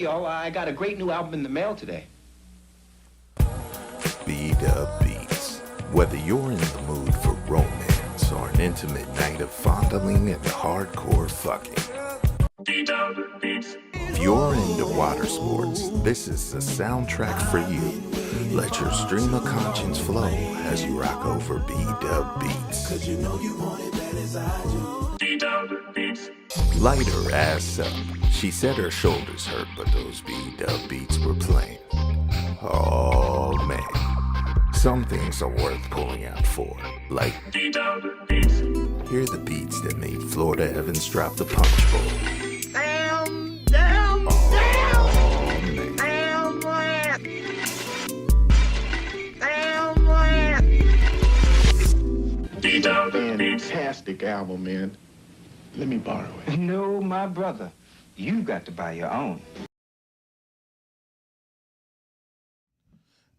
y'all, I got a great new album in the mail today. B-Dub Beats. Whether you're in the mood for romance or an intimate night of fondling and hardcore fucking. B-Dub Beats. If you're into water sports, this is the soundtrack for you. Let your stream of conscience flow as you rock over B-Dub Beats. Cause you know you want it bad as I do. B-Dub Beats. Light her ass up. She said her shoulders hurt, but those B-Dub Beats were playing. Oh man. Some things are worth pulling out for, like B-Dub Beats. Here are the beats that made Florida Evans drop the punch bowl. Damn. Fantastic album, man. Let me borrow it. No, my brother. You got to buy your own.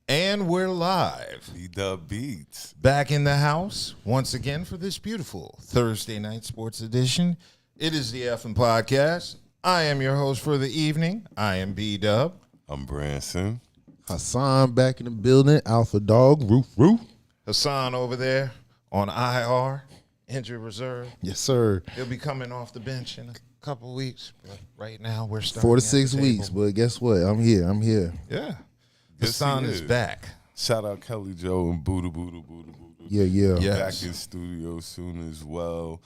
And we're live. B-Dub Beats. Back in the house once again for this beautiful Thursday night sports edition. It is the Effin' Podcast. I am your host for the evening. I am B-Dub. I'm Branson. Hassan back in the building. Alpha Dog. Roof. Hassan over there on IR, injured reserve. Yes, sir. He'll be coming off the bench in a couple of weeks. But right now we're starting 4 to at 6 the weeks, table. but guess what? I'm here. Yeah. Yes, Hassan he is back. Shout out Kelly Joe and Buddha. Yeah. Yes. Back in studio soon as well.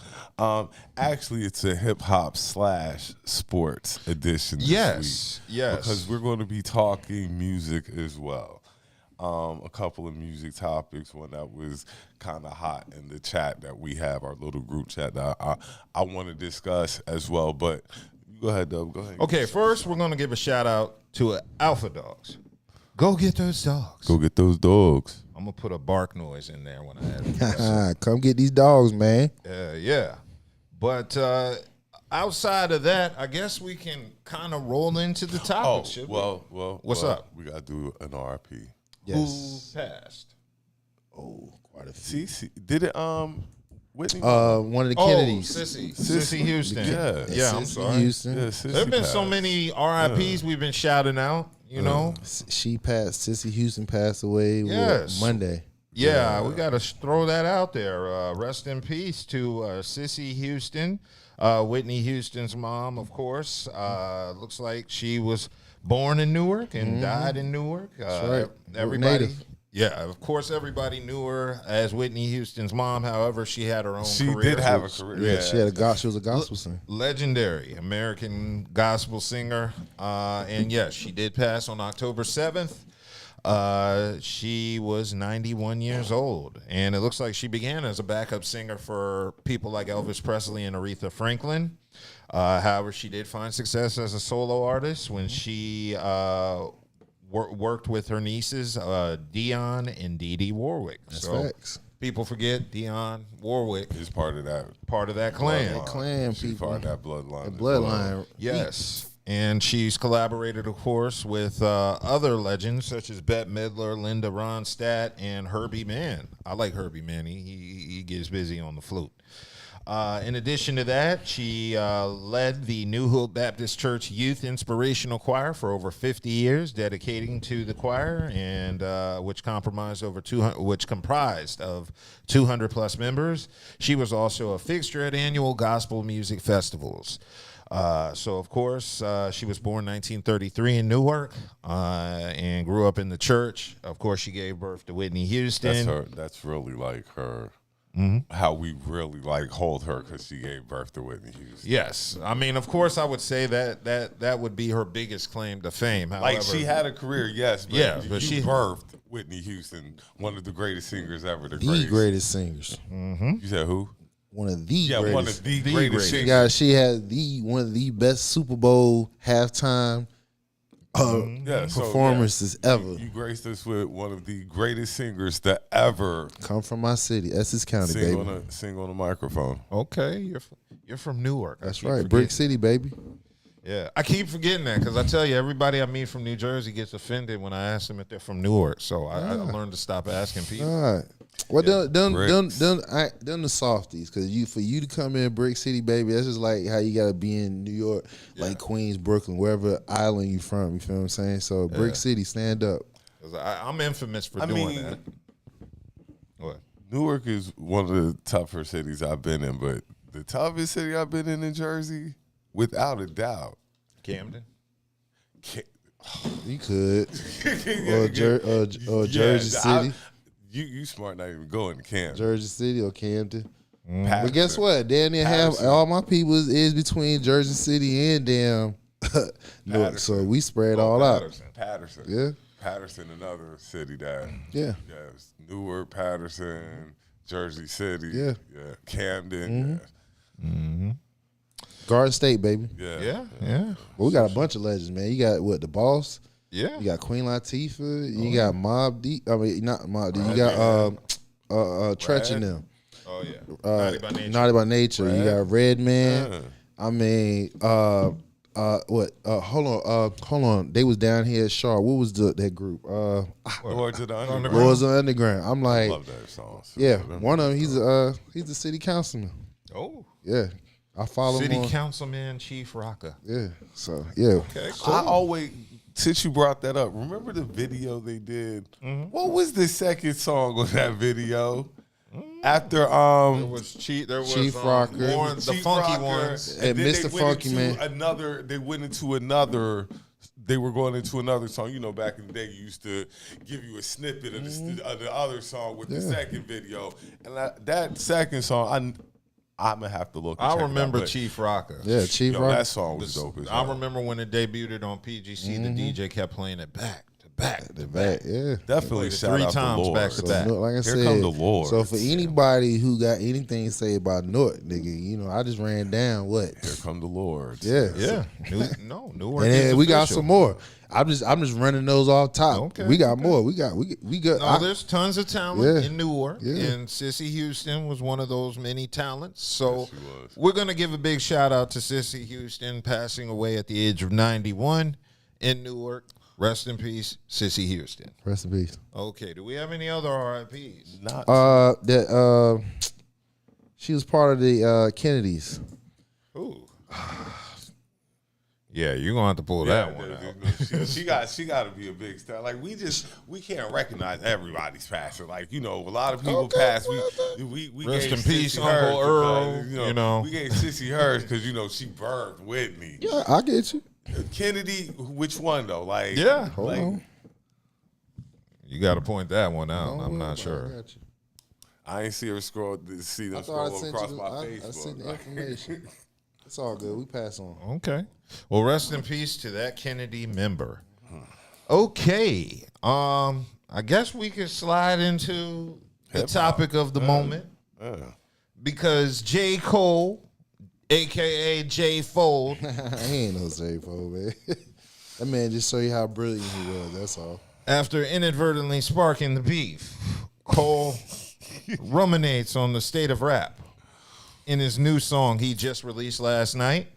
Actually, it's a hip-hop / sports edition this Yes. week. Because we're going to be talking music as well. A couple of music topics, one that was kind of hot in the chat that we have, our little group chat that I want to discuss as well. But go ahead, Dub. Go ahead. Okay, first we're going to give a shout out to Alpha Dogs. Go get those dogs. Go get those dogs. I'm going to put a bark noise in there when I have it. Come get these dogs, man. Yeah. But outside of that, I guess we can kind of roll into the topic. shouldn't we? Well. What's up? We got to do an RP. Yes. Who passed? Oh, quite a few. See, did it, Whitney? One of the Kennedys. Sissy Houston. Yeah. I'm Sissy sorry. Houston. Yeah, Sissy There have been so passed. many RIPs we've been shouting out, you know? She passed. Sissy Houston passed away Yes. Monday. Yeah, we got to throw that out there. Rest in peace to Sissy Houston, Whitney Houston's mom, of course. Looks like she was born in Newark and died in Newark. That's right. Everybody, Native. yeah, of course, everybody knew her as Whitney Houston's mom. However, she had her own She career. did have a career. Yeah, she was a gospel singer. Legendary American gospel singer. And yes, she did pass on October 7th. She was 91 years old, and it looks like she began as a backup singer for people like Elvis Presley and Aretha Franklin. However, she did find success as a solo artist when she worked with her nieces, Dionne and Dee Dee Warwick. That's so facts. people forget Dionne Warwick Is part of that. part of that clan. bloodline. Clan She's people. part of that bloodline. The as well. bloodline. Yes. And she's collaborated, of course, with other legends such as Bette Midler, Linda Ronstadt, and Herbie Mann. I like Herbie Mann. He gets busy on the flute. In addition to that, she led the New Hope Baptist Church Youth Inspirational Choir for over 50 years, dedicating to the choir, and which comprised of 200 plus members. She was also a fixture at annual gospel music festivals. So, of course, she was born 1933 in Newark and grew up in the church. Of course, she gave birth to Whitney Houston. That's really like her. How we really like hold her because she gave birth to Whitney Houston. Yes. I mean, of course, I would say that would be her biggest claim to fame. However, Like she had a career, yes, but Yeah, you but she- birthed Whitney Houston, one of the greatest singers ever. The greatest singers. You said who? One of the greatest. One of the greatest greatest. singers. Yeah, she had one of the best Super Bowl halftime performances ever. You graced us with one of the greatest singers to ever Come from my city, Essex County, baby. sing on a microphone. Okay, you're from Newark. That's I keep right, forgetting. Brick City, baby. Yeah, I keep forgetting that because I tell you, everybody I meet from New Jersey gets offended when I ask them if they're from Newark. So I learned to stop asking people. All right. Well, done the softies, because for you to come in Brick City, baby, that's just like how you gotta be in New York, like Queens, Brooklyn, wherever island you from. You feel what I'm saying? So Brick City, stand up. I'm infamous for doing that. What? Newark is one of the tougher cities I've been in, but the toughest city I've been in Jersey, without a doubt, Camden. You could. or Jersey City. You smart not even going to Camden. Jersey City or Camden. Patterson. But guess what? Damn near half all my people is between Jersey City and damn Newark. So we spread all out. Patterson. Yeah. Patterson, another city that. Yeah. Yes. Newark, Patterson, Jersey City. Yeah. Yeah. Camden. Mm-hmm. Garden State, baby. Yeah. Yeah. Well, we got a bunch of legends, man. You got what? The Boss. Yeah. You got Queen Latifah. You got Mobb Deep. I mean, not Mobb Deep. You got Tretch and them. Oh yeah. Naughty by Nature. Naughty by Nature. Brad. You got Redman. Yeah. I mean, what? Hold on. They was down here at Shaw. What was that group? Lords of the Underground. Lords of the Underground. I'm like, I love that song. So yeah. One of them. He's the city councilman. Oh. Yeah. I follow him City on. Councilman Chief Rocker. Yeah. So yeah. Okay. Cool. I always, since you brought that up, remember the video they did? What was the second song on that video? After There was Chief Rocker, the Chief funky Rocker, ones. And then Mr. they went Funky into Man. They went into another. They were going into another song. You know, back in the day, you used to give you a snippet of the other song with the second video. And that second song, I'm gonna have to look. I check it remember out, but Chief Rocker. Yeah, Chief Rocker. that song was dope as I well. remember when it debuted on PGC, the DJ kept playing it back to back to back. Yeah. Definitely Played it shout 3 out times to back Lord. to back. Like I Here said, come the Lords. So for anybody who got anything to say about North, nigga, you know, I just ran down what? Here come the Lords. Yeah. Yeah. Newark And is then we got official. some more. I'm just running those off top. Okay, We got more. We got. No, there's tons of talent Yeah. in Newark, Yeah. and Sissy Houston was one of those many talents. So Yes, she was. we're going to give a big shout out to Sissy Houston passing away at the age of 91 in Newark. Rest in peace, Sissy Houston. Rest in peace. Okay, do we have any other RIPs? Not She was part of the Kennedys. Ooh. Yeah, you're going to have to pull that one out. she got to be a big star. Like we can't recognize everybody's passing. Like, you know, a lot of people pass. We Rest gave in peace, Sissy Uncle hers Earl. because, You know. we gave Sissy hers because she birthed Whitney. Yeah, I get you. Kennedy, which one though? Like, Yeah. Hold like, on. You got to point that one out. Hold I'm on, not I sure. got you. I ain't see them I scroll thought I sent across you. my I Facebook. sent the information. It's all good. We pass on. Okay. Well, rest in peace to that Kennedy member. Okay. I guess we could slide into the Hip-hop. topic of the moment Yeah. because J.Cole, a.k.a. J. Fold, He ain't no J-Cole, man. That man just show you how brilliant he was. That's all. after inadvertently sparking the beef, Cole ruminates on the state of rap in his new song he just released last night,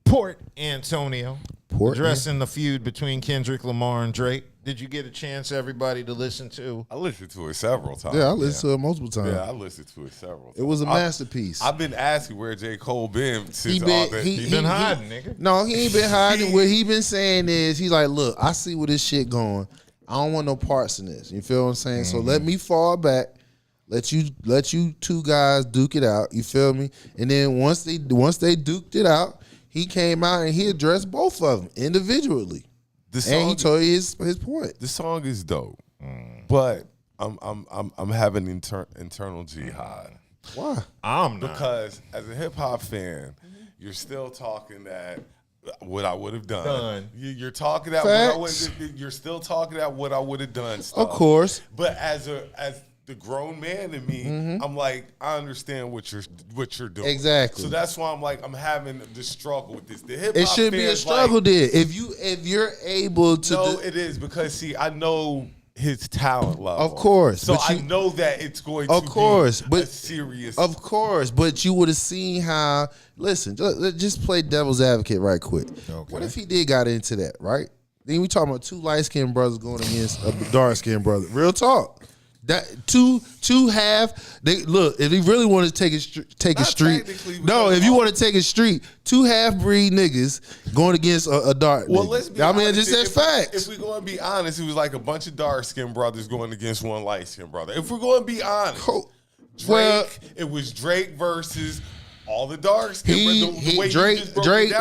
Port Antonio, addressing the feud between Kendrick Lamar and Drake. Did you get a chance, everybody, to listen to? I listened to it several times. Yeah, I listened to it multiple times. Yeah, I listened to it several times. It was a masterpiece. I've been asking where J. Cole been since He all been- that. He been hiding, nigga. No, he ain't been hiding. What he been saying is, he's like, look, I see where this shit going. I don't want no parts in this. You feel what I'm saying? So let me fall back. Let you two guys duke it out. You feel me? And then once they duked it out, he came out and he addressed both of them individually. And he told you his point. The song is dope, but I'm having internal jihad. Why? I'm not. Because as a hip hop fan, you're still talking that what I would have done. You're talking that Facts. you're still talking that what I would have done. Stuff. Of course. But as the grown man in me, I'm like, I understand what you're doing. Exactly. So that's why I'm having this struggle with this. The hip hop It should be a fans, struggle like, there. If you're able to no, it is because see, I know his talent level. Of course. So but I know that it's going to be a serious. Of course, but you would have seen how. Listen, just play devil's advocate right quick. Okay. What if he did got into that, right? Then we talking about two light-skinned brothers going against a dark-skinned brother. Real talk. That two half. They look, if he really wanted to take a street. No, if you want to take a street, two half-breed niggas going against a dark. Well, nigga. let's be honest. Just that's facts. If we're going to be honest, it was like a bunch of dark-skinned brothers going against one light-skinned brother. If we're going to be honest, it was Drake versus all the dark-skinned brothers. Drake,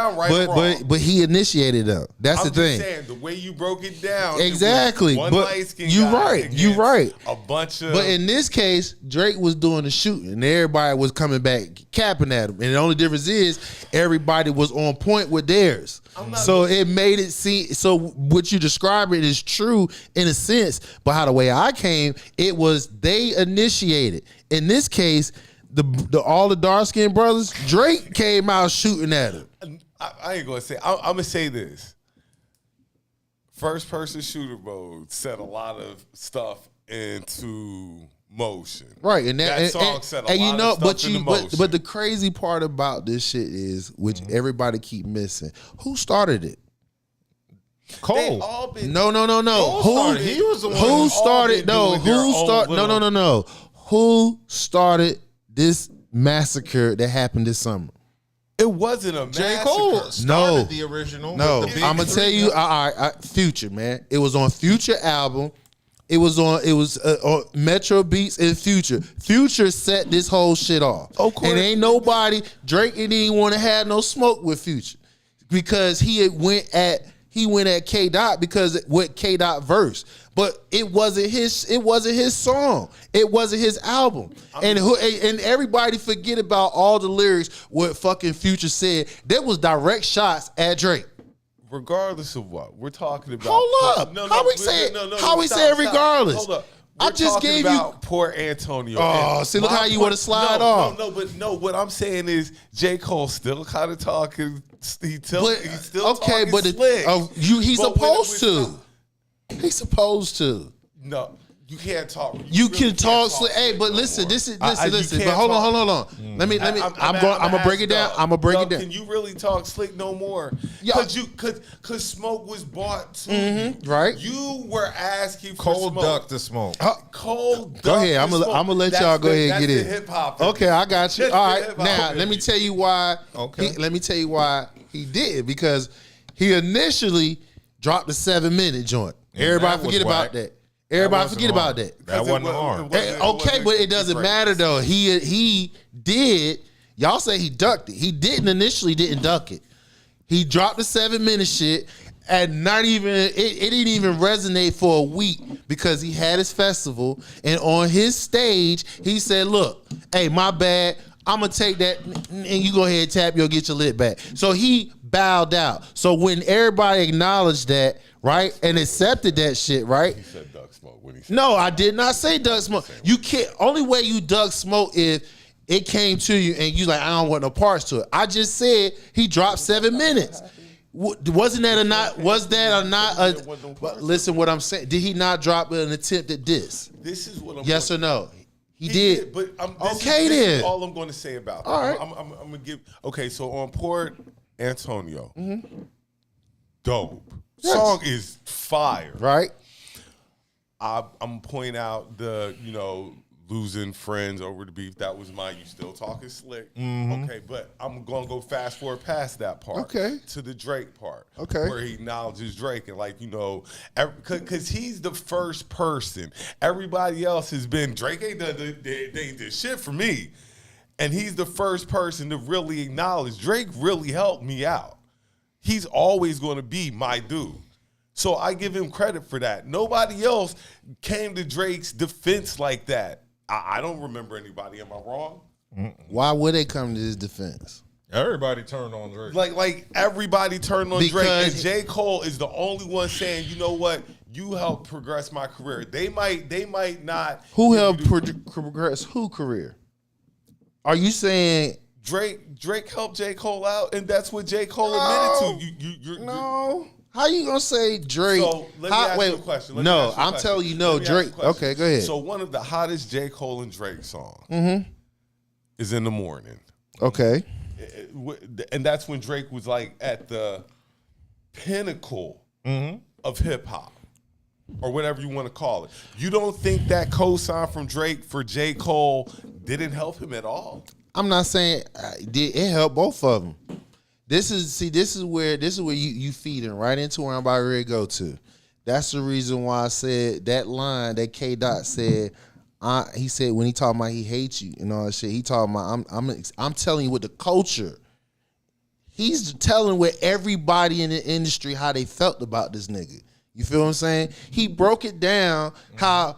but he initiated them. That's the thing. I'm just saying, the way you broke it down. Exactly. One but you right. A bunch of. But in this case, Drake was doing the shooting, and everybody was coming back capping at him. And the only difference is everybody was on point with theirs. So it made it seem. So what you describing is true in a sense, but how the way I came, it was they initiated. In this case, all the dark skinned brothers, Drake came out shooting at him. I ain't gonna say. I'm gonna say this. First person shooter mode set a lot of stuff into motion. Right, and that song set a lot of stuff into motion. But the crazy part about this shit is, which everybody keep missing, who started it? Cole. No. He was the one who started? No, who started? No. Who started this massacre that happened this summer? It wasn't a massacre. J.Cole started the original. No, I'm gonna tell you. Future, man. It was on Future album. It was on Metro Beats and Future. Future set this whole shit off. And ain't nobody. Drake didn't even want to have no smoke with Future because he went at K Dot because what K Dot verse. But it wasn't his song. It wasn't his album. And everybody forget about all the lyrics what fucking Future said. There was direct shots at Drake. Regardless of what we're talking about. Hold up. How we say regardless? Hold up. I just gave you poor Antonio. Oh, see, look how you want to slide off. No. What I'm saying is J. Cole still kind of talking. He's still okay, talking but slick. He's supposed to. He's supposed to. No, you can't talk. You can talk slick. Hey, but listen. Listen. But hold on. Let me. I'm gonna break it down. I'm gonna break it down. Can you really talk slick no more? Because smoke was bought too. Right. You were asking for Cole smoke. ducked the smoke. Cole ducked go ahead. I'm gonna let y'all go ahead and get in. Hip hop. Okay, I got you. All right. Now let me tell you why. Okay. Let me tell you why he did, because he initially dropped the 7-minute joint. Everybody forget about that. Everybody forget about that. That wasn't hard. Okay, but it doesn't matter though. He did. Y'all say he ducked it. He didn't duck it. He dropped the 7-minute shit, and not even it didn't even resonate for a week because he had his festival, and on his stage he said, "Look, hey, my bad. I'm gonna take that, and you go ahead and tap. You'll get your lit back." So he bowed out. So when everybody acknowledged that, right, and accepted that shit, right? He said duck smoke when he said no, I did not say duck smoke. You can't. Only way you duck smoke if it came to you and you like, I don't want no parts to it. I just said he dropped 7 minutes. Wasn't that or not? Was that or not? Listen, what I'm saying. Did he not drop an attempt at this? This is what I'm. Yes or no? He did. But this is all I'm going to say about that. All right. I'm going to give. Okay, so on Port Antonio, dope. Yes. Song is fire. Right. I'm pointing out the losing friends over the beef. That was you still talking slick. Okay, but I'm gonna go fast forward past that part. Okay. To the Drake part. Okay. Where he acknowledges Drake and because he's the first person. Everybody else has been Drake ain't done they ain't did shit for me, and he's the first person to really acknowledge Drake really helped me out. He's always going to be my dude. So I give him credit for that. Nobody else came to Drake's defense like that. I don't remember anybody. Am I wrong? Why would they come to his defense? Everybody turned on Drake. Like everybody turned on Because Drake, and J. Cole is the only one saying, you know what? You helped progress my career. They might not. Who helped progress who career? Are you saying Drake helped J. Cole out, and that's what J. Cole admitted to. No. How you gonna say Drake? So let me ask you a question. I'm telling you, no, Drake. Okay, go ahead. So one of the hottest J. Cole and Drake songs is In the Morning. Okay. And that's when Drake was like at the pinnacle of hip hop, or whatever you want to call it. You don't think that co-sign from Drake for J. Cole didn't help him at all? I'm not saying it helped both of them. This is where you feeding right into where I'm about ready to go to. That's the reason why I said that line that K. Dot said. He said when he talking about he hates you and all that shit. He talking about I'm telling you with the culture. He's telling with everybody in the industry how they felt about this nigga. You feel what I'm saying? He broke it down how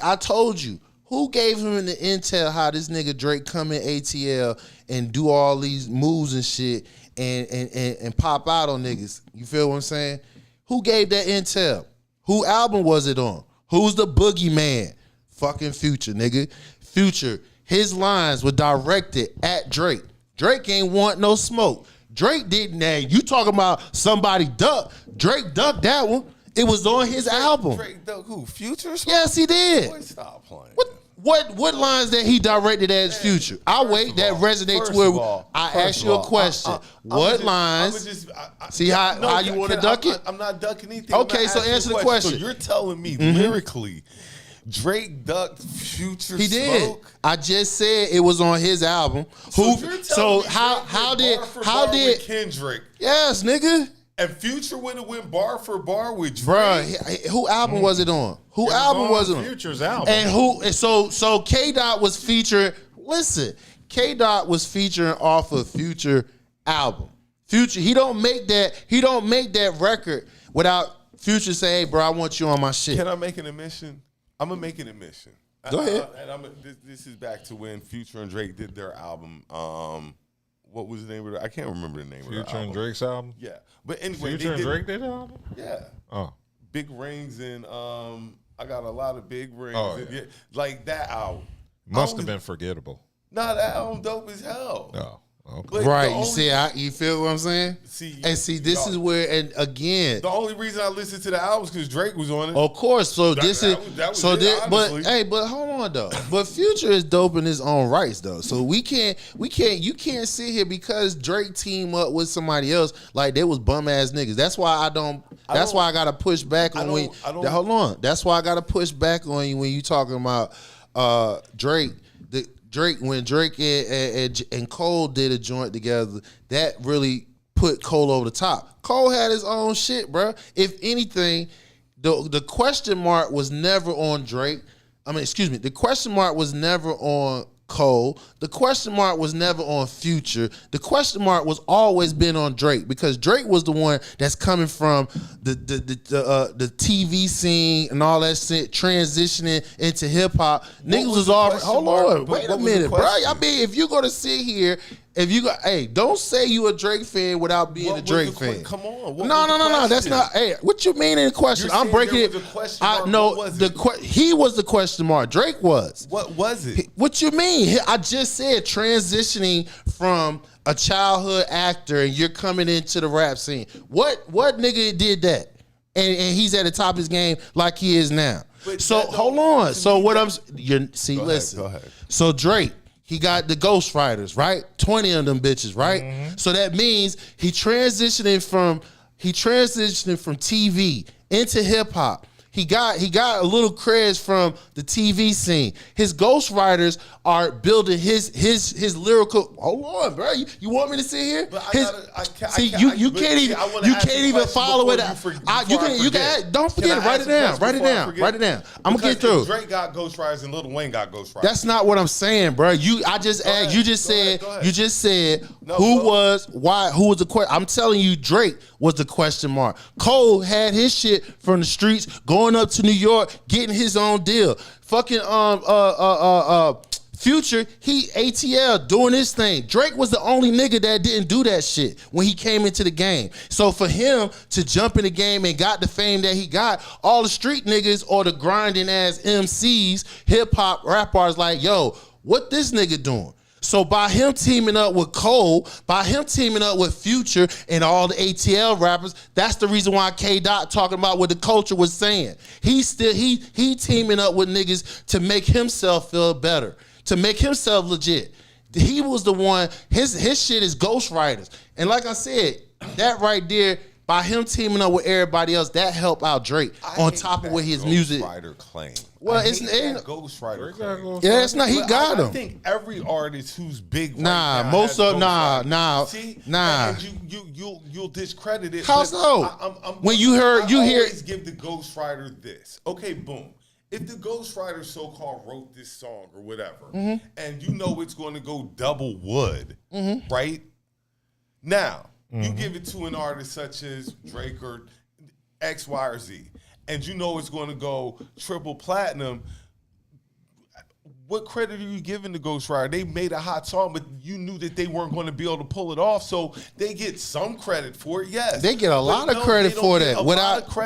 I told you. Who gave him the intel how this nigga Drake come in ATL and do all these moves and shit and pop out on niggas? You feel what I'm saying? Who gave that intel? Who album was it on? Who's the boogeyman? Fucking Future, nigga. Future, his lines were directed at Drake. Drake ain't want no smoke. Drake didn't. You talking about somebody duck. Drake ducked that one. It was on his album. Drake ducked who? Future? Yes, he did. Boy, stop playing. What lines that he directed as Future? I'll wait. That resonates where I ask you a question. What lines? See how you want to duck it? I'm not ducking anything. Okay, so answer the question. So you're telling me lyrically, Drake ducked Future? He did. Smoke? I just said it was on his album. How did Kendrick? Yes, nigga. And Future would have went bar for bar with Drake. Bruh, who album was it on? Who album was it on? Future's album. And so K Dot was featuring. Listen, K Dot was featuring off of Future album. Future, he don't make that record without Future say, "Hey, bro, I want you on my shit." Can I make an admission? I'm gonna make an admission. Go ahead. This is back to when Future and Drake did their album. What was the name of it? I can't remember the name of the album. Future and Drake's album? Yeah. But anyway, Future and Drake did the album? Yeah. Oh. Big Rings and I got a lot of big rings. Oh, and, yeah. Like that album. Must have been forgettable. Nah, that album dope as hell. Oh, okay. But Right, you feel what I'm saying? See, this is where, and again, the only reason I listened to the album is because Drake was on it. of course. So That was it, but honestly. but hold on though. But Future is dope in his own rights though. So you can't sit here because Drake team up with somebody else like they was bum ass niggas. That's why I gotta push back on when. Hold on. That's why I gotta push back on you when you talking about Drake. When Drake and Cole did a joint together, that really put Cole over the top. Cole had his own shit, bro. If anything, the question mark was never on Drake. The question mark was never on Cole. The question mark was never on Future. The question mark was always been on Drake because Drake was the one that's coming from the TV scene and all that shit, transitioning into hip hop. Niggas was already. Hold on, wait a minute, bro. I mean, if you go to sit here. Don't say you a Drake fan without being a Drake fan. Come on. No. That's not. Hey, what you mean in the question? I'm breaking it. I know he was the question mark. Drake was. What was it? What you mean? I just said transitioning from a childhood actor and you're coming into the rap scene. What nigga did that? And he's at the top of his game like he is now. So hold on. So what listen. Go ahead. So Drake. He got the Ghost Riders, right? 20 of them bitches, right? Mm-hmm. So that means he transitioning from TV into hip hop. He got a little craze from the TV scene. His Ghost Riders are building his lyrical. Hold on, bro. You want me to sit here? You can't even follow it. Don't forget it. Write it down. I'm gonna get through. Drake got Ghost Riders and Lil Wayne got Ghost Riders. That's not what I'm saying, bro. I just asked. You just said who was the question? I'm telling you, Drake was the question mark. Cole had his shit from the streets, going up to New York, getting his own deal. Fucking Future, he ATL doing his thing. Drake was the only nigga that didn't do that shit when he came into the game. So for him to jump in the game and got the fame that he got, all the street niggas or the grinding ass MCs, hip hop rappers like, yo, what this nigga doing? So by him teaming up with Cole, by him teaming up with Future and all the ATL rappers, that's the reason why K-Dot talking about what the culture was saying. He teaming up with niggas to make himself feel better, to make himself legit. He was the one, his shit is ghostwriters. And like I said, that right there, by him teaming up with everybody else, that helped out Drake on top of what his music. Ghostwriter claim. Well, it's Ghostwriter claim. Yeah, it's not. He got him. I think every artist who's big. Nah, right now most has of ghostwriters. nah. And you'll discredit it. How so? When you hear always give the ghostwriter this. Okay, boom. If the ghostwriter so-called wrote this song or whatever, and you know it's going to go double wood, right? Now, you give it to an artist such as Drake or X, Y, or Z, and you know it's going to go triple platinum. What credit are you giving the ghostwriter? They made a hot song, but you knew that they weren't going to be able to pull it off, so they get some credit for it. Yes, they get a lot of credit for that.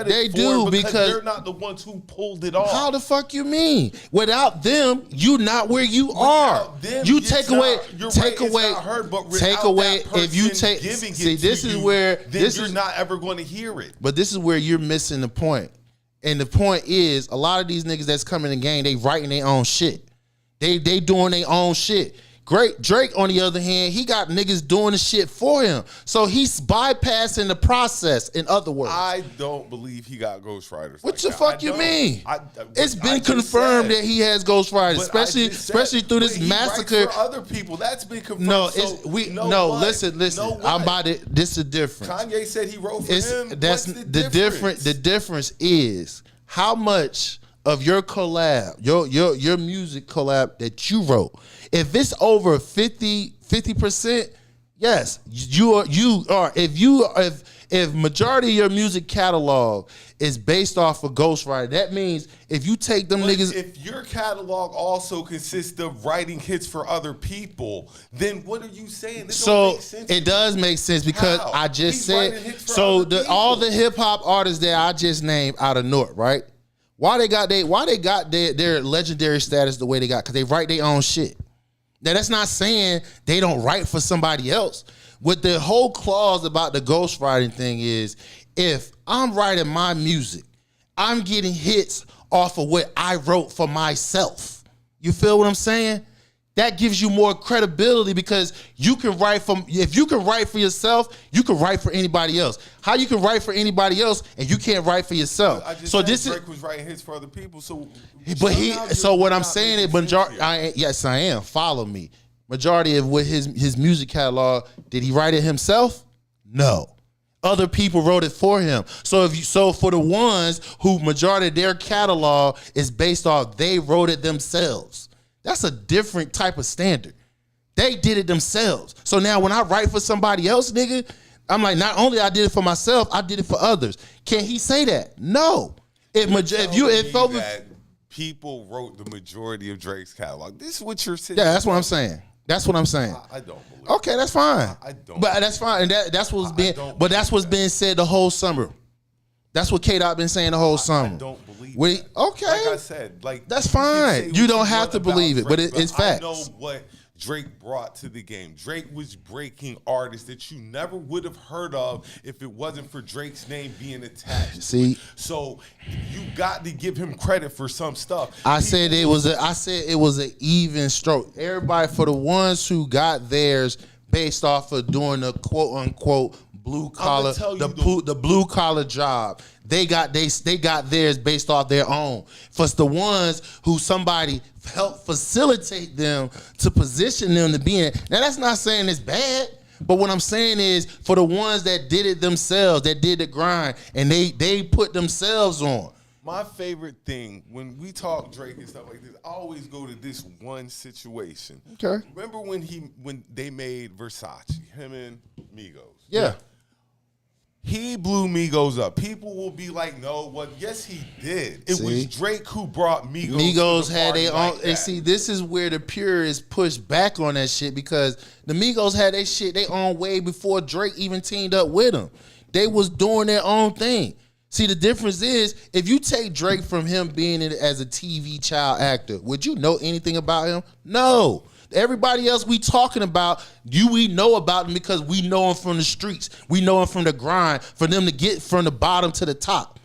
They do because they're not the ones who pulled it off. How the fuck you mean? Without them, you not where you are. You take away. If you take, see, this is where you're not ever going to hear it. But this is where you're missing the point. And the point is, a lot of these niggas that's coming in the game, they writing their own shit. They doing their own shit. Great Drake, on the other hand, he got niggas doing the shit for him. So he's bypassing the process, in other words. I don't believe he got ghostwriters. What the fuck you mean? It's been confirmed that he has ghostwriters, especially through this massacre. For other people, that's been confirmed. Listen. I'm about it. This is the difference. Kanye said he wrote for him. That's the difference. The difference is how much of your collab, your music collab that you wrote. If it's over 50%, yes, you are. If majority of your music catalog is based off of ghostwriter, that means if you take them niggas. If your catalog also consists of writing hits for other people, then what are you saying? This don't make sense. It does make sense because How? I just He's writing said hits for so. other All people. the hip hop artists that I just named out of North, right? Why they got their legendary status the way they got? Because they write their own shit. Now that's not saying they don't write for somebody else. What the whole clause about the ghostwriting thing is, if I'm writing my music, I'm getting hits off of what I wrote for myself. You feel what I'm saying? That gives you more credibility because you can write if you can write for yourself, you can write for anybody else. How you can write for anybody else and you can't write for yourself? Drake was writing hits for other people. What I'm saying is majority. Yes, I am. Follow me. Majority of what his music catalog, did he write it himself? No. Other people wrote it for him. So for the ones who majority of their catalog is based off, they wrote it themselves. That's a different type of standard. They did it themselves. So now when I write for somebody else, nigga, I'm like, not only I did it for myself, I did it for others. Can he say that? No. That people wrote the majority of Drake's catalog. This is what you're saying. Yeah, that's what I'm saying. That's what I'm saying. I don't believe. Okay, that's fine. I don't. But that's fine. And that's what's being said the whole summer. That's what K-Dot been saying the whole summer. I don't believe that. Okay. Like I said, that's fine. You don't have to believe it, but it's facts. I know what Drake brought to the game. Drake was breaking artists that you never would have heard of if it wasn't for Drake's name being attached. See, so you got to give him credit for some stuff. I said it was an even stroke. Everybody, for the ones who got theirs based off of doing a quote unquote blue collar, the blue collar job. They got theirs based off their own. For the ones who somebody helped facilitate them to position them to be in. Now that's not saying it's bad, but what I'm saying is for the ones that did it themselves, that did the grind, and they put themselves on. My favorite thing when we talk Drake and stuff like this, I always go to this one situation. Okay. Remember when they made Versace, him and Migos? Yeah. He blew Migos up. People will be like, no, well, yes, he did. It was Drake who brought Migos. Migos to the had their own. like and see, this is where the purists push back on that shit because the Migos had their shit they own way before Drake even teamed up with them. They was doing their own thing. See, the difference is if you take Drake from him being in as a TV child actor, would you know anything about him? No. Everybody else we talking about, we know about them because we know them from the streets. We know them from the grind for them to get from the bottom to the top.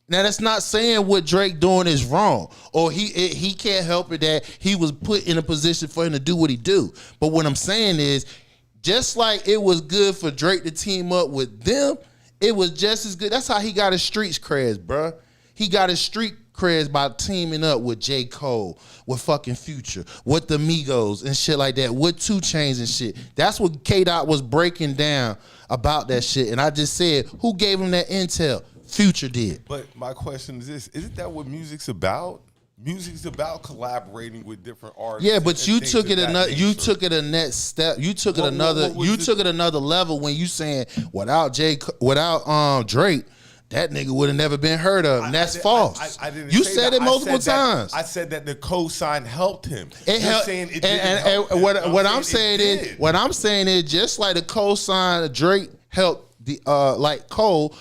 Now, that's not saying what Drake doing is wrong, or he can't help it that he was put in a position for him to do what he do. But what I'm saying is, just like it was good for Drake to team up with them, it was just as good. That's how he got his streets creds, bruh. He got his street creds by teaming up with J. Cole, with fucking Future, with the Migos and shit like that, with 2 Chainz and shit. That's what K-Dot was breaking down about that shit. And I just said, who gave him that intel? Future did. But my question is this: isn't that what music's about? Music's about collaborating with different artists. Yeah, but you took it another. You took it a next step. You took it another. You took it another level when you saying without Drake, that nigga would have never been heard of. And that's false. I didn't. You say said that. it multiple times. I said that the cosign helped him. It helped. And what I'm saying is just like the cosign of Drake helped. Like Cole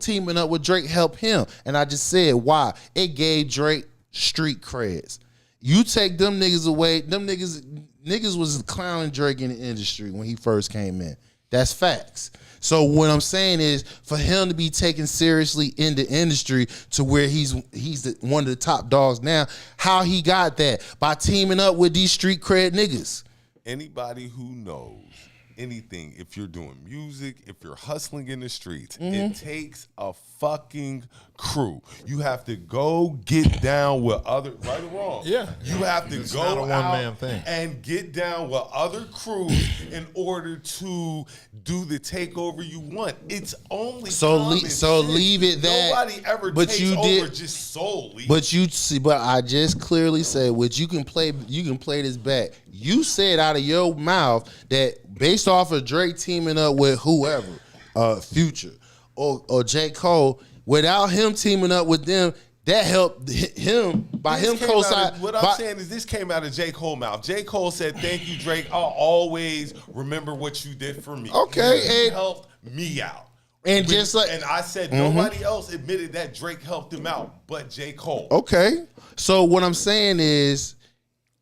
teaming up with Drake helped him. And I just said why. It gave Drake street creds. You take them niggas away, them niggas was clowning Drake in the industry when he first came in. That's facts. So what I'm saying is for him to be taken seriously in the industry to where he's one of the top dogs now, how he got that? By teaming up with these street cred niggas. Anybody who knows anything, if you're doing music, if you're hustling in the streets, it takes a fucking crew. You have to go get down with other, right or wrong. Yeah. You have to It's go not a one-man out thing. and get down with other crews in order to do the takeover you want. It's only common shit. Leave it that. Nobody ever but takes you over did, just solely. But you see, but I just clearly said, which you can play this back. You said out of your mouth that based off of Drake teaming up with whoever, Future or J. Cole, without him teaming up with them, that helped him by him co-sign. What I'm saying is this came out of J. Cole mouth. J. Cole said, "Thank you, Drake. I'll always remember what you did for me. Okay, you helped me out." And just like, and I said, nobody else admitted that Drake helped him out, but J. Cole. Okay, so what I'm saying is,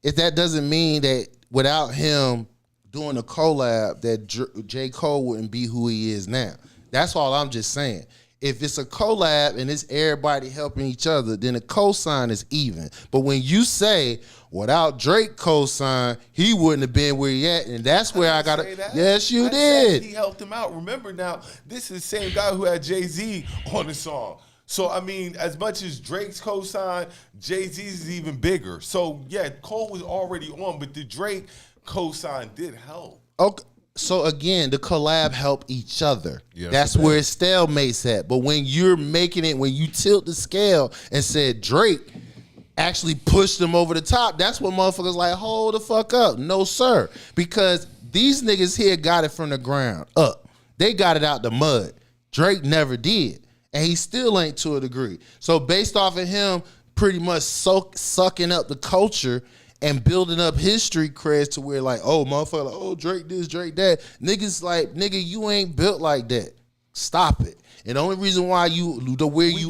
if that doesn't mean that without him doing a collab, that J. Cole wouldn't be who he is now. That's all I'm just saying. If it's a collab and it's everybody helping each other, then the cosign is even. But when you say without Drake cosign, he wouldn't have been where he at, and that's where I got it. Yes, you did. He helped him out. Remember now, this is the same guy who had Jay-Z on the song. So, I mean, as much as Drake's cosign, Jay-Z's is even bigger. So, yeah, Cole was already on, but the Drake cosign did help. Okay. So again, the collab help each other. Yes, that's where it stalemates at. But when you're making it, when you tilt the scale and said Drake actually pushed them over the top, that's what motherfuckers like, hold the fuck up. No, sir. Because these niggas here got it from the ground up. They got it out the mud. Drake never did. And he still ain't to a degree. So based off of him pretty much sucking up the culture and building up his street creds to where like, oh, motherfucker, like, oh, Drake this, Drake that. Niggas like, nigga, you ain't built like that. Stop it. And the only reason why you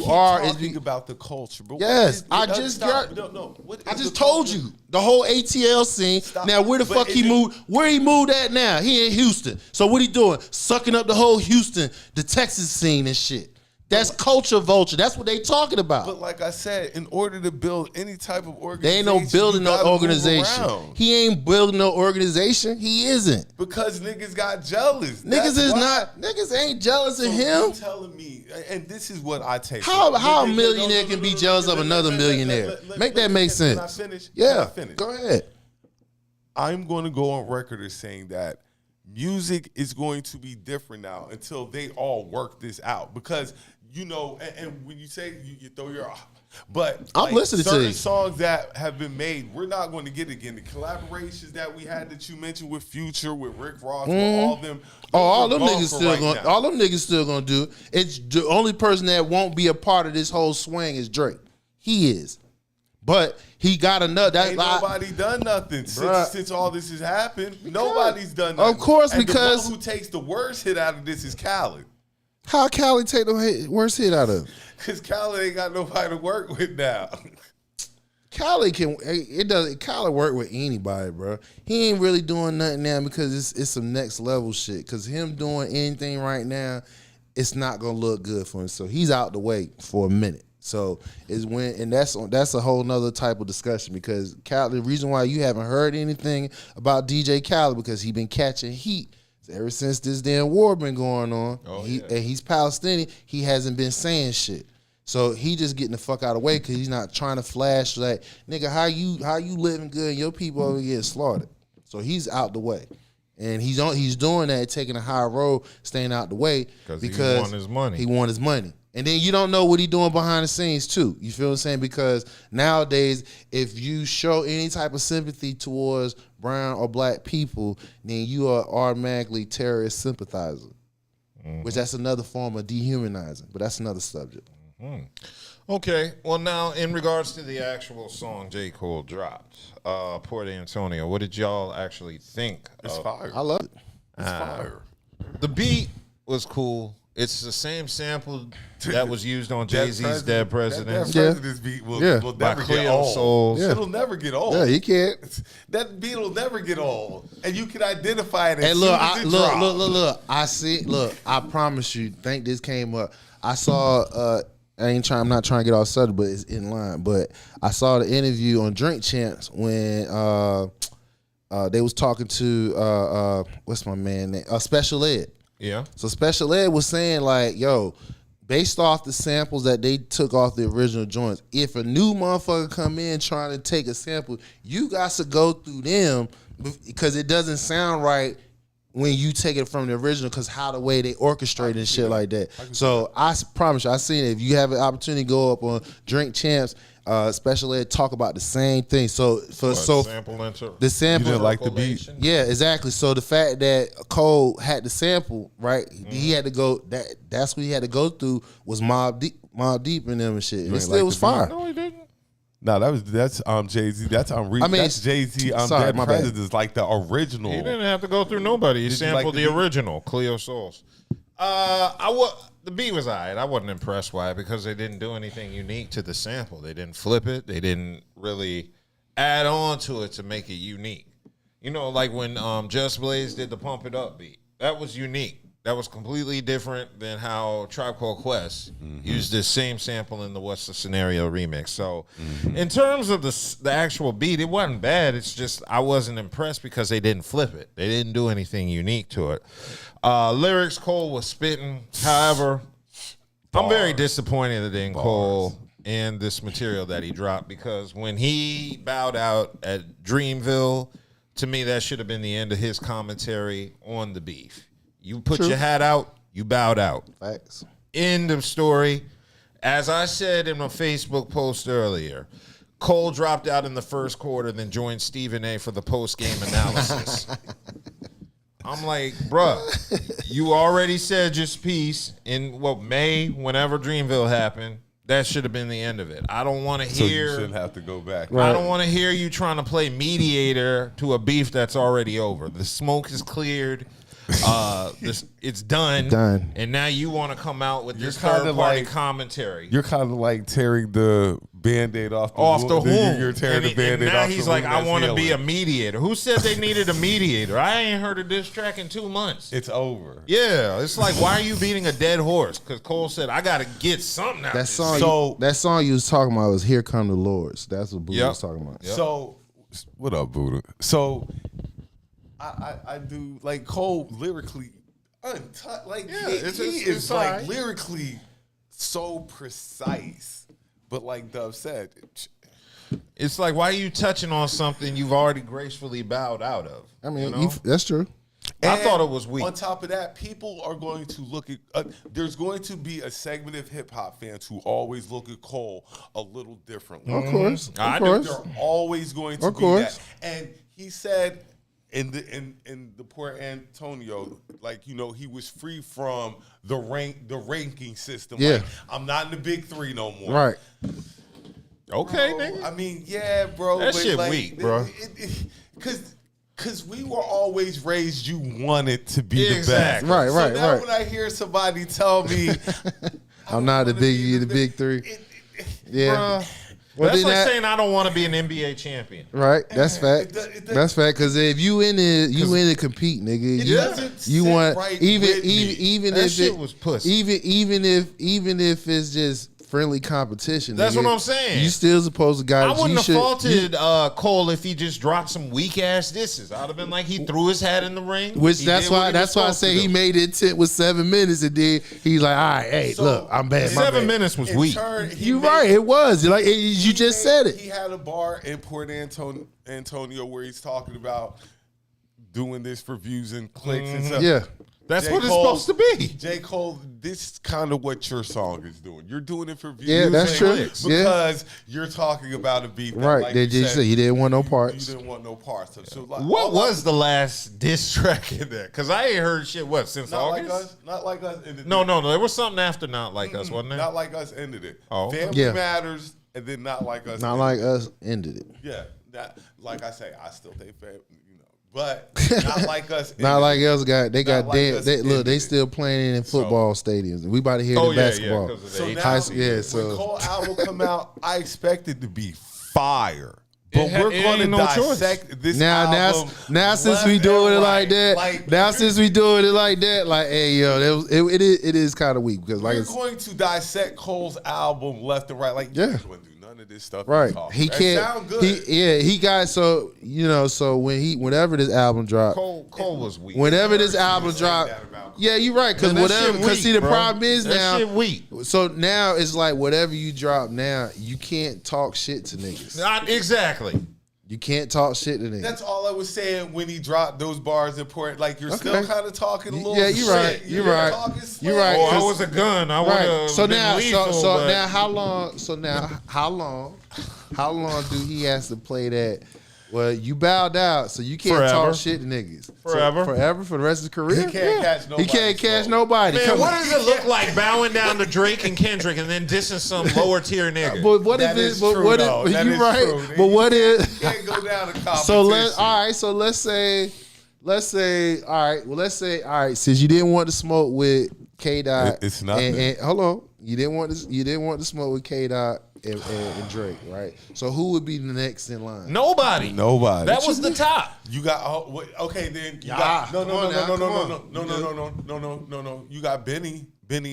are is talking about the culture. But yes, I just told you the whole ATL scene. Stop. Now where the fuck he moved? Where he moved at now? He in Houston. So what he doing? Sucking up the whole Houston, the Texas scene and shit. That's culture vulture. That's what they talking about. But like I said, in order to build any type of organization, they ain't no building no organization. He ain't building no organization. He isn't. Because niggas got jealous. Niggas ain't jealous of him. You telling me, and this is what I take. How a millionaire can be jealous of another millionaire? Make that make sense. Can I finish? Yeah. Finish? Go ahead. I'm going to go on record as saying that music is going to be different now until they all work this out. Because you know, and when you say you throw your, but I'm listening to certain you. songs that have been made, we're not going to get again. The collaborations that we had that you mentioned with Future, with Rick Ross, with all of them. All them niggas still gonna do it. It's the only person that won't be a part of this whole swing is Drake. He is. But he got another. Ain't nobody done nothing since all this has happened. Nobody's done nothing. Of course, and because the one who takes the worst hit out of this is Khaled. How Khaled take the worst hit out of him? Because Khaled ain't got nobody to work with now. Khaled Khaled work with anybody, bro. He ain't really doing nothing now because it's some next level shit. Because him doing anything right now, it's not gonna look good for him. So he's out the way for a minute. So that's a whole nother type of discussion because Khaled, the reason why you haven't heard anything about DJ Khaled because he been catching heat ever since this damn war been going on. And he's Palestinian. He hasn't been saying shit. So he just getting the fuck out of the way because he's not trying to flash like, nigga, how you living good and your people over getting slaughtered. So he's out the way. And he's doing that, taking a high road, staying out the way because he want his money. He want his money. And then you don't know what he doing behind the scenes too. You feel what I'm saying? Because nowadays, if you show any type of sympathy towards brown or black people, then you are automatically terrorist sympathizer. Which that's another form of dehumanizing. But that's another subject. Okay, well now in regards to the actual song J. Cole dropped, Port Antonio, what did y'all actually think? It's fire. I love it. It's fire. The beat was cool. It's the same sample that was used on Jay-Z's Dead Presidents. That President's beat will never get old. Souls. Yeah. It'll never get old. Yeah, he can't. That beat will never get old, and you can identify it. And look, I see. Look, I promise you. Think this came up. I saw. I'm not trying to get off subject, but it's in line. But I saw the interview on Drink Champs when they was talking to what's my man name? Special Ed. Yeah. So Special Ed was saying like, yo, based off the samples that they took off the original joints, if a new motherfucker come in trying to take a sample, you got to go through them because it doesn't sound right when you take it from the original because how the way they orchestrate and shit like that. So I promise you, I seen it. If you have an opportunity to go up on Drink Champs, Special Ed talk about the same thing. So sample enter. the sample, You didn't like the beat? yeah, exactly. So the fact that Cole had the sample, right? He had to go. That's what he had to go through was Mob Deep in them and shit. And it still was fire. No, he didn't. No, that's Jay-Z. That's that's Jay-Z. Sorry, Dead my bad. Presidents, like the original. He didn't have to go through nobody. He Did you sampled like the the beat? original, Cleo Souls. The beat was alright. I wasn't impressed by it because they didn't do anything unique to the sample. They didn't flip it. They didn't really add on to it to make it unique. You know, like when Just Blaze did the Pump It Up beat. That was unique. That was completely different than how Tribe Called Quest used this same sample in the What's the Scenario remix. So in terms of the actual beat, it wasn't bad. It's just I wasn't impressed because they didn't flip it. They didn't do anything unique to it. Lyrics, Cole was spitting. However, I'm very disappointed in Cole and this material that he dropped because when he bowed out at Dreamville, to me that should have been the end of his commentary on the beef. You put your hat out, you bowed out. Facts. End of story. As I said in my Facebook post earlier, Cole dropped out in the first quarter, then joined Stephen A for the post-game analysis. I'm like, bruh, you already said your piece in May, whenever Dreamville happened. That should have been the end of it. I don't want to hear. So you shouldn't have to go back. I don't want to hear you trying to play mediator to a beef that's already over. The smoke is cleared. It's done, and now you want to come out with this third-party commentary. You're kind of like tearing the Band-Aid off the wound. You're tearing the Band-Aid and now off he's the like, wound I that's want to be a healing. mediator. Who said they needed a mediator? I ain't heard a diss track in 2 months. It's over. Yeah, it's like, why are you beating a dead horse? Because Cole said, I got to get something out of this. That song you was talking about was "Here Come the Lords." That's what Buddha was talking about. Yep. So, what up, Buddha? So, I do like Cole lyrically untouched. Like he is like right. lyrically so precise, but like Dove said, It's like, why are you touching on something you've already gracefully bowed out of? I mean, you know? that's true. I thought it was weak. On top of that, people are going to look at. There's going to be a segment of hip hop fans who always look at Cole a little differently. Of course, I of do. course. They're always going to Of be course. that. And he said in the Port Antonio, like, you know, he was free from the ranking system. Yeah. Like, I'm not in the big three no more. Right. Okay, Bro, nigga. I mean, yeah, bro. That but shit like, weak, bro. Because we were always raised you wanted to be Exactly. the best. Right, So now right. when I hear somebody tell me I'm not the big three. Yeah. Bruh, Well, That's then like saying I don't want to be an NBA champion. right. That's fact. That's fact. Because if you in it, you in to compete, nigga. You want even That if shit it was pussy. even if it's just friendly competition. That's nigga, what I'm saying. You still supposed to guys. I wouldn't have faulted Cole if he just dropped some weak ass disses. I'd have been like, he threw his hat in the ring. Which He that's did what why he that's was why I supposed say to he do. made it 10 with 7 minutes, and then he's like, all right, hey, So, look, I'm bad. My 7 bad. minutes was weak. You right, it was like you just said it. He had a bar in Port Antonio where he's talking about doing this for views and clicks and stuff. Yeah. That's J. what it's Cole- supposed to be. J. Cole, this is kind of what your song is doing. You're doing it for views. Yeah, that's and true. clicks Yeah. Because you're talking about a beat that, Right. like They you just said, said you didn't want no you parts. didn't want no parts. So like, What was the last diss track in there? Because I ain't heard shit, since Not August? like us. Not like us. Ended No, it. there was something after Not Like Us, wasn't there? Not like us ended it. Oh. Family Yeah. Matters, and then not like us. Not ended like it. us ended it. Yeah, that like I say, I still think family, but not like us. Not ended like it. us got they got Not like dead. us They, look, ended they it. still playing in football stadiums. We about to hear Oh, the yeah, basketball. because of the So age. now, High school, yeah, when so- Cole album come out, I expect it to be fire. But we're it going to ain't no choice. dissect this Now, album. now since left we doing and it right. like that, Like, now you're- since we doing it like that, like, hey, yo, it is kind of weak because like we're it's going to dissect Cole's album left and right. Like, Yeah. you don't do none of this stuff. right. you're talking. He That can't. sound good. He got so so whenever this album dropped, Cole was weak. whenever this album say dropped, that about yeah, you're right. Because Man, that whatever, shit because weak, see the bro. problem is That now. shit weak. So now it's like whatever you drop now, you can't talk shit to niggas. Not exactly. You can't talk shit to niggas. That's all I was saying when he dropped those bars in Port. Like, you're still Okay. kind of talking a little Yeah, you're right. shit. You're right. talking You're slick. right. Oh, I 'cause- was a gun. I would Right. have So been now, lethal, so but now, how long? So now, how long do he has to play that? Well, you bowed out, so you can't Forever. talk shit to niggas. So Forever. forever for the rest of his career. He can't catch He nobody, can't catch so. nobody. Man, Come what on. does it look like bowing down to Drake and Kendrick and then dissing some lower tier nigga? But what That if is it? But true, what though. if That you is right? true. But what if? Can't go down to competition. So let's say all right. Since you didn't want to smoke with K Dot, It's nothing. And hold on, you didn't want to smoke with K Dot and Drake, right? So who would be the next in line? Nobody. Nobody. That was the top. You got okay then. You Yeah, got no. come on now, come No. You got Benny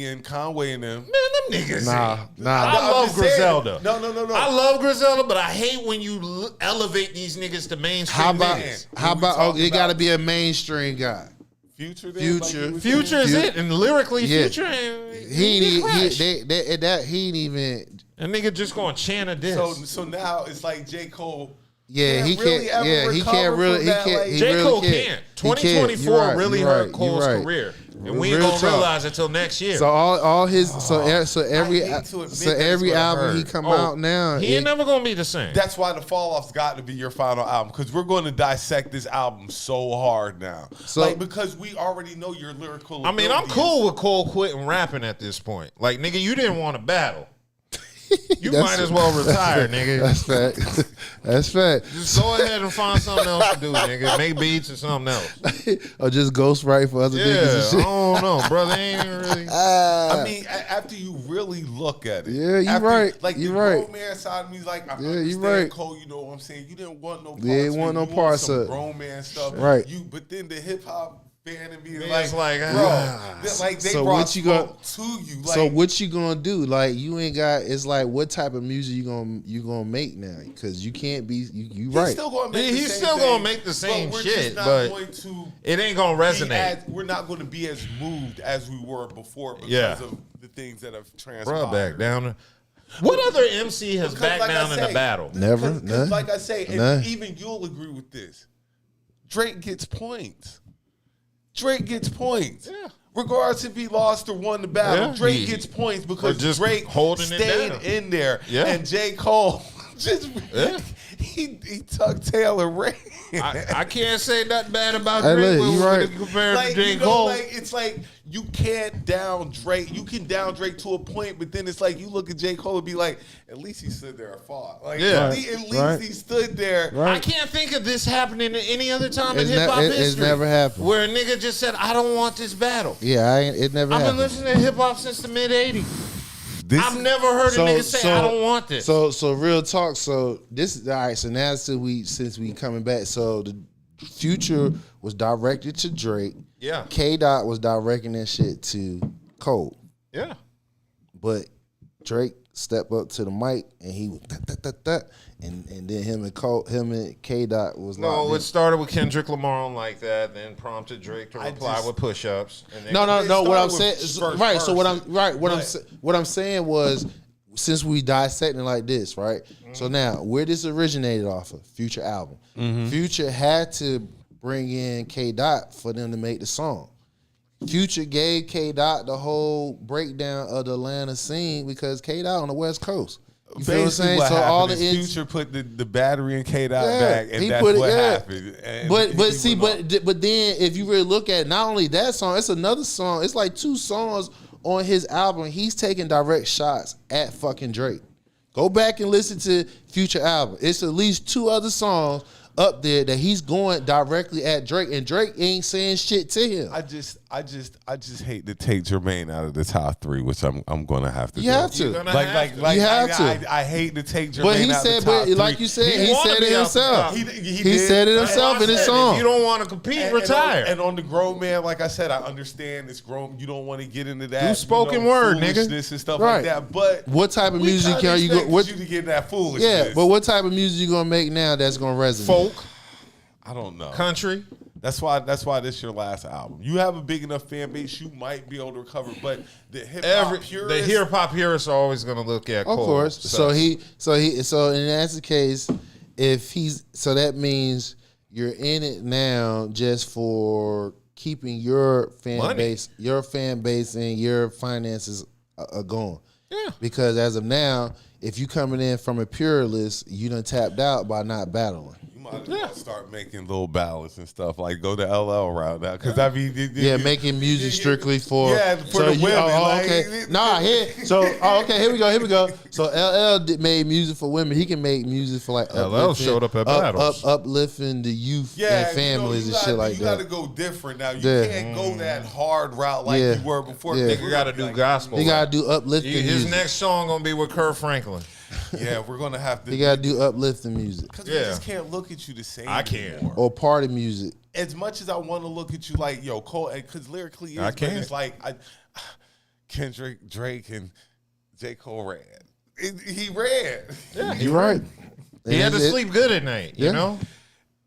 and Conway and them. Man, them niggas. Nah. I I'm love just saying. Griselda. No. I love Griselda, but I hate when you elevate these niggas to mainstream How about niggas. it got to be a mainstream guy? Future. Then, Future. like you were Future saying? is it, and lyrically, Yeah. Future ain't. He crash. ain't even. A nigga just gonna chant a diss. So now it's like J. Cole. Yeah, he really can't. ever Yeah, he recover can't really. from He that, can't. like- He J. really Cole can't. can't. He 2024 You're right, really you're hurt right, Cole's you're right. career, and we ain't Real gonna talk. realize it till next year. So all his every I hate to admit so that every it's gonna album he hurt. come out now. he ain't never gonna be the same. That's why the fall off's got to be your final album because we're going to dissect this album so hard now. So- because we already know your lyrical. I mean, I'm abilities. cool with Cole quitting rapping at this point. Like, nigga, you didn't want to battle. You That's- might as well retire, nigga. That's fact. That's fact. Just go ahead and find something else to do, nigga. Make beats or something else. Or just ghostwrite for other niggas Yeah, and I shit. don't know, brother. Ain't even really. I mean, after you really look at it, Yeah, you after, right. Like You the right. romance side of me, like I Yeah, you understand, right. Cole. You know what I'm saying? You didn't want no parts. You ain't want no you parts some of it. romance stuff, Right. But then the hip hop fan and being Man, like, it's like, bro, ah. like they So brought what you gonna- smoke to you. Like, So what you gonna do? Like you ain't got. It's like what type of music you gonna make now? Because you can't be. You he's right. still gonna make. He's the same still thing, gonna make the same but we're shit, just not but going to It ain't gonna resonate. we're not going to be as moved as we were before because Yeah. of the things that have transpired. Bro, back down. What other MC has Because backed like I down in say, a battle? Never, 'cause none. like I say, and None. even you'll agree with this. Drake gets points. Drake gets points. Yeah. Regardless if he lost or won the battle, Yeah. Drake He- gets points because or just Drake holding it stayed down. in there. Yeah. And J. Cole just Yeah. he tucked Taylor Ray. I can't say nothing bad about Hey, Drake look, you when right. compared Like, to J. you know, Cole. like it's like you can't down Drake. You can down Drake to a point, but then it's like you look at J. Cole and be like, at least he stood there and fought. Like Yeah. at least Right. he stood there. I can't think of this happening at any other time in It's hip hop it's history. never happened. Where a nigga just said, I don't want this battle. Yeah, it never I've been happened. listening to hip hop since the mid 80s. I've never heard a nigga say I don't want this. So real talk. So this is all right. So now since we coming back. So the Future was directed to Drake. Yeah. K-Dot was directing that shit to Cole. Yeah. But Drake stepped up to the mic and he was and then him and K-Dot was like. No, it started with Kendrick Lamar on Like That, then prompted Drake to reply with push-ups. And then No. What I'm saying, right? So what I'm saying was, since we dissecting like this, right? Mm-hmm. So now where this originated off of, Future album. Mm-hmm. Future had to bring in K-Dot for them to make the song. Future gave K-Dot the whole breakdown of the Atlanta scene because K-Dot on the West Coast. You feel what I'm saying? What so all the Future put the battery in K-Dot back, and that's what happened. And but then if you really look at not only that song, it's another song. It's like 2 songs on his album. He's taking direct shots at fucking Drake. Go back and listen to Future album. It's at least 2 other songs up there that he's going directly at Drake, and Drake ain't saying shit to him. I just hate to take Jermaine out of the top 3, which I'm gonna have to. You have to. Like you have to. I hate to take Jermaine but he out said, of the top 3. like you said, he said it himself. He said it himself in his song. If you don't want to compete, retire. And on the grown man, like I said, I understand it's grown. You don't want to get into that. Do spoken word, nigga. This and stuff like that. But what type of music are you going? What you to get in that foolishness? Yeah, but what type of music you gonna make now that's gonna resonate? Folk. I don't know. Country. That's why this your last album. You have a big enough fan base, you might be able to recover. But the hip hop purists are always going to look at Cole. Of course. So and that's the case. So that means you're in it now just for keeping your fan base and your finances going. Yeah. Because as of now, if you coming in from a purist, you done tapped out by not battling. Might as well start making little ballads and stuff, like go the LL route now, because making music strictly for the women. Okay. Here we go. So LL made music for women. He can make music for like LL showed up at battles, uplifting the youth and families and shit like that. You got to go different now. You can't go that hard route like you were before. You got to do gospel. You got to do uplifting. His next song gonna be with Kirk Franklin. Yeah, we're gonna have to. You gotta do uplifting music. Because we just can't look at you the same. I can't. Anymore. Or party music. As much as I want to look at you like Cole, because lyrically, I can't. It's like Kendrick, Drake, and J.Cole ran. He ran. Yeah, you're right. He had to sleep good at night. You know.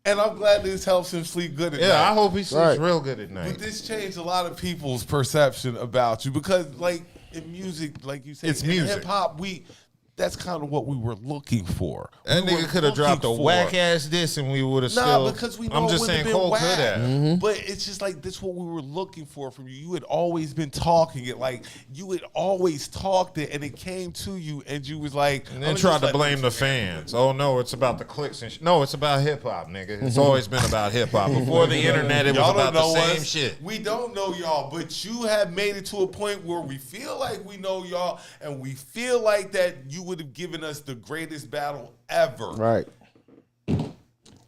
And I'm glad this helps him sleep good at night. Yeah, I hope he sleeps real good at night. But this changed a lot of people's perception about you because, like, in music, like you said, it's in music. Hip hop, that's kind of what we were looking for. That nigga could have dropped a whack ass diss and we would have still. Because we know I'm just saying Cole could have. Mm-hmm. But it's just like this what we were looking for from you. You had always been talking it, like you had always talked it, and it came to you, and you was like, and then tried to blame the fans. Oh no, it's about the clicks and no, it's about hip hop, nigga. It's always been about hip hop. Before the internet, it was about the same shit. We don't know y'all, but you have made it to a point where we feel like we know y'all, and we feel like that you would have given us the greatest battle ever. Right. And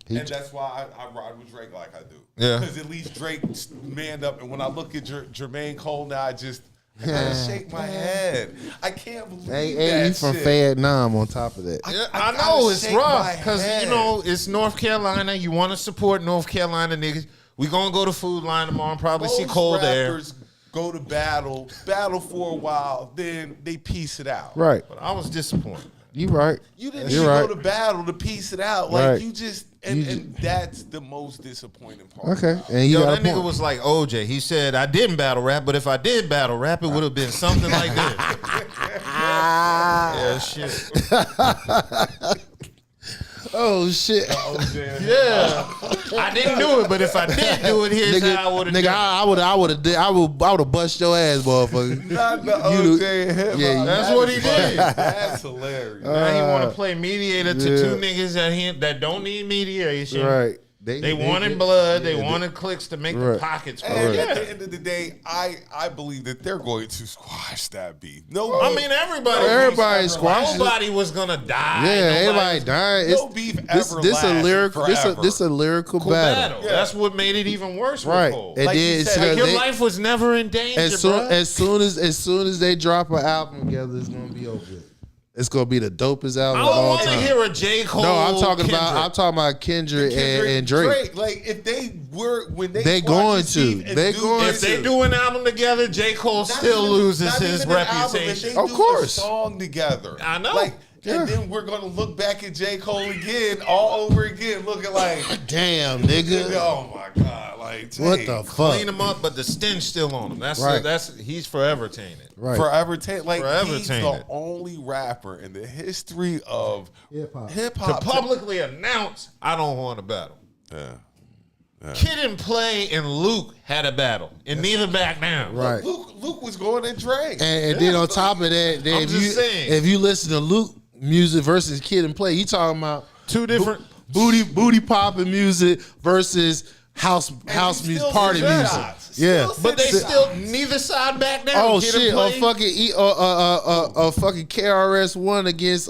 that's why I ride with Drake like I do. Yeah. Because at least Drake manned up. And when I look at Jermaine Cole now, I gotta shake my head. I can't believe that you from Vietnam on top of that. I know it's rough because it's North Carolina. You want to support North Carolina niggas. We gonna go to Food Line tomorrow and probably see Cole there. Go to battle for a while, then they piece it out. Right. But I was disappointed. You right. You didn't go to battle to piece it out. Like right. you just and that's the most disappointing part. Okay. And that nigga was like OJ. He said, I didn't battle rap, but if I did battle rap, it would have been something like this. Yeah, shit. Oh shit! Yeah, I didn't do it, but if I did do it, here's how I would have. Nigga, I would have bust your ass, motherfucker. Not the OJ hip. Yeah, that's what he did. That's hilarious. Now he want to play mediator to two niggas that don't need mediation. Right. They wanted blood. They wanted clicks to make the pockets. And at the end of the day, I believe that they're going to squash that beef. No, I mean everybody squashes. Nobody was gonna die. Yeah, everybody died. No beef ever lasts This a lyrical battle. Yeah. That's what made it even worse. Right. With Cole. And Like then you said, Your life was never in danger, as soon as they drop an album together, it's gonna be over. It's gonna be the dopest album I of don't all want to time. hear a J. Cole. No, I'm talking about Kendrick and Drake. Like if they were when they going to. If they do an album together, J. Cole still loses his reputation. Of course, a song together. I know. Like, and then we're gonna look back at J. Cole again, all over again, looking like, damn, nigga. Oh my god, like what the fuck? Clean him up, but the stench still on him. That's he's forever tainted. Right. Forever tainted. Like Forever he's tainted. the only rapper in the history of hip To hop publicly announce, I don't want to battle. Yeah. Kid and Play and Luke had a battle, and neither back down. Right. Luke was going at Drake. And then on top of that, then if you listen to Luke music versus Kid and Play, you talking about two different booty popping music versus house music, party music. Yeah, but they still neither side back down. Oh Kid shit! and Play. Fucking KRS One against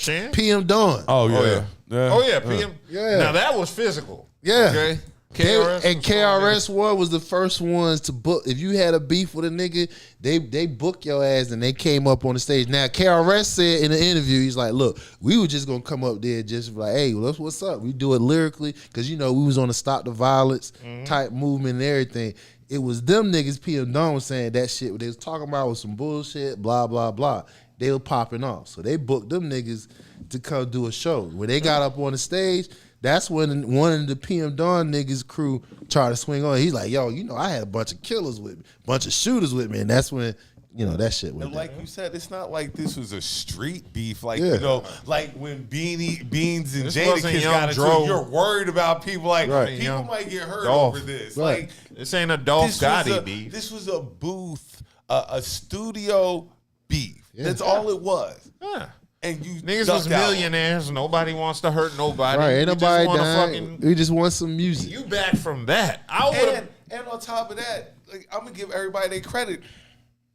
Shan? PM Dawn. Oh yeah. Oh yeah, PM. Yeah. Now that was physical. Yeah. Okay. KRS One was the first ones to book. If you had a beef with a nigga, they book your ass and they came up on the stage. Now KRS said in an interview, he's like, "Look, we were just gonna come up there just like, hey, what's up? We do it lyrically because we was on the Stop the Violence type movement and everything. It was them niggas. PM Dawn was saying that shit. What they was talking about was some bullshit. Blah blah blah. They were popping off, so they booked them niggas to come do a show. When they got up on the stage, that's when one of the PM Dawn niggas crew tried to swing on. He's like, yo, I had a bunch of killers with me, bunch of shooters with me. And that's when, that shit went And down. like you said, it's not like this was a street beef. Like, Yeah. like when Beans and This Jada wasn't Kids Young got into Dro. it, you're worried about people. Like, Right. people Young might get hurt Dolph. over this. Right. Like, This ain't a Dolph Gotti beef. This was a booth, a studio beef. Yeah. That's all it was. Yeah. And you Niggas ducked was out. millionaires. Nobody wants to hurt nobody. Right, ain't We just nobody wanna dying. We just want some music. You back from that. I would. And on top of that, like, I'm gonna give everybody their credit.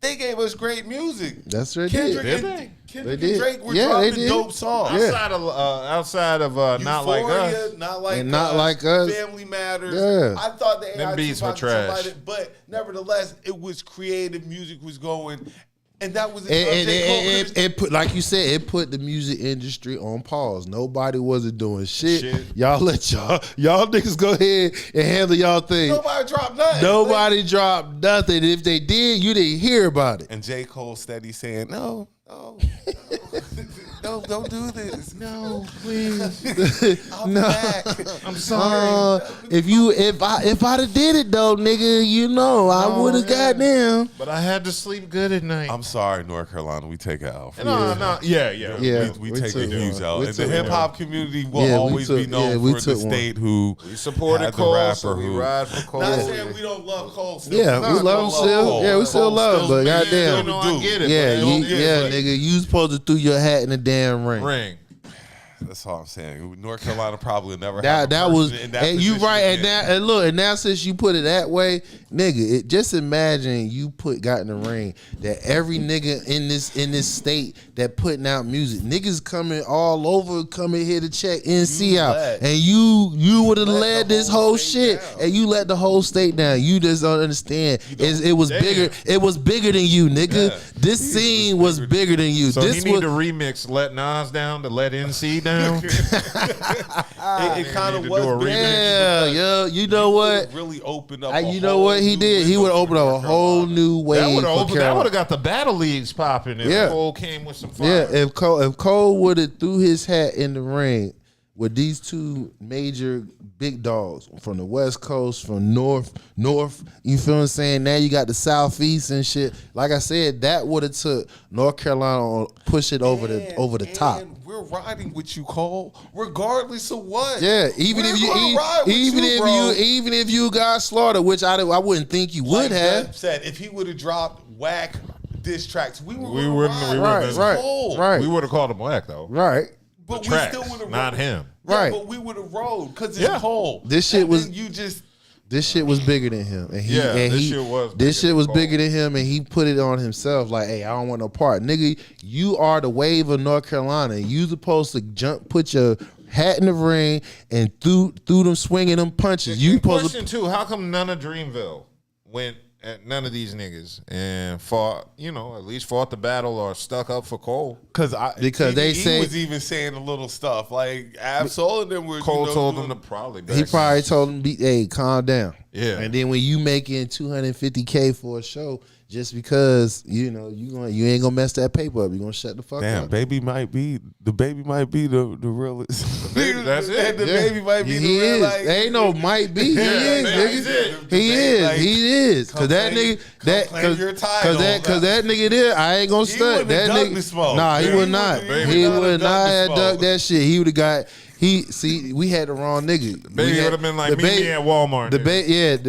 They gave us great music. That's what they did. Kendrick They and did. Drake were Yeah, they dropping did. dope songs. Outside of Not Like Euphoria, Us. Not Like And Us, Not Like Us. Family Matters. Yeah. I thought they Them had beats were Tupac trash. somebody, but nevertheless, it was creative. Music was going, and that was It put, like you said, it put the music industry on pause. Nobody wasn't doing shit. Y'all let y'all niggas go ahead and handle y'all thing. Nobody dropped nothing. Nobody dropped nothing. If they did, you didn't hear about it. And J. Cole steady saying, no, don't do this. No, please. I'll be back. I'm sorry. If I'd have did it though, nigga, I would have got them. But I had to sleep good at night. I'm sorry, North Carolina. We take it out. No. Yeah. Yeah. We we take took a huge one. L. We And the took hip hop one. community will Yeah, we always took- be known yeah, we for the took one. state who We supported had the Cole, rapper so we who. ride for Cole. Not saying we don't love Cole still. Yeah, Nah, we love him still. Cole. Yeah, we still Cole love him, but still goddamn. You know, I get it. Yeah, but they don't get it. nigga, you supposed to throw your hat in the damn ring. Ring. That's all I'm saying. North Carolina probably never had a That was, person in that and you position right, again. and look, and now since you put it that way, nigga, just imagine you got in the ring that every nigga in this state that putting out music, niggas coming all over, coming here to check NC out, and you would have led this whole shit, and you let the whole state down. You just don't understand. It was bigger. It was bigger than you, nigga. Yeah. This scene was bigger than you. So this he need to remix "Let Nas Down" to "Let NC Down." It kind of was. Yeah, you know what? Really opened up. You know what he did? He would open up a whole new way. That would have got the battle leagues popping if Cole came with some fire. Yeah, if Cole would have threw his hat in the ring with these two major big dogs from the West Coast, from North, you feel what I'm saying? Now you got the Southeast and shit. Like I said, that would have took North Carolina on push it over the top. We're riding with you, Cole, regardless of what. Yeah, even if you got slaughtered, which I wouldn't think you would have. Deb said, if he would have dropped whack diss tracks, we wouldn't. Right. We would have called him whack though. Right. but the we tracks, still would have not him. Yeah, Right. but we would have rolled because it's Cole. This shit And was- then you just. This shit was bigger than him, and he, Yeah, and this he, shit was bigger this shit than was Cole. bigger than him, and he put it on himself. Like, hey, I don't want no part, nigga. You are the wave of North Carolina. You supposed to put your hat in the ring, and through them swinging them punches. You And supposed question two: how come none of Dreamville went at none of these niggas and fought? You know, at least fought the battle or stuck up for Cole. Because they he say- was even saying a little stuff like Absol and them were. Cole told him to probably. He probably told him, "Hey, calm down." Yeah. And then when you making $250K for a show, just because you ain't gonna mess that paper up, you gonna shut the fuck Damn, up. baby might be the realest. baby, that's it. The baby might be He the real. is. Like, Ain't no might be. He is, man, he's nigga. it. He is. Like, He is. Cause come that claim- nigga, come claim your title. cause that nigga there, I ain't gonna stunt. wouldn't have That ducked nigga, the smoke. nah, he He would not. wouldn't- He he would would not not have have ducked the ducked that shit. He would have got. We had the wrong nigga. Baby would have been like me at Walmart. The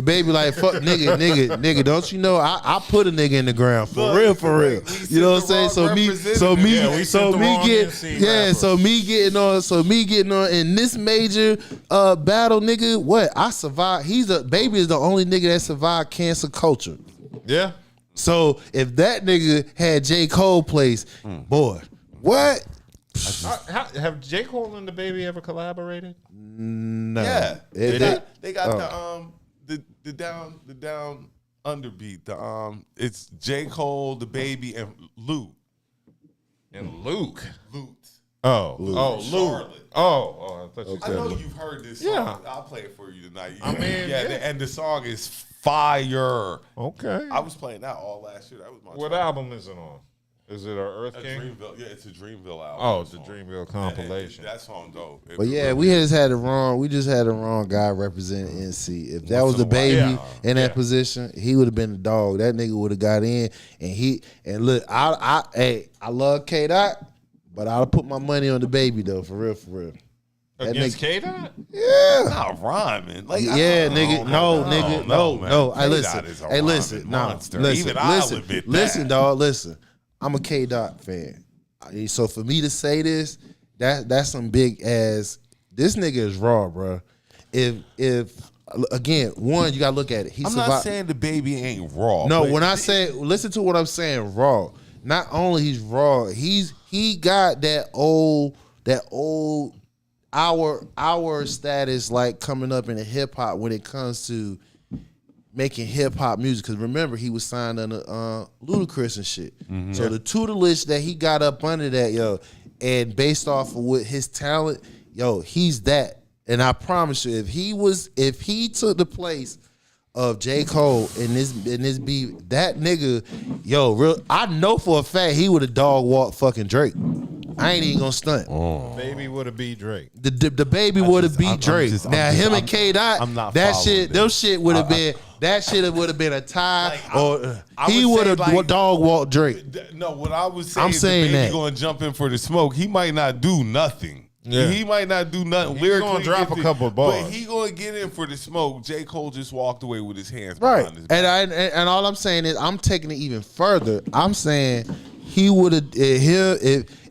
baby like fuck nigga. Don't you know I put a nigga in the ground for Look, real. we You know what I'm sent saying? the wrong Yeah, we sent the wrong NC rappers. So me getting on in this major battle, nigga. What I survived. Baby is the only nigga that survived cancer culture. Yeah. So if that nigga had J.Cole place, boy, what? Have J. Cole and the Baby ever collaborated? No. Yeah, It- they got the down underbeat. It's J. Cole, the Baby, and Luke. And Luke. Luke. Oh, Luke. Charlotte. I thought you I said know Luke. you've heard this Yeah. song. I'll play it for you tonight. I mean, yeah. And the song is fire. Okay. I was playing that all last year. That was my What track. album is it on? Is it Earth A King? Dreamville. Yeah, it's a Dreamville album. Oh, it's the song. Dreamville And compilation. that song dope. It But yeah, really we is. just had the wrong guy representing NC. If that was Once in the a while. Baby Yeah. in that position, he would have been the dog. That nigga would have got in, and look, I love K Dot, but I'll put my money on the Baby though, for real. That Against nigga- K-Dot? Yeah. Not rhyming. Like, Yeah, I nigga. don't No, know. nigga. No, No. man. Hey, listen. K-Dot is a Hey, listen. rhyming No. monster. Listen. Even I'll Listen. admit Listen, that. dog. Listen. I'm a K Dot fan. So for me to say this, that's some big ass. This nigga is raw, bro. If again, one, you gotta look at it. He I'm survived. not saying the Baby ain't raw. No, but when I say listen to what I'm saying, raw. Not only he's raw, he got that old our status like coming up in the hip hop when it comes to making hip hop music. Because remember, he was signed under Ludacris and shit. So the tutelage that he got up under that, yo, and based off of what his talent, yo, he's that. And I promise you, if he took the place of J. Cole in this beat, that nigga, yo, I know for a fact he would have dog walked fucking Drake. I ain't even gonna stunt. Baby would have beat Drake. The Baby would have beat Drake. Now him and K Dot, I'm not that following shit, this. those shit would have been. That shit would have been a tie, or I he would would have say, like, dog walked Drake. No, what I was saying I'm is saying the Baby that. going to jump in for the smoke. He might not do nothing. Yeah. He might not do nothing. He's lyrically, gonna drop if a couple bars. But he going to get in for the smoke. J. Cole just walked away with his hands Right, behind his back. and all I'm saying is I'm taking it even further. I'm saying he would have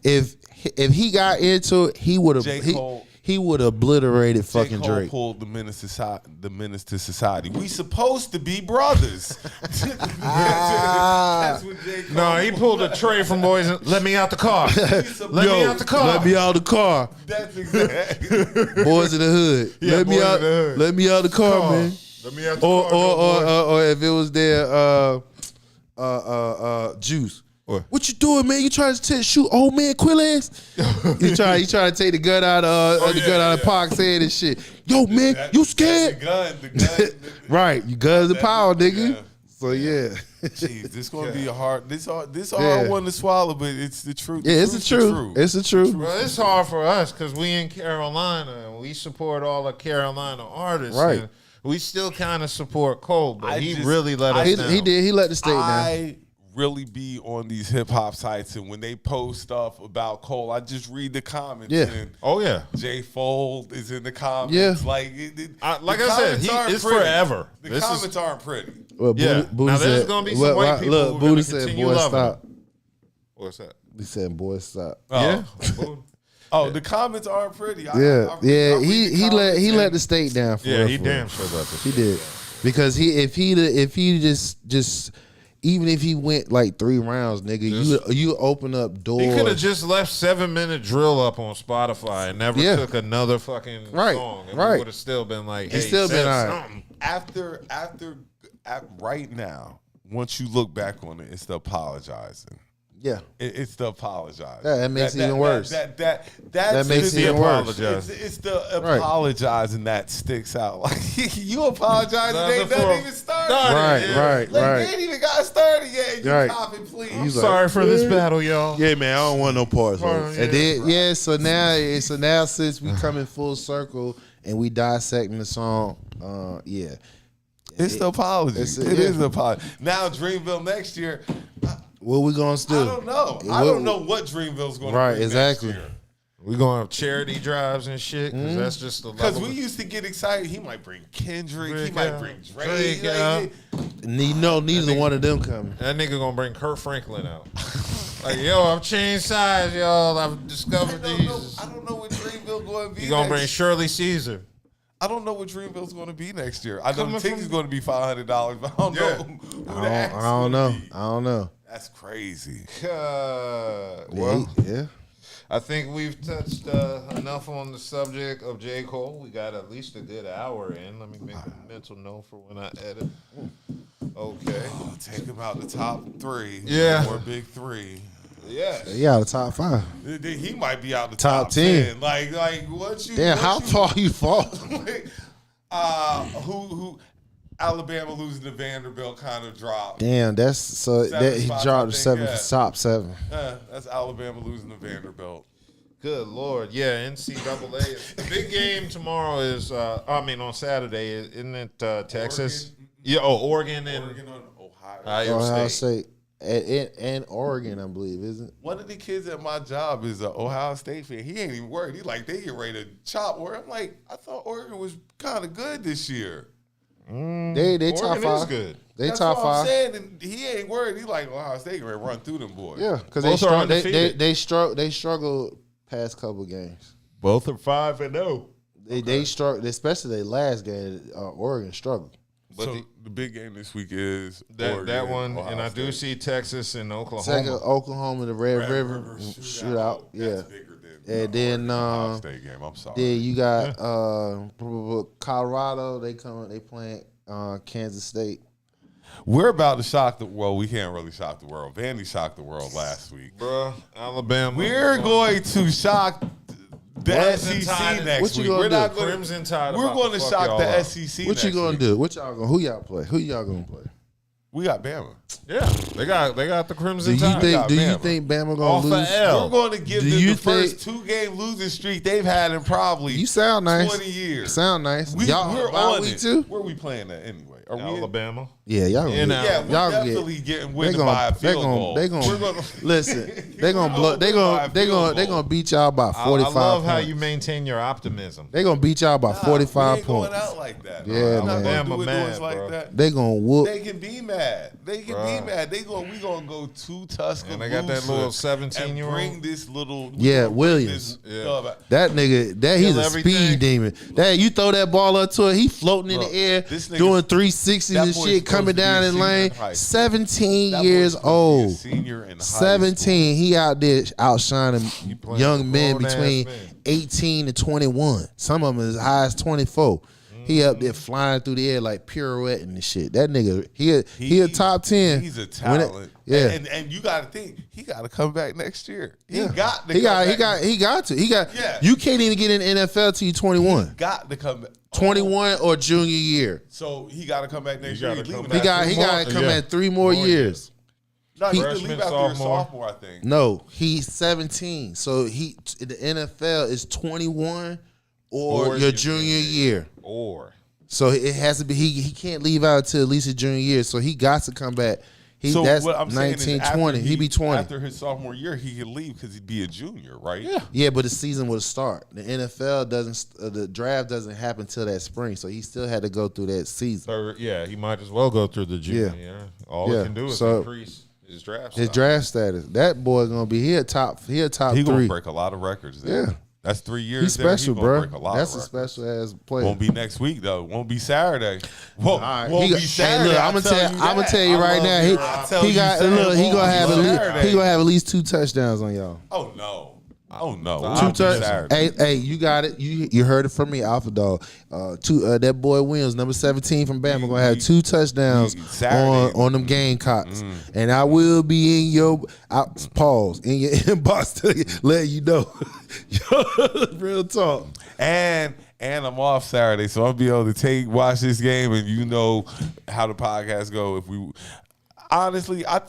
if he got into it, he would J. have Cole- he would have obliterated J. fucking Cole Drake. pulled the menace to society. We supposed to be brothers. That's what J. Cole No, he pulled a tray from Boys and let me out the car. Let me out the car. Let me out the car. That's exactly. Boys in the hood. Yeah, let me Boys out. in the Hood. Let me out the car, man. Let me out the Or car. or if it was there, Juice. What you doing, man? You trying to shoot old man Quillas? he trying to take the gun out of Pac's head and shit. Yo, man, you scared? The gun. Right, you guns the power, nigga. Yeah. So yeah, Jeez, this gonna be a hard. This Yeah. hard one to swallow, but it's the truth. yeah, it's the truth. It's the truth. Well, it's hard for us because we in Carolina and we support all the Carolina artists. Right. And we still kind of support Cole, but I he just- really let us down. He did. He let the state down. I really be on these hip hop sites, and when they post stuff about Cole, I just read the comments. Yeah. And Oh yeah. J. Fold is in the comments. Yeah. Like, Like the I said, comments aren't it's pretty. forever. The This is- comments aren't pretty. Well, Yeah. Booty Now, there's said- gonna be some white people Look, who are Booty gonna said, continue "Boy, loving stop." What's that? He said, "Boy, stop." Oh. Yeah. Oh, the comments aren't pretty. Yeah, he let the state down. For Yeah, real, he for damn real. sure let the He state did down. because if he just even if he went like 3 rounds, nigga, you open up doors. He could have just left 7-minute drill up on Spotify and never took another fucking song. And we would have still been like, hey, It's still been all right. something. Right now, once you look back on it, it's the apologizing. Yeah, It's the apologizing. Yeah, that makes it even worse. That makes it even worse. Apologizing. It's the apologizing that sticks out. Like you apologizing, they ain't nothing even started. Right. They ain't even got started yet. And you Right. copping, please. He's like, Sorry for this battle, y'all. Yeah, man, I don't want no parts. Right, And then, so now since we come in full circle and we dissecting the song, It's the apology. It It is the apology. Now Dreamville next year. what we gonna do? I don't know. I don't know what Dreamville's going to Right, be exactly. next year. We gonna have charity drives and shit because that's just the Because level. we used to get excited. He might bring Kendrick. He Drake might out. bring Drake Drake. out. Neither one of them coming. That nigga gonna bring Kurt Franklin out. Like, yo, I've changed sides, y'all. I've discovered these. I don't know what Dreamville going to be. You gonna bring Shirley Caesar? I don't know what Dreamville's going to be next year. I know Coming the ticket's from- going to be $500, but I don't know who the act's I don't know. gonna be. I don't know. That's crazy. Well, Yeah. I think we've touched enough on the subject of J. Cole. We got at least a good hour in. Let me make a mental note for when I edit. Okay. Take him out the top 3. Yeah. Or big 3. Yes. Yeah, the top 5. He might be out the Top top 10. 10. Like what you? Damn, what how you- far you fall? Who? Alabama losing to Vanderbilt kind of dropped. Damn, that's so Seven that he spots, dropped I to think, 7 yeah. for top 7. That's Alabama losing to Vanderbilt. Good Lord. Yeah, NCAA. The big game tomorrow is, on Saturday, isn't it Texas? Oregon. Yeah, Oregon and Oregon on Ohio. Ohio State. State and Oregon, I believe, isn't it? One of the kids at my job is an Ohio State fan. He ain't even worried. He like, they get ready to chop. Where I'm like, I thought Oregon was kind of good this year. They top Oregon 5. is good. They That's top what I'm 5. saying. And he ain't worried. He like, Ohio State ready to run through them boys. Yeah, because Both are undefeated. they struggled past couple games. Both are 5-0. They struggled, especially their last game. Oregon struggled. But So the big game this week is that Oregon, one, Ohio and I do State. see Texas and Oklahoma. Second, Oklahoma, the Red Red River River shootout. Yeah, That's bigger than and the then Oregon, Ohio State game. I'm sorry. then you got Colorado. They playing Kansas State. We're about to shock the world. We can't really shock the world. Vandy shocked the world last week. Bruh, Alabama. We're going to shock the Crimson SEC Tide. next What you week. gonna We're do? not going Crimson Tide. We're about going to fuck shock y'all the up. SEC. What you next gonna week. do? What y'all gonna? Who y'all play? Who y'all gonna play? We got Bama. Yeah, they got the Do Crimson you Tide. think? Do you Bama. think Bama gonna Off a lose? L. We're going to give Do them you the first think- 2-game losing streak they've had in probably You sound nice. 20 years. Sound nice. We're Y'all on week it. 2? Where we playing at anyway? Are we in- Alabama. Yeah, y'all In gonna Yeah, get, we're y'all definitely get. getting They winning by a gonna, they field gonna, goal. they We're gonna gonna listen. They gonna We're blow. They gonna gonna, win by they a gonna, field they goal. gonna beat y'all by I 45 love how points. you maintain your optimism. They gonna beat y'all by we 45 ain't going points. out like that. Yeah, We're not man. gonna do it Bama to us mad, like bro. that. They gonna whoop. They can be mad. They can be mad. We gonna go to Tuscaloosa. And they got that little 17-year-old. Bring this little Williams. Yeah. That nigga, he's Kill a everything. speed demon. That you throw that ball up to it, he floating in Bro, the air, this nigga- doing 360s that and boy's shit, coming supposed to be down a in senior lane. in high school. 17 That years boy's supposed to be a old. senior in high 17. He out there outshining playing young men grown-ass between men. 18 to 21. Some of them as high as 24. He up there flying through the air like pirouetting and shit. That nigga, he a top 10. He's a When it- talent. yeah. And you got to think he got to come back next year. He Yeah. got to. He come got back. to. Yeah. You can't even get in the NFL till you 21. Got to come back. 21 or junior year. So he got to come back next He year. gotta come Leaving back. after- He got to come Yeah. at 3 more More years. No, he could Freshman, leave after a sophomore. sophomore, I think. No, he's 17. So the NFL is 21 or your your junior year. Or So it has to be he can't leave out until at least his junior year. So he got to come back. So That's what I'm saying 19, is after 20. He be 20. After his sophomore year, he could leave because he'd be a junior, right? Yeah, but the season would start. The NFL doesn't. The draft doesn't happen till that spring. So he still had to go through that season. third, he might as well go through the junior Yeah. year. All Yeah. he can do is So- increase. His draft. His draft status. That boy gonna be here top. He a top He gonna three. break a lot of records. There. Yeah. That's 3 years. He's there. special, He gonna bro. break a lot That's of a records. special ass player. Won't be next week though. Won't be Saturday. Won't, All right. won't be Hey, Saturday. look, I'll I'm gonna that. tell you I right love now. you. I'll tell He you got Saturday. look. He Won't gonna be have Saturday. he gonna have at least 2 touchdowns on y'all. Oh no. Oh no. Two Won't be touchdowns. Saturday. Hey, you got it. You heard it from me, Alpha Dog. That boy Williams, number 17 from Bama, gonna have 2 touchdowns Saturday. on them Gamecocks, and I will be in your pause in your inbox to let you know. Real talk. And I'm off Saturday, so I'll be able to watch this game, and you know how the podcast go. If we honestly, I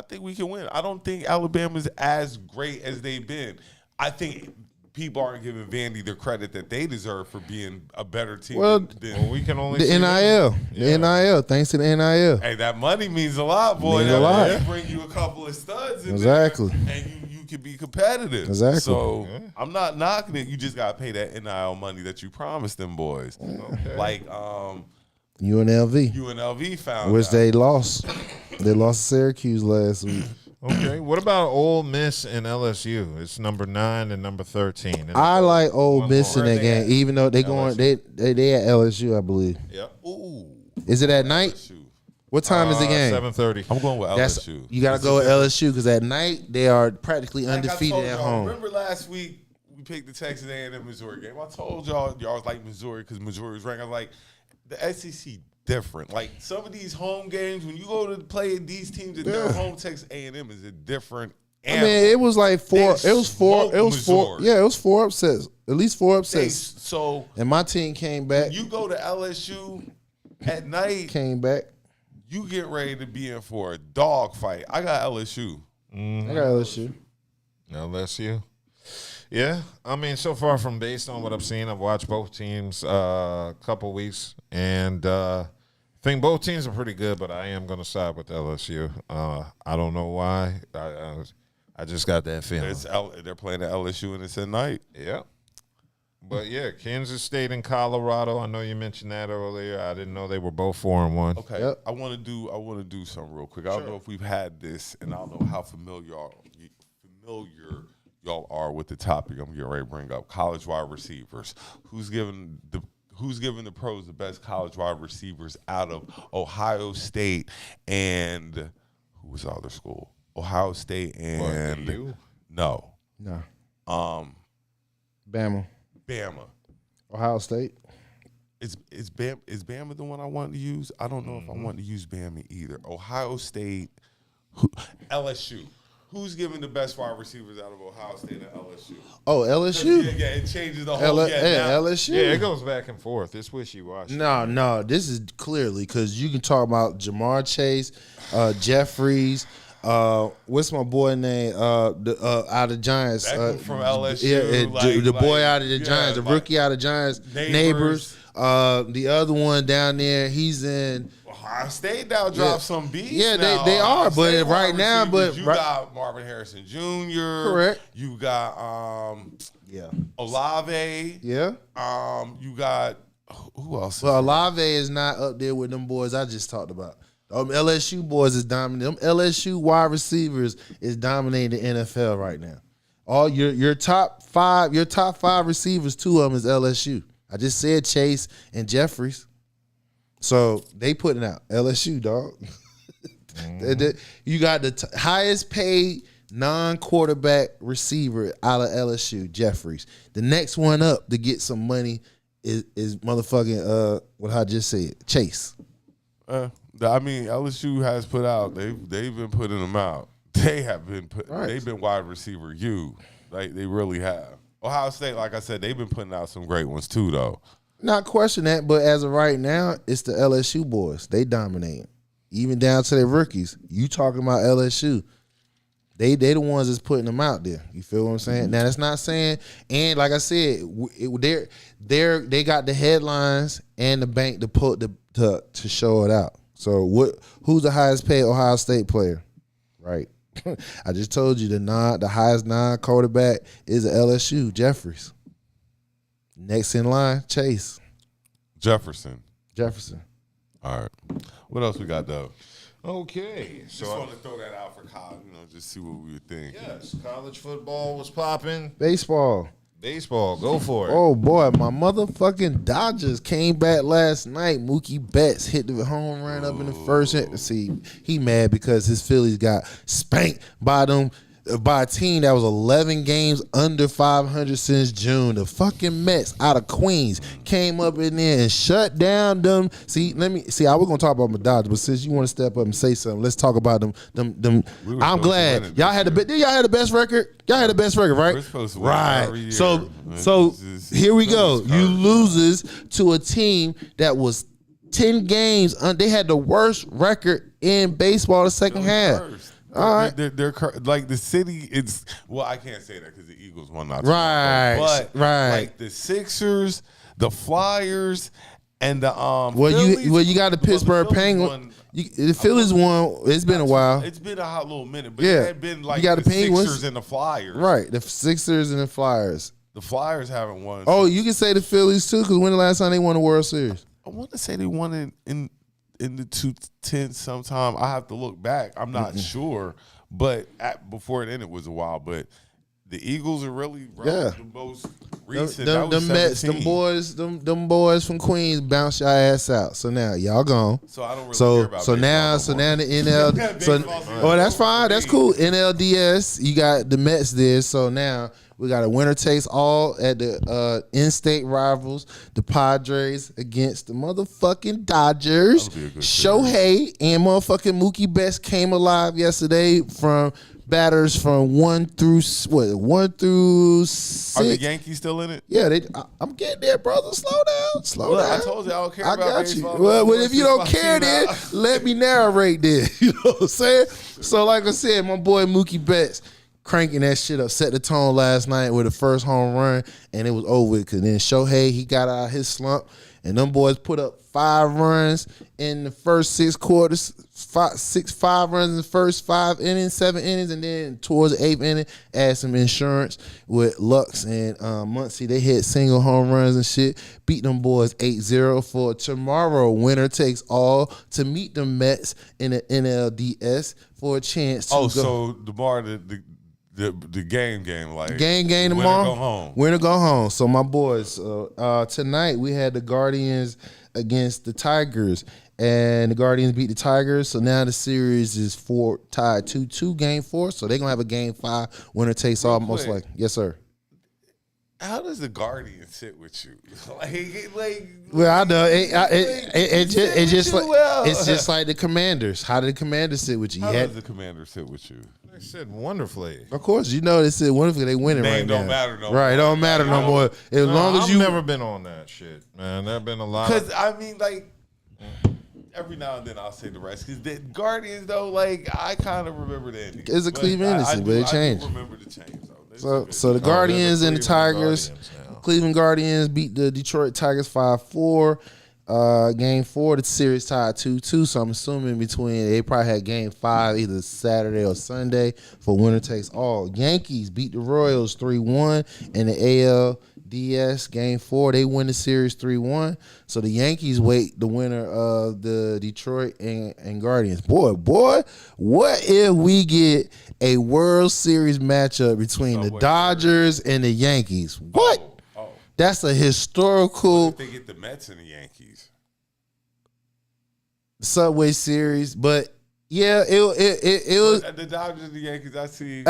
think we can win. I don't think Alabama's as great as they've been. I think people aren't giving Vandy the credit that they deserve for being a better team. Well, we can only The see NIL, Yeah. the NIL. Thanks to the NIL. Hey, that money means a lot, boy. Means a lot. They bring you a couple of studs in Exactly. there, and you can be competitive. Exactly. So I'm not knocking it. You just gotta pay that NIL money that you promised them boys. Okay. Like UNLV, UNLV found which out. they lost. They lost to Syracuse last week. Okay. What about Ole Miss and LSU? It's number 9 and number 13. I like Ole Miss in more. that game, even though they going they at LSU, I believe. Yep. Ooh. Is it at night? LSU. What time is the game? 7:30. I'm going with That's LSU. you got to go with LSU because at night they are practically Like I undefeated told at y'all, home. Remember last week we picked the Texas A&M Missouri game? I told y'all was like Missouri because Missouri was ranked. I was like, the SEC different. Like some of these home games, when you go to play these teams at their home, Texas A&M is a different I mean, it was like four. They It was four. smoked It was four. Missouri. Yeah, it was 4 upsets. At least 4 They- upsets. so And my team came back. you go to LSU at night, Came back. you get ready to be in for a dog fight. I got LSU. I got LSU. LSU. Yeah, I mean, so far from based on what I've seen, I've watched both teams a couple weeks, and I think both teams are pretty good. But I am going to side with LSU. I don't know why. I just got that feeling. They're playing at LSU and it's at night. Yep. But yeah, Kansas State and Colorado. I know you mentioned that earlier. I didn't know they were both 4-1. Okay, Yep. I want to do something real quick. I don't know if we've had this, and I don't know how familiar y'all are with the topic I'm getting ready to bring up. College wide receivers. Who's giving the pros the best college wide receivers out of Ohio State and who was the other school? Ohio State and BU? no, No. Bama. Ohio State. Is Bama the one I wanted to use? I don't know if I want to use Bama either. Ohio State, LSU. Who's giving the best wide receivers out of Ohio State and LSU? Oh, LSU. Yeah, it changes the whole. Now, LSU. Yeah, it goes back and forth. It's wishy-washy. No. This is clearly because you can talk about Jamar Chase, Jeffries. What's my boy name? Out of Giants. Beckham from LSU. Yeah, the boy out of the yeah, Giants, the rookie out of Giants. Neighbors. The other one down there, he's in. Ohio State now dropped some beats. Yeah, now. they Ohio are, but State right wide now, receivers, but you right- got Marvin Harrison Jr. Correct. You got Yeah. Olave. Yeah. You got who else? Well, Olave is not up there with them boys I just talked about. LSU boys is dominating. Them LSU wide receivers is dominating the NFL right now. All your top five receivers, 2 of them is LSU. I just said Chase and Jeffries. So they putting out LSU, dog. You got the highest paid non-quarterback receiver out of LSU, Jeffries. The next one up to get some money is motherfucking what I just said, Chase. I mean, LSU has put out. They've been putting them out. They have been Right. They've been wide receiver. They really have. Ohio State, like I said, they've been putting out some great ones too, though. Not question that, but as of right now, it's the LSU boys. They dominate, even down to their rookies. You talking about LSU? They the ones that's putting them out there. You feel what I'm saying? Now that's not saying, and like I said, they got the headlines and the bank to put to show it out. So who's the highest paid Ohio State player? Right. I just told you the highest non-quarterback is a LSU, Jeffries. Next in line, Chase. Jefferson. Jefferson. All right. What else we got though? Okay, Just so want to throw that out for college, just see what we would think. yes, college football was popping. Baseball. Baseball, go for it. Oh boy, my motherfucking Dodgers came back last night. Mookie Betts hit the home run up in the first inning. See, he mad because his Phillies got spanked by a team that was 11 games under 500 since June. The fucking Mets out of Queens came up in there and shut down them. I was gonna talk about my Dodgers, but since you want to step up and say something, let's talk about them. I'm glad y'all had the best record. Y'all had the best record, right? We're supposed to win every year. So here we go. You loses to a team that was 10 games. They had the worst record in baseball the second half. All right. They're like the city. It's I can't say that because the Eagles won not right, but like the Sixers, the Flyers, and the Phillies, you got the Pittsburgh Penguins. The Phillies won. It's been a while. It's been a hot little minute, but yeah, it had been like you got the Penguins, Sixers and the Flyers. Right, the Sixers and the Flyers. The Flyers haven't won. Oh, you can say the Phillies too, because when the last time they won the World Series? I want to say they won in the 2010s sometime. I have to look back. I'm not sure, but before then it was a while. But the Eagles are really the most recent. Them Mets, them boys from Queens bounce your ass out. So now y'all gone. So I don't really care about now the NL. That's fine. That's cool. NLDS, you got the Mets there. So now we got a winner takes all at the in-state rivals, the Padres against the motherfucking Dodgers. Shohei and motherfucking Mookie Betts came alive yesterday from batters from 1 through 6. Are the Yankees still in it? Yeah, I'm getting there, brother. Slow down. I told you I don't care about baseball. Well, if you don't care, then let me narrate this. You know what I'm saying? So, like I said, my boy Mookie Betts cranking that shit up, set the tone last night with the first home run, and it was over with. Because then Shohei, he got out of his slump, and them boys put up 5 runs in the first 6 quarters, 5 runs in the first 7 innings, and then towards the 8th inning, add some insurance with Lux and Muncy. They hit single home runs and shit, beat them boys 8-0 for tomorrow. Winner takes all to meet the Mets in the NLDS for a chance to go. So the game like game tomorrow. Go home. Winner go home. So my boys, tonight we had the Guardians against the Tigers, and the Guardians beat the Tigers. So now the series is tied 2-2, game 4. So they're gonna have a game 5. Winner takes all, most likely. Yes, sir. How does the Guardian sit with you? Well, I know it's just like the Commanders. How did the Commanders sit with you? How does the Commander sit with you? They said wonderfully. Of course, they said wonderfully. They winning right now. Don't matter no more. Right, it don't matter no more. As long as I've you never been on that shit, man. There've been a lot. Because I mean, every now and then I'll say the rest. Because the Guardians, though, I kind of remember the ending. It's a Cleveland innocent, but it changed. I do remember the change, though. So the Guardians and the Tigers, Guardians Cleveland Guardians beat the Detroit Tigers 5-4. Game 4, the series tied 2-2. So I'm assuming they probably had game 5 either Saturday or Sunday for winner takes all. Yankees beat the Royals 3-1 in the ALDS game 4. They win the series 3-1. So the Yankees wait the winner of the Detroit and Guardians. Boy, what if we get a World Series matchup between the Dodgers and the Yankees? What? That's a historical. What if they get the Mets and the Yankees? Subway Series, but yeah, it was the Dodgers and the Yankees. I see.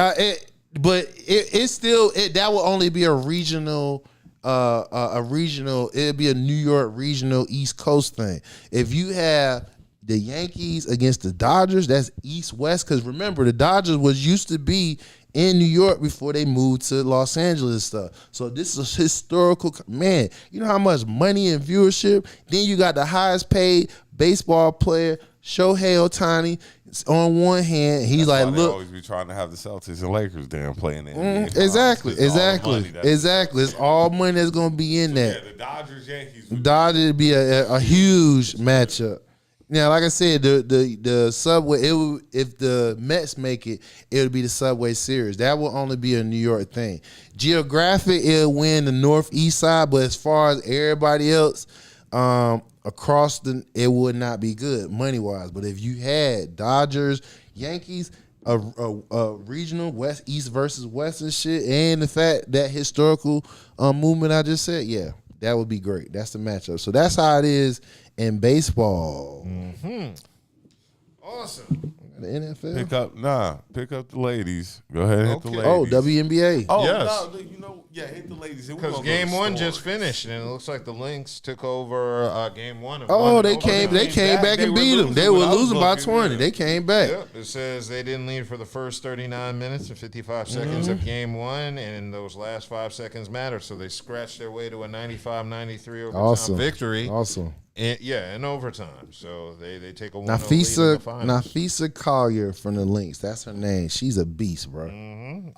It's still that will only be a regional. It'd be a New York regional East Coast thing. If you have the Yankees against the Dodgers, that's East West. Because remember, the Dodgers used to be in New York before they moved to Los Angeles and stuff. So this is historical. Man, you know how much money and viewership? Then you got the highest paid baseball player, Shohei Ohtani. On one hand, he's That's like, why look. They always be trying to have the Celtics and Lakers damn playing in Exactly. It's all money that's going to be in that. Yeah, the Dodgers, Yankees. Dodgers would be a huge matchup. Now, like I said, the Subway, if the Mets make it, it would be the Subway Series. That will only be a New York thing. Geographic, it'll win the Northeast side, but as far as everybody else, it would not be good money wise. But if you had Dodgers, Yankees, a regional West East versus West and shit, and the fact that historical movement I just said, yeah, that would be great. That's the matchup. So that's how it is in baseball. Awesome. The NFL. Pick up the ladies. Go ahead and hit the ladies. Oh, WNBA. Oh, Yes. no, hit the ladies. Because game one just finished, and it looks like the Lynx took over game one. And Oh, won they it. came back and beat them. They were losing by 20. They came back. Yep. It says they didn't lead for the first 39 minutes and 55 seconds of game one, and those last 5 seconds mattered. So they scratched their way to a 95-93 overtime victory. Awesome. In overtime. So they take a 1-0 lead in the finals. Nafisa Collier from the Lynx. That's her name. She's a beast, bro.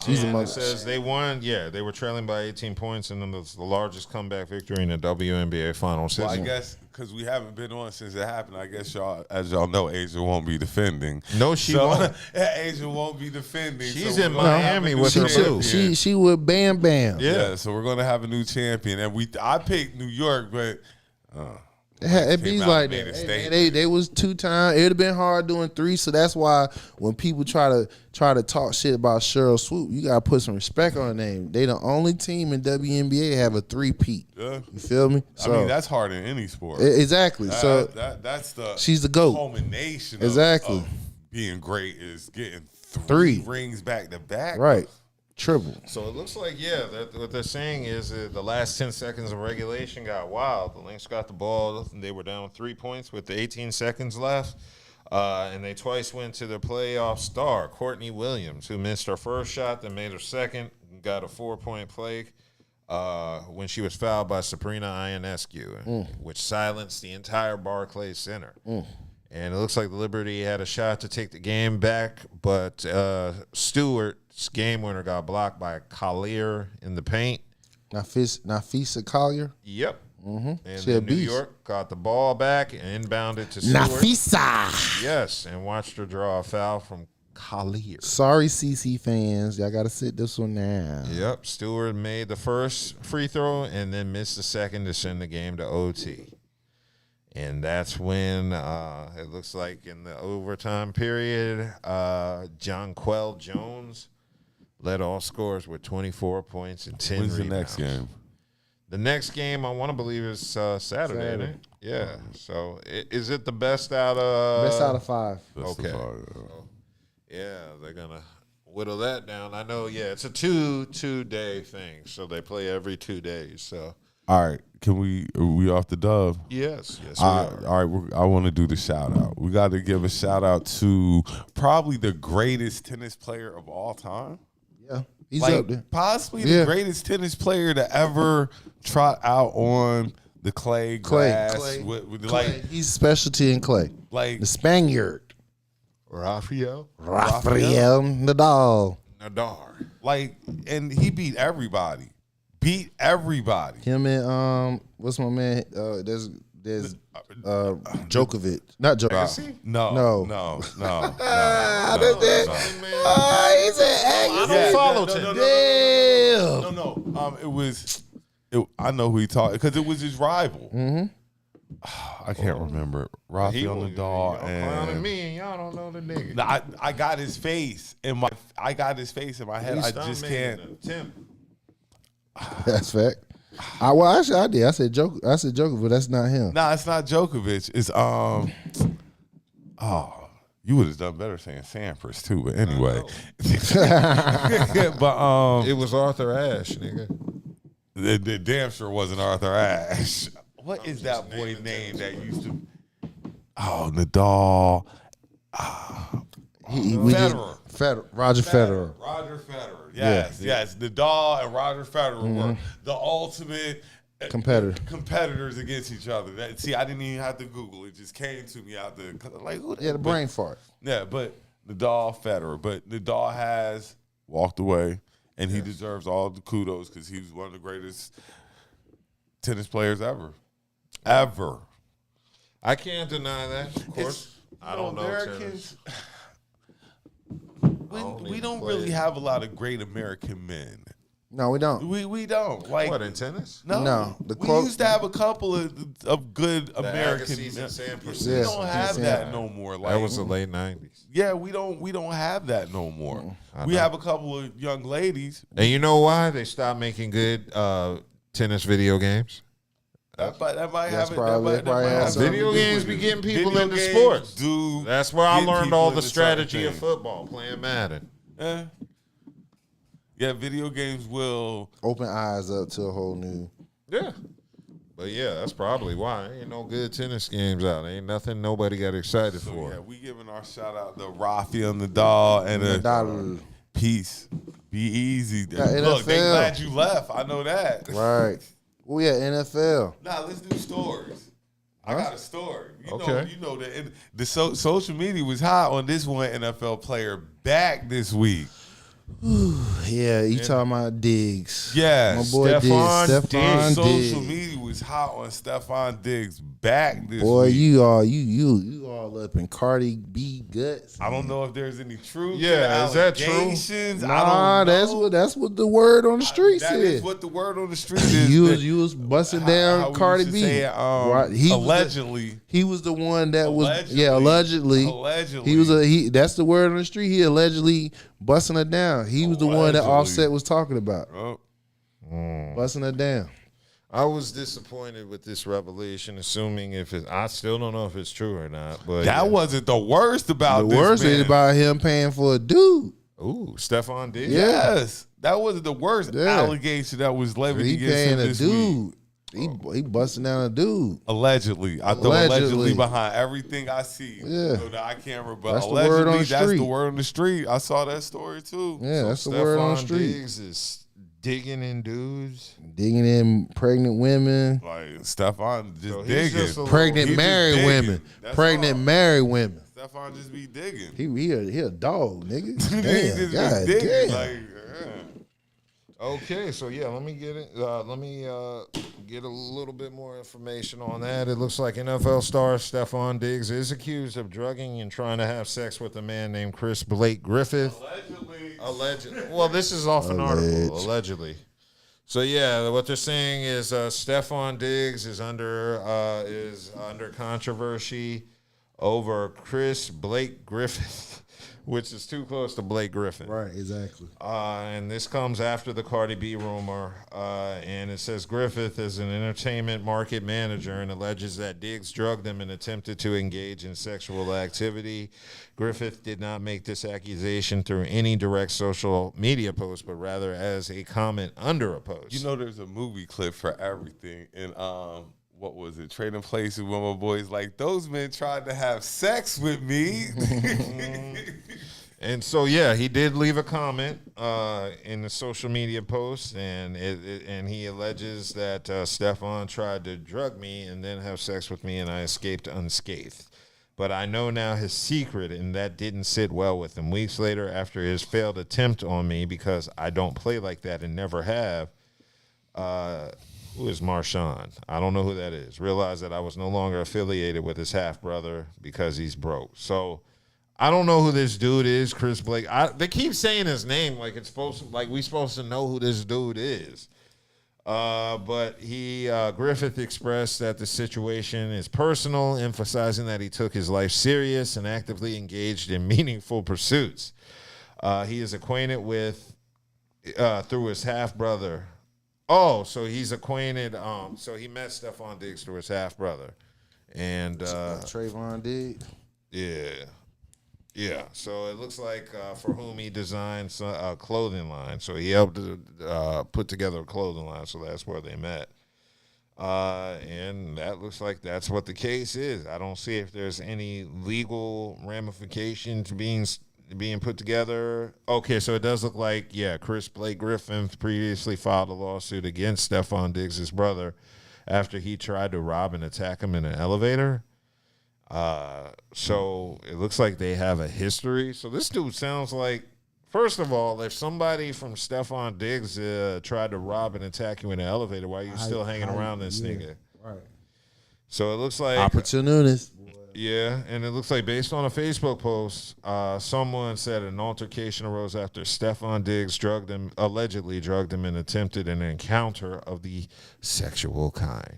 She's a It says they won. Yeah, they were trailing by 18 points, and it was the largest comeback victory in the WNBA Finals. Well, I guess because we haven't been on since it happened, I guess as y'all know, Asia won't be defending. No, she won't. Asia won't be defending. She's so in Miami with her boo. She with Bam Bam. Yeah, so we're gonna have a new champion, and I picked New York, but. It be like made a that. statement. They was 2 times. It would have been hard doing 3. So that's why when people try to talk shit about Cheryl Swoop, you gotta put some respect on her name. They the only team in WNBA have a 3-peat. Yeah. You feel me? I mean, that's hard in any sport. Exactly. So that's she's the GOAT. culmination Exactly. of being great is getting 3 rings back to back. Right. Triple. So it looks like, what they're saying is that the last 10 seconds of regulation got wild. The Lynx got the ball. They were down 3 points with the 18 seconds left. And they twice went to the playoff star, Courtney Williams, who missed her first shot, then made her second, got a 4-point play when she was fouled by Sabrina Ionescu, which silenced the entire Barclays Center. And it looks like Liberty had a shot to take the game back, but Stewart's game winner got blocked by Collier in the paint. Nafisa Collier. Yep. And She a then New beast. York got the ball back and inbounded to Stewart. Nafisa. Yes, and watched her draw a foul from Collier. Sorry, CC fans. Y'all got to sit this one now. Yep. Stewart made the first free throw and then missed the second to send the game to OT. And that's when it looks like in the overtime period, Jonquel Jones led all scorers with 24 points and 10 When's rebounds. the next game? The next game, I want to believe, is Saturday, isn't it? Yeah. So is it the best out of... Best out of 5. That's the Okay. fire, Yeah, they're going to whittle that down. I know, it's a two-day thing, so they play every 2 days. So All right, are we off the dub? yes, we All are. right, I want to do the shout out. We got to give a shout out to probably the greatest tennis player of all time. Yeah. He's up there. Possibly the greatest tennis player to ever trot out on the clay grass. Clay. He's specialty in clay. Like The Spaniard. Rafael Rafael Nadal. and he beat everybody. Him and what's my man? There's Djokovic. Not Djokovic. No. He's an don't follow Tim. Damn. No. I know who he talked because it was his rival. I can't remember. Rafael Nadal y'all clowning and me, and y'all don't know the nigga. No, I got his face in my. I got his face in my head. I just can't. Tim. That's fact. I did. I said Djokovic, but that's not him. Nah, it's not Djokovic. It's you would have done better saying Sampras too. But anyway, but It was Arthur Ashe, nigga. the damn sure wasn't Arthur Ashe. What is that boy name that used to? Oh, Nadal. Roger Federer. Roger Federer. Yes. Nadal and Roger Federer were the ultimate competitors against each other. I didn't even have to Google. It just came to me out there. Like, who? The brain fart. Yeah, but Nadal, Federer. But Nadal has walked away, and he deserves all the kudos because he was one of the greatest tennis players ever. Ever. I can't deny that, of course. I don't know Americans. tennis. We don't really have a lot of great American men. No, we don't. We don't. Like What, in tennis? No. We used to have a couple of good American. Agassiz and Sampras. We don't have that no more. Like That was the late 90s. Yeah, we don't have that no more. We have a couple of young ladies. And you know why? They stopped making good tennis video games. That might That's have it. probably- That might probably have has something Video to do games with be it. getting people Video into games sports. Do That's where I get learned people all the into certain strategy of things. football, playing Madden. Yeah, video games will. Open eyes up to a whole new. Yeah. But yeah, that's probably why. Ain't no good tennis games out. Ain't nothing nobody got excited for. Yeah, we giving our shout out to Rafi and Nadal and Nadal. Peace. Be easy. Yeah, Look, they NFL. glad you left. I know that. Right. Oh yeah, NFL. Nah, let's do stories. I got a story. Okay. You know that the social media was hot on this one NFL player back this week. Yeah, you talking about Diggs? Yeah, My boy Stephon Diggs. Stephon Diggs. Social media was hot on Stephon Diggs back this Boy, week. you all up in Cardi B guts. I don't know if there's any truth. Yeah, to is that true? allegations. Nah, I don't know. that's what the word on the street That said. is what the word on the street is. You was busting How down we Cardi used to B. say it, Right. allegedly. He was the one that was Allegedly. allegedly. That's the word on the street. He allegedly busting her down. He was the one that Allegedly. Offset was talking about. Oh. Busting her down. I was disappointed with this revelation, assuming I still don't know if it's true or not. But That wasn't the worst about The this worst man. is about him paying for a dude. Ooh, Stephon Diggs. Yes. That wasn't the worst Yeah. allegation that was levied He against paying him a this dude. week. He busting down a dude. Allegedly. I throw allegedly Allegedly. behind everything I see. Yeah. So that I can't remember. That's the Allegedly, word on the that's street. the word on the street. I saw that story too. Yeah, So that's the word on the Stephon street. Diggs is digging in dudes. Digging in pregnant women, Like Stephon just So he's digging. just a pregnant He just married digging. women, That's pregnant all. married women. Stephon just be digging. He a dog, nigga. He Damn, just God be digging. damn. Like, Okay, so yeah, let me get it. Let me get a little bit more information on that. It looks like NFL star Stephon Diggs is accused of drugging and trying to have sex with a man named Chris Blake Griffith. Allegedly. Well, this is off an article. Allegedly. So yeah, what they're saying is Stephon Diggs is under controversy over Chris Blake Griffith, which is too close to Blake Griffin. Right, exactly. And this comes after the Cardi B rumor. And it says Griffith is an entertainment market manager and alleges that Diggs drugged him and attempted to engage in sexual activity. Griffith did not make this accusation through any direct social media post, but rather as a comment under a post. you know, there's a movie clip for everything. And what was it? Trading Places with my boys. Like, those men tried to have sex with me. And so, yeah, he did leave a comment in the social media post, and and he alleges that Stephon tried to drug me and then have sex with me, and I escaped unscathed. But I know now his secret, and that didn't sit well with him. Weeks later, after his failed attempt on me, because I don't play like that and never have, who is Marshawn? I don't know who that is. Realized that I was no longer affiliated with his half-brother because he's broke. So I don't know who this dude is, Chris Blake. They keep saying his name like it's supposed to, like we supposed to know who this dude is. But Griffith expressed that the situation is personal, emphasizing that he took his life serious and actively engaged in meaningful pursuits. He is acquainted with through his half brother. Oh, so he's acquainted. So he met Stephon Diggs through his half brother, and Trayvon Diggs. Yeah. So it looks like for whom he designed a clothing line. So he helped put together a clothing line. So that's where they met. And that looks like that's what the case is. I don't see if there's any legal ramifications being put together. Okay, so it does look like, Chris Blake Griffin previously filed a lawsuit against Stephon Diggs' brother after he tried to rob and attack him in an elevator. So it looks like they have a history. So this dude sounds like, first of all, if somebody from Stephon Diggs tried to rob and attack you in an elevator, why are you still hanging around this nigga? Right. So it looks like Opportunist. Yeah, and it looks like based on a Facebook post, someone said an altercation arose after Stephon Diggs allegedly drugged him and attempted an encounter of the sexual kind.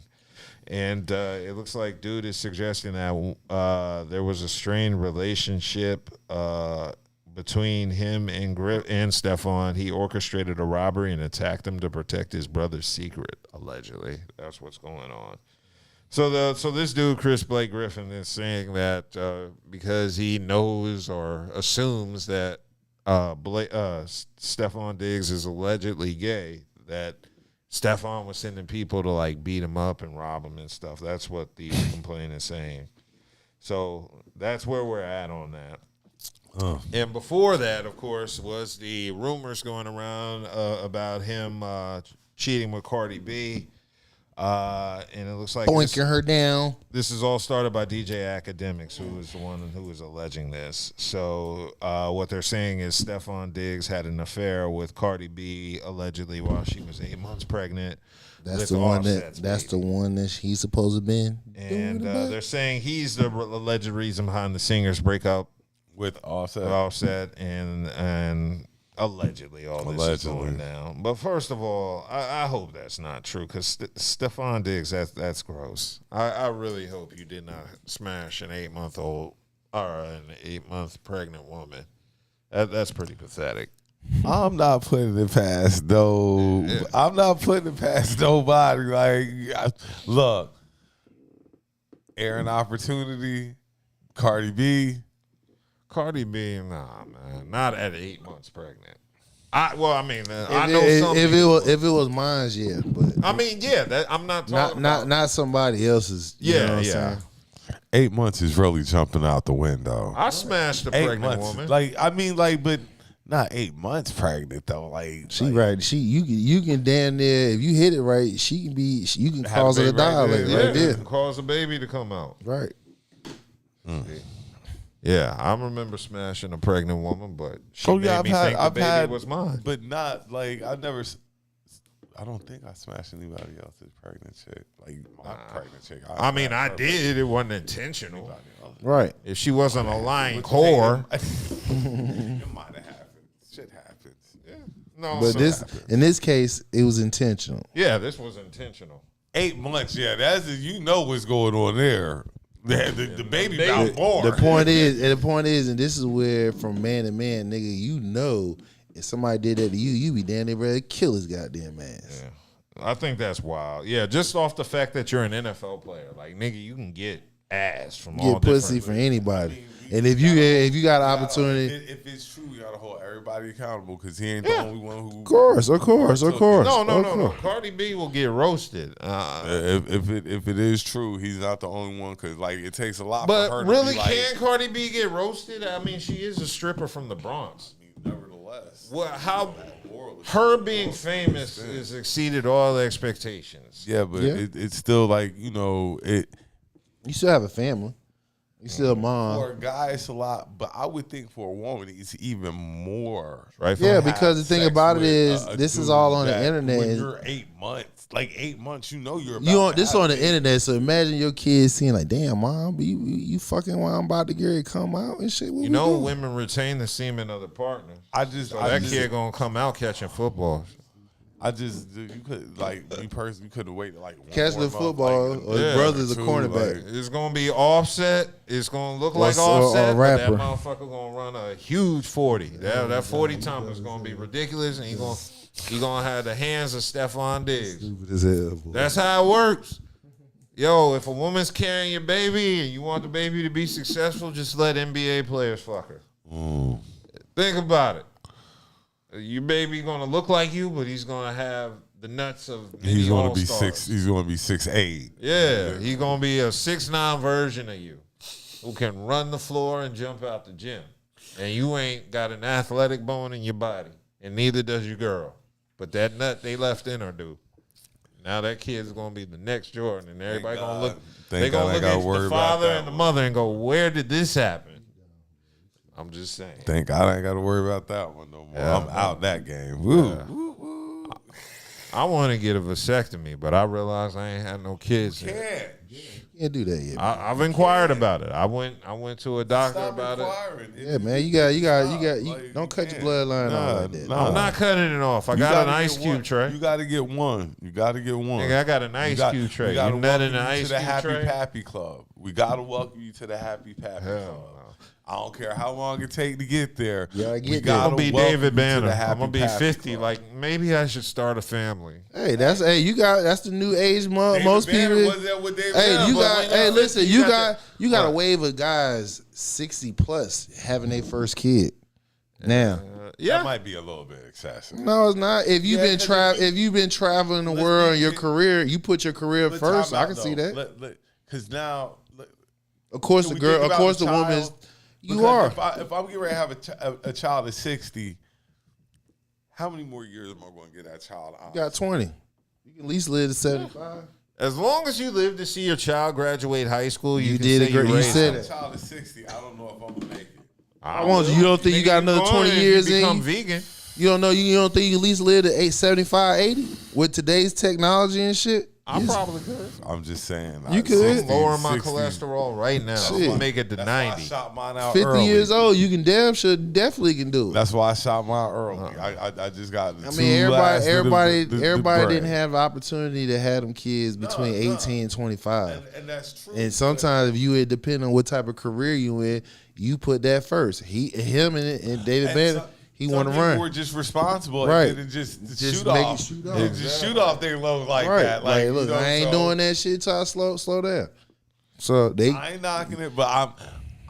And it looks like dude is suggesting that there was a strained relationship between him and Stephon. He orchestrated a robbery and attacked him to protect his brother's secret, allegedly. That's what's going on. So this dude, Chris Blake Griffin, is saying that because he knows or assumes that Stephon Diggs is allegedly gay, that Stephon was sending people to like beat him up and rob him and stuff. That's what the complaint is saying. So that's where we're at on that. And before that, of course, was the rumors going around about him cheating with Cardi B. And it looks like boinking her down. This is all started by DJ Academics, who was the one who was alleging this. So what they're saying is Stephon Diggs had an affair with Cardi B allegedly while she was 8 months pregnant. That's the one the one that he's supposed to been. And they're saying he's the alleged reason behind the singer's breakup with Offset and allegedly all this is going down. But first of all, I hope that's not true because Stephon Diggs, that's gross. I really hope you did not smash an 8-month-old or an 8-month pregnant woman. That's pretty pathetic. I'm not putting it past though. Yeah. I'm not putting it past nobody. Like, look, air an opportunity, Cardi B, nah, man, not at 8 months pregnant. I know some if it was mine, yeah, but I mean, yeah, I'm not talking not somebody else's. Yeah. 8 months is really jumping out the window. I smashed a pregnant woman. But not 8 months pregnant though. You can damn near if you hit it right, you can cause her to die right there. Cause a baby to come out. Right. Yeah, I remember smashing a pregnant woman, but she made me think the baby was mine. But not like I don't think I smashed anybody else's pregnant chick. Like my pregnant chick. I did. It wasn't intentional. Right. If she wasn't a lying whore. It might have happened. Shit happens. Yeah. No, but in this case, it was intentional. Yeah, this was intentional. 8 months, yeah. That's what's going on there. The baby about born. The point is, and this is where from man to man, nigga, if somebody did that to you be damn near ready to kill his goddamn ass. Yeah. I think that's wild. Yeah, just off the fact that you're an NFL player. Like, nigga, you can get ass from all different pussy from anybody. And if you got an opportunity, if it's true, you gotta hold everybody accountable because he ain't the only one who. Of course. No. Cardi B will get roasted. If it is true, he's not the only one because like it takes a lot. But for her really, to be can Cardi B get roasted? I mean, she is a stripper from the Bronx. Nevertheless, her being famous has exceeded all expectations. Yeah, but it's still like it. You still have a family. You still a mom. For a guy, it's a lot, but I would think for a woman, it's even more. Right? Yeah, because the thing about it is, this is all on the internet. When you're 8 months, like 8 months, you're about this on the internet. So imagine your kids seeing like, damn, mom, you fucking while I'm about to get ready to come out and shit. Women retain the semen of the partner. That kid gonna come out catching footballs. You could me personally, you couldn't wait to catch the football. Or his brother's a cornerback. It's gonna be Offset. It's gonna look like Offset. But that motherfucker gonna run a huge 40. That 40 time is gonna be ridiculous, and he gonna have the hands of Stephon Diggs. Stupid as hell, boy. That's how it works. Yo, if a woman's carrying your baby and you want the baby to be successful, just let NBA players fuck her. Think about it. Your baby gonna look like you, but he's gonna have the nuts of he's gonna be all-stars. He's gonna be 6'8". Yeah, he's gonna be a 6'9" version of you, who can run the floor and jump out the gym, and you ain't got an athletic bone in your body, and neither does your girl. But that nut they left in her do. Now that kid's gonna be the next Jordan, and everybody gonna look. They gonna look at the father and the mother and go, "Where did this happen?" I'm just saying. Thank God I ain't got to worry about that one no more. Yeah, I'm out that game. Woo. Yeah. I want to get a vasectomy, but I realize I ain't had no kids. You can't. You can't do that yet. I've inquired about it. I went to a doctor about it. Yeah, man, you got. Don't cut your bloodline off like that. I'm not cutting it off. I got an ice cube tray. You got to get one. Nigga, I got an ice cube tray. You nut in the ice cube Happy tray? Pappy Club. We got to welcome you to the Happy Pappy Club. I don't care how long it take to get there. Yeah, I get I'm gonna be David Banner. I'm gonna be Pappy 50. Club. Like maybe I should start a family. Hey, that's the new age. Most Banner people. was there with David Hey, Banner, you but got. when Hey, you're listen, 50, you got a wave of guys 60 plus having their first kid. Now, that might be a little bit excessive. no, it's not. If you've been traveling the world in your career, you put your career first. I can see that. Because now, Of course, can the we girl. think Of about course, the the woman is. child? You Because are. If I'm getting ready to have a child at 60, how many more years am I going to get that child out? You got 20. You can at least live to 75. As long as you live to see your child graduate high school, you did can a say great. You raised said them. it. Child at 60, I don't know if I'm going to make it. You don't think you got another 20 years in become you? vegan? You don't know. You don't think you at least live to 75, 80 with today's technology and shit? I probably could. I'm just saying. You could. Lower my cholesterol right now. Shit. Make it to That's why I 90. shot mine out 50 early. years old, you can definitely can do it. That's why I shot mine early. I just got. I mean, everybody bread. didn't have the opportunity to have them kids between 18 and 25. And that's true. And sometimes, if you depend on what type of career you in, you put that first. Him and David Banner, he want to run. We're just responsible, Right. And just Just shoot make off. it shoot off. And just shoot off their load like Right. that. Like, you look, know, I ain't so doing that shit till I slow down. So they. I ain't knocking it, but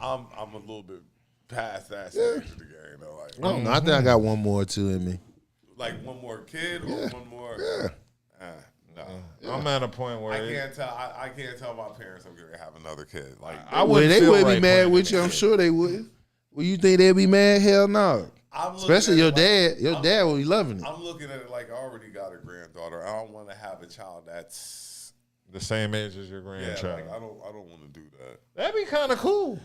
I'm a little bit past that stage of the game. Though. Like, I don't know. I think I got one more or two in me. like one more kid or one more. Yeah. No. I'm at a point where I can't tell my parents I'm going to have another kid. Like I Well, wouldn't they feel would right be mad putting with it you. in. I'm sure they would. Well, you think they'd be mad? Hell no. Especially your dad. Your dad will be loving it. I'm looking at it like I already got a granddaughter. I don't want to have a child that's the same age as your yeah. grandchild. Like I don't want to do that. That'd be kind of cool.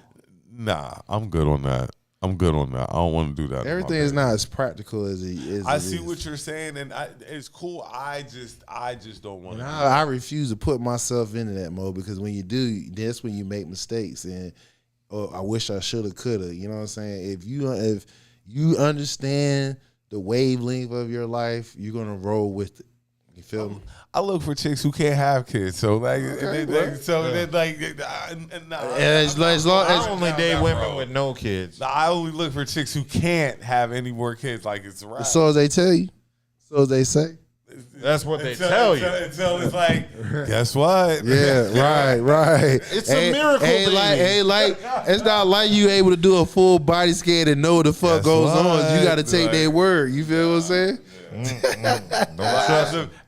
Nah, I'm good on that. I don't want to do that. Everything is not as practical as it is. I see what you're saying, and it's cool. I just don't want to. I refuse to put myself into that mode because when you do, that's when you make mistakes. And I wish I shoulda, coulda. You know what I'm saying? If you understand the wavelength of your life, you're gonna roll with it. You feel me? I look for chicks who can't have kids, so like, Okay, as long I only date women with no kids. I only look for chicks who can't have any more kids. Like it's right. So as they tell you, so as they say. That's what they tell you. Until it's like, guess what? Yeah, right. It's a miracle, baby. It's not like you able to do a full body scan and know what the fuck Guess goes what? on. You got to take Like- their word. You feel what I'm saying?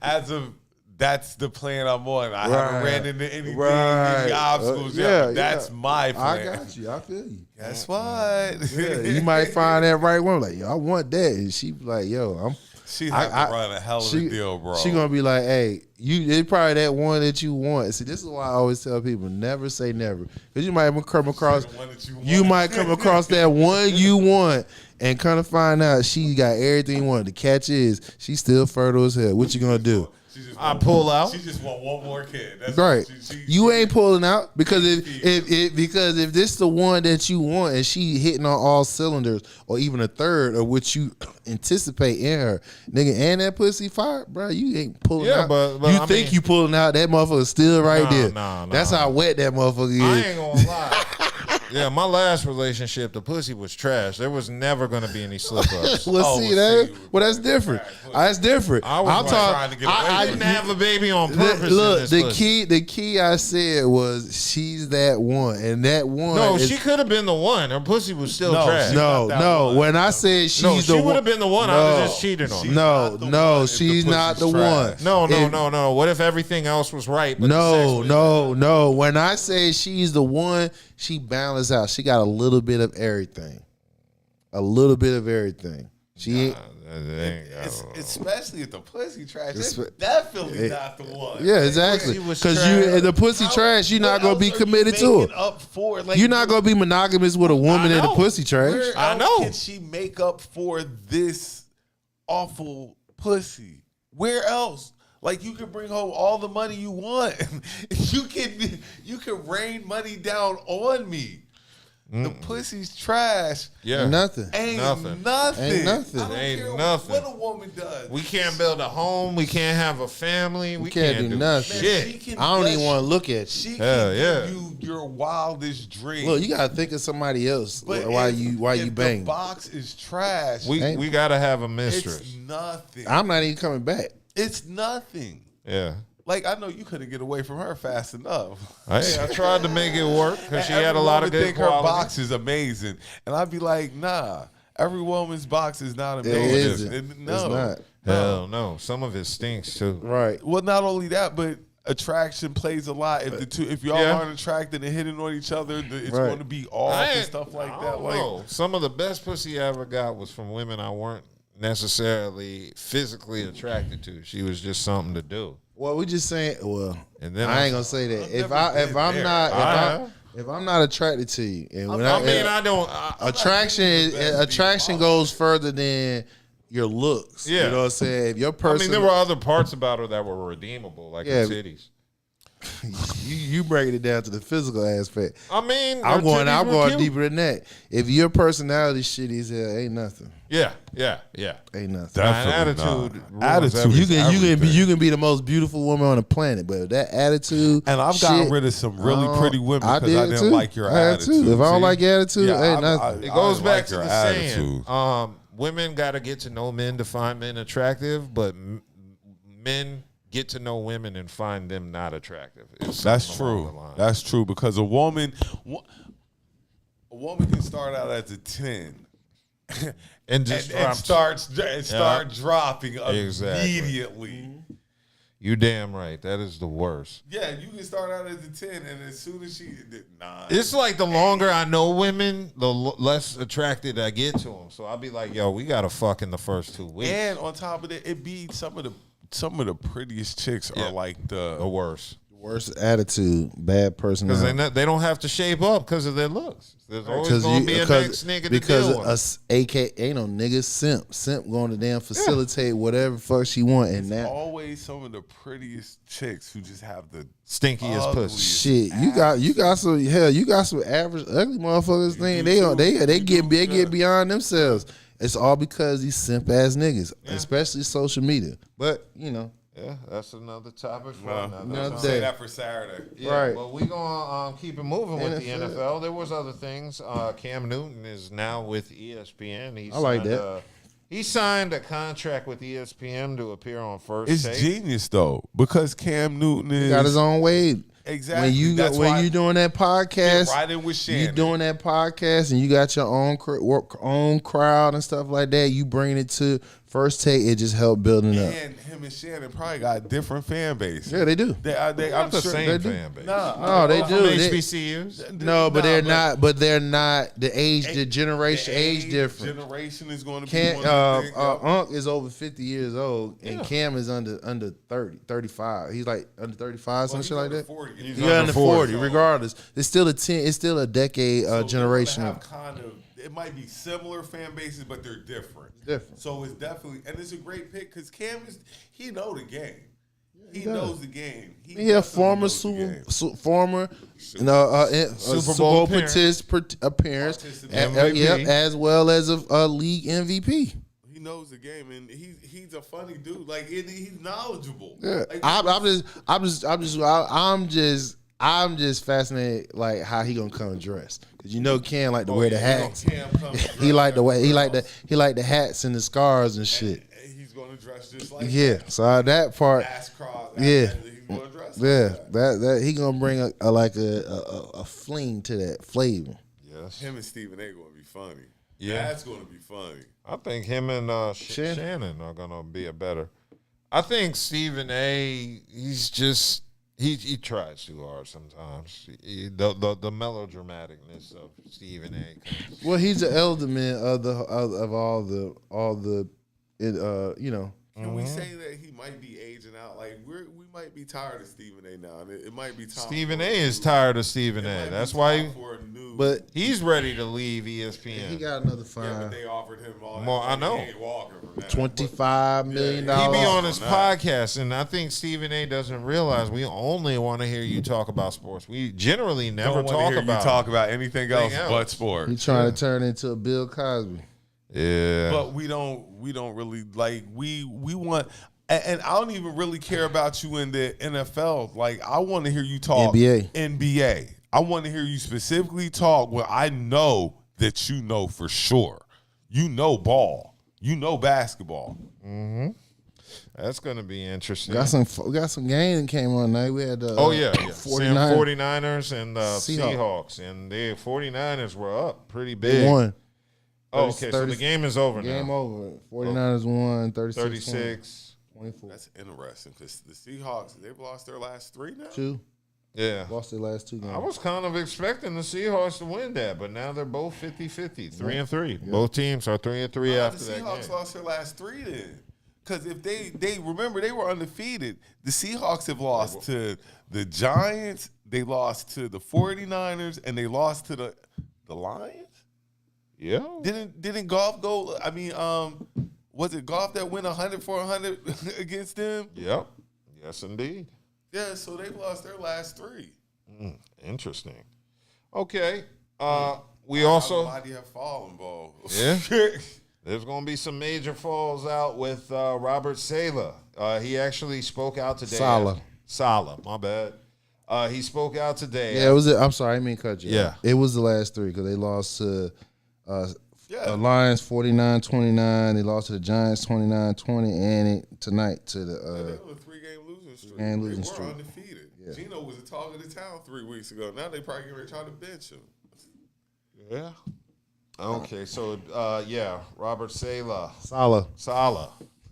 As of that's the plan I'm on. I haven't ran into anything, any obstacles yeah, yet. But that's my I plan. got you. I feel you. Guess what? Yeah, you might find that right one. Like, yo, I want that. And she be like, yo, She have to run a hell of a deal, bro. She gonna be like, hey, it's probably that one that you want. See, this is why I always tell people, never say never. Because you might come across the one that you you want. might come across that one you want and kind of find out she got everything you want. The catch is she's still fertile as hell. What you gonna do? I pull out. She just want one more kid. That's Right. what You ain't pulling out because if this the one that you want and she hitting on all cylinders or even a third of what you anticipate in her, nigga, and that pussy fire, bro, you ain't pulling out. but you I think mean- you pulling out, that motherfucker's still right there. Nah. That's how wet that motherfucker is. I ain't gonna lie. Yeah, my last relationship, the pussy was trash. There was never gonna be any slip ups. Well, that's different. That's different. I was trying to get away I from didn't have a baby on purpose. Look, in this pussy. the key I said was she's that one, and that one. No, is, she could have been the one. Her pussy was still No, trash. No, not that no. one. When I said she's No, the she one, would have been the one. I would have just cheated on her. No, not the no, one if the she's not the pussy's one. trash. No. What if everything else was right? But the sex was No. When I say she's the one, she balanced out. She got a little bit of everything. A little bit of everything. She ain't. Especially if the pussy trash. It's definitely not the one. Yeah, exactly. Pussy was Because trash. the pussy trash, you're not gonna be committed to it. Up for like You're not gonna be monogamous with a woman in the pussy trash. Where I else know. Can she make up for this awful pussy? Where else? Like, you can bring home all the money you want. you can rain money down on me. The pussy's trash. Yeah. Nothing. Ain't Nothing. nothing. Ain't nothing. I don't Ain't care nothing. what a woman does. We can't build a home. We can't have a family. We can't do nothing. Man, she Shit. can I don't even bless want to look at you. She Hell can yeah. give you your wildest dreams. Look, you gotta think of somebody else But while if- you if bang. the box is trash. We gotta have a mistress. It's nothing. I'm not even coming back. It's nothing. Yeah. Like, I know you couldn't get away from her fast enough. Hey, I tried to make it work because she And had a every lot of woman good think her qualities. box is amazing, and I'd be like, nah. Every woman's box is not It amazing. isn't. And no, It's not. Hell no. Some of it stinks too. Right. Well, not only that, but attraction plays a lot. If y'all Yeah. aren't attracted and hitting on each other, it's Right. going to be off and stuff like I that. don't Like, know. Some of the best pussy I ever got was from women I weren't necessarily physically attracted to. She was just something to do. Well, we just saying. Well, And then I ain't gonna say that. If I'm not attracted to you, and when attraction goes further than your looks. Yeah. You know what I'm saying? If your I person, mean, there were other parts about her that were redeemable, like Yeah. her titties. you breaking it down to the physical aspect. I mean, I'm her going titties were cute. deeper than that. If your personality shitty as hell, ain't nothing. Yeah. Ain't nothing. Definitely attitude not. ruins Attitude. everything. You can be the most beautiful woman on the planet, but that attitude. And I've gotten rid of some really pretty women because I didn't like your I had attitude. too. If I don't See? like your attitude, ain't nothing. It goes I back like to your the attitude. saying, women got to get to know men to find men attractive, but men get to know women and find them not attractive. It's That's something along true. the lines. That's true because a woman can start out as a 10 and just and start dropping Exactly. immediately. You damn right. That is the worst. Yeah, you can start out as a 10, and as soon as It's like the longer I know women, the less attracted I get to them. So I'll be like, yo, we got to fuck in the first 2 weeks. and on top of that, it be some of the prettiest chicks are like the worst. Worst attitude, bad Because personality. they don't have to shape up because of their looks. There's always going to be a next nigga to deal with. Because AK ain't no nigga simp going to damn facilitate whatever fuck she want, and that always some of the prettiest chicks who just have the Stinkiest pussy. shit you got some average ugly motherfuckers thing they get beyond themselves. It's all because these simp ass niggas, especially social media. But you know. Yeah, that's another topic for Another time. day. say that for Saturday. Yeah, Right. Well, we're going to keep it moving with the NFL. NFL. There was other things. Cam Newton is now with ESPN. I like that. He signed a contract with ESPN to appear on First It's Take. genius though because Cam Newton is Got his own way. exactly. When you doing that podcast, right in with Shannon. you doing that podcast, and you got your own crowd and stuff like that. You bring it to First Take. It just helped building up. and him and Shannon probably got different fan base. Yeah, they do. I'm Not the sure same they do. fan base. Nah, No, they From do. They- HBCUs. No, but they're but- not. But they're not the age, the generation, the age different. Generation is going to be Cam, one of the things. Unc is over 50 years old, and Cam is under 30, 35. He's like under 35, some He's shit like under that. 40. He's He's under 40, so- regardless. It's still it's still a decade So generation. they're gonna have kind of, it might be similar fan bases, but they're different. Different. So it's definitely, and it's a great pick because Cam he know the game. He does. knows the game. He a definitely former knows the game. former Super Bowl Bowl appearance, Participant. MVP. as well as a league MVP. He knows the game, and he's a funny dude. Like he's knowledgeable. Yeah, Like, I'm just fascinated like how he gonna come dressed, because you know Cam like to wear the hats. Cam comes He like the way he like girls, the hats and the scars and shit. and he's going to dress just like Yeah, so that part, ass cross. Yeah. He's going to dress. yeah, like that. that he gonna bring a fling to that flavor. Yes. Him and Stephen A. going to be funny. Yeah. That's going to be funny. I think him and Shannon are going to be a better. I think Stephen A. He's just he tries too hard sometimes. The melodramaticness of Stephen A. Well, he's the elder man of all the you know, Can we say that he might be aging out? Like we might be tired of Stephen A. now, and it might be time. Stephen A. is tired of Stephen A. That's why. But he's ready to leave ESPN. he got another Yeah, but fine. they offered him all More, that. I know. He ain't walking from that. $25 million. He be on his podcast, and I think Stephen A. doesn't realize we only want to hear you talk about sports. We generally never Don't wanna talk hear about you talk about anything else but sports. He trying to turn into a Bill Cosby. Yeah, But we don't really like we want. And I don't even really care about you in the NFL. Like, I want to hear you talk NBA. I want to hear you specifically talk where I know that you know for sure. You know ball. You know basketball. Mm-hmm. That's going to be interesting. We got some game that came on tonight. We had the 49ers and Seahawks. And the 49ers were up pretty big. They won. Oh, okay, so the game is over now. Game over. 49ers won 36. 24. That's interesting because the Seahawks, they've lost their last 3 now. 2. Yeah. Lost their last 2 games. I was kind of expecting the Seahawks to win that, but now they're both 50-50, 3-3. Yep. Both teams are 3-3 after that game. The Seahawks lost their last 3 then. Because if they remember, they were undefeated. The Seahawks have lost to the Giants, they lost to the 49ers, and they lost to the Lions? Yeah. Didn't Goff go, was it Goff that went 100 for 100 against them? Yep. Yes, indeed. Yeah, so they lost their last 3. Interesting. Okay. We also. Mighty have fallen, Bo. Yeah. There's going to be some major falls out with Robert Saleh. He actually spoke out today. Saleh, my bad. He spoke out today. Yeah, it was. I'm sorry, I didn't mean to cut you. Yeah. It was the last 3 because they lost to Lions 49-29. They lost to the Giants 29-20, and tonight to the. They were a 3-game losing streak. And they losing were streak. undefeated. Yeah. Geno was the talk of the town 3 weeks ago. Now they probably going to try to bench him. Yeah. Okay, so Robert Saleh. Saleh.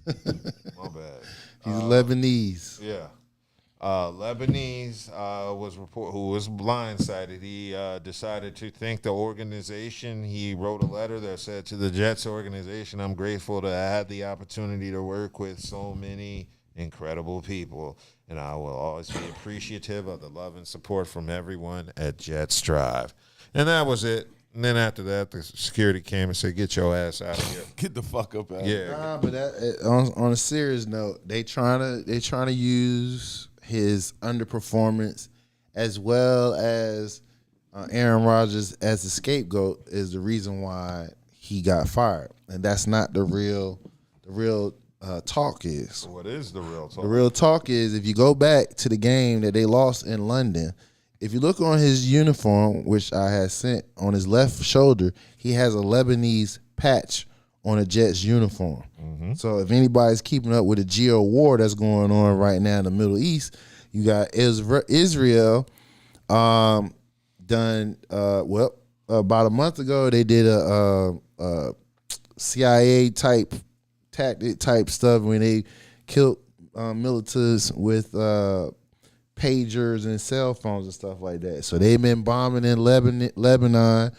My bad. He's Lebanese. Yeah. Lebanese who was blindsided. He decided to thank the organization. He wrote a letter that said, to the Jets organization, I'm grateful to have the opportunity to work with so many incredible people, and I will always be appreciative of the love and support from everyone at Jets Drive. And that was it. And then after that, the security came and said, get your ass out of here. Get the fuck up out of here. Nah, but on a serious note, they trying to use his underperformance as well as Aaron Rodgers as the scapegoat is the reason why he got fired. And that's not the real talk is. So what is the real talk? The real talk is if you go back to the game that they lost in London, if you look on his uniform, which I had sent on his left shoulder, he has a Lebanese patch on a Jets uniform. Mm-hmm. So if anybody's keeping up with the geo war that's going on right now in the Middle East, you got Israel about a month ago, they did a CIA type tactic type stuff when they killed militants with pagers and cell phones and stuff like that. So they've been bombing in Lebanon,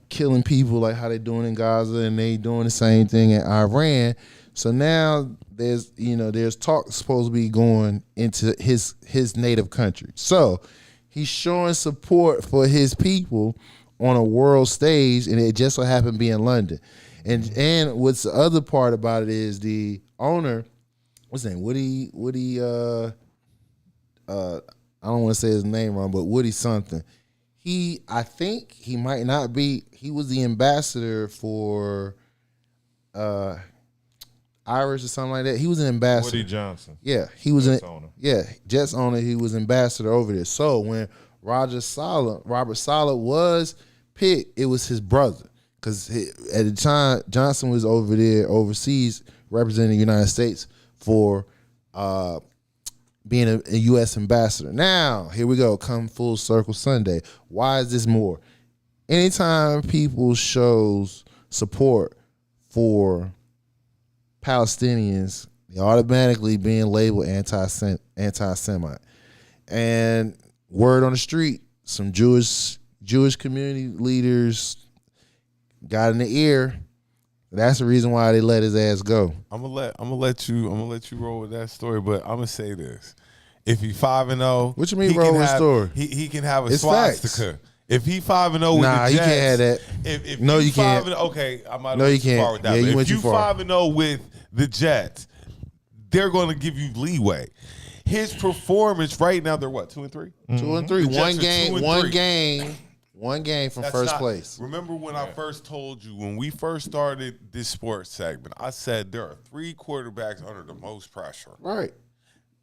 killing people like how they doing in Gaza, and they doing the same thing in Iran. So now there's talk supposed to be going into his native country. So he's showing support for his people on a world stage, and it just so happened to be in London. And what's the other part about it is the owner, what's his name? Woody. I don't want to say his name wrong, but Woody something. I think he might not be. He was the ambassador for Irish or something like that. He was an ambassador. Woody Johnson. Yeah, he was Jets owner. Yeah, Jets owner. He was ambassador over there. So when Robert Saleh was picked, it was his brother. Because at the time, Johnson was over there overseas representing the United States for being a U.S. ambassador. Now, here we go. Come full circle Sunday. Why is this more? Anytime people shows support for Palestinians, they automatically being labeled anti-Semite. And word on the street, some Jewish community leaders got in the ear, That's the reason why they let his ass go. I'm gonna let you roll with that story, but I'm gonna say this: if he 5-0, what you mean roll with story? He can have a It's swastika. facts. If he 5-0 with the Jets, you can't have that. If no, you can't. 5-0, okay, I might have no, went you too can't. far with that. Yeah, you but went if too far. 5-0 with the Jets, they're going to give you leeway. His performance right now, they're what, 2-3? 2-3. One game from That's first not, place. Remember when I first told you, when we first started this sports segment, I said there are 3 quarterbacks under the most pressure. Right.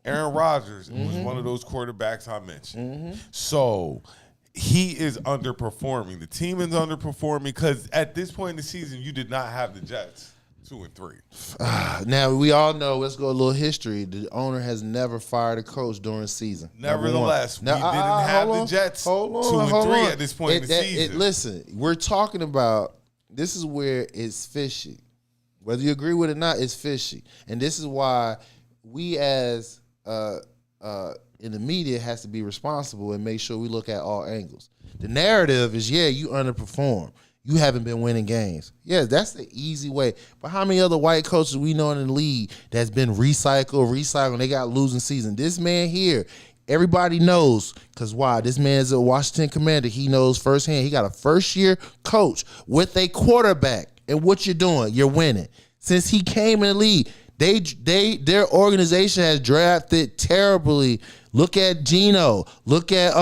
Aaron Rodgers was one of those quarterbacks I mentioned. So he is underperforming. The team is underperforming because at this point in the season, you did not have the Jets 2-3. Now, we all know, let's go a little history. The owner has never fired a coach during the season. Nevertheless, we didn't have the Jets 2-3 at this point in the season. Listen, we're talking about, this is where it's fishy. Whether you agree with it or not, it's fishy. And this is why we as in the media has to be responsible and make sure we look at all angles. The narrative is, you underperform. You haven't been winning games. Yeah, that's the easy way. But how many other white coaches we know in the league that's been recycled, and they got losing season? This man here, everybody knows, because why? This man is a Washington Commander. He knows firsthand. He got a first-year coach with a quarterback. And what you're doing, you're winning. Since he came in the league, their organization has drafted terribly. Look at Geno. Look at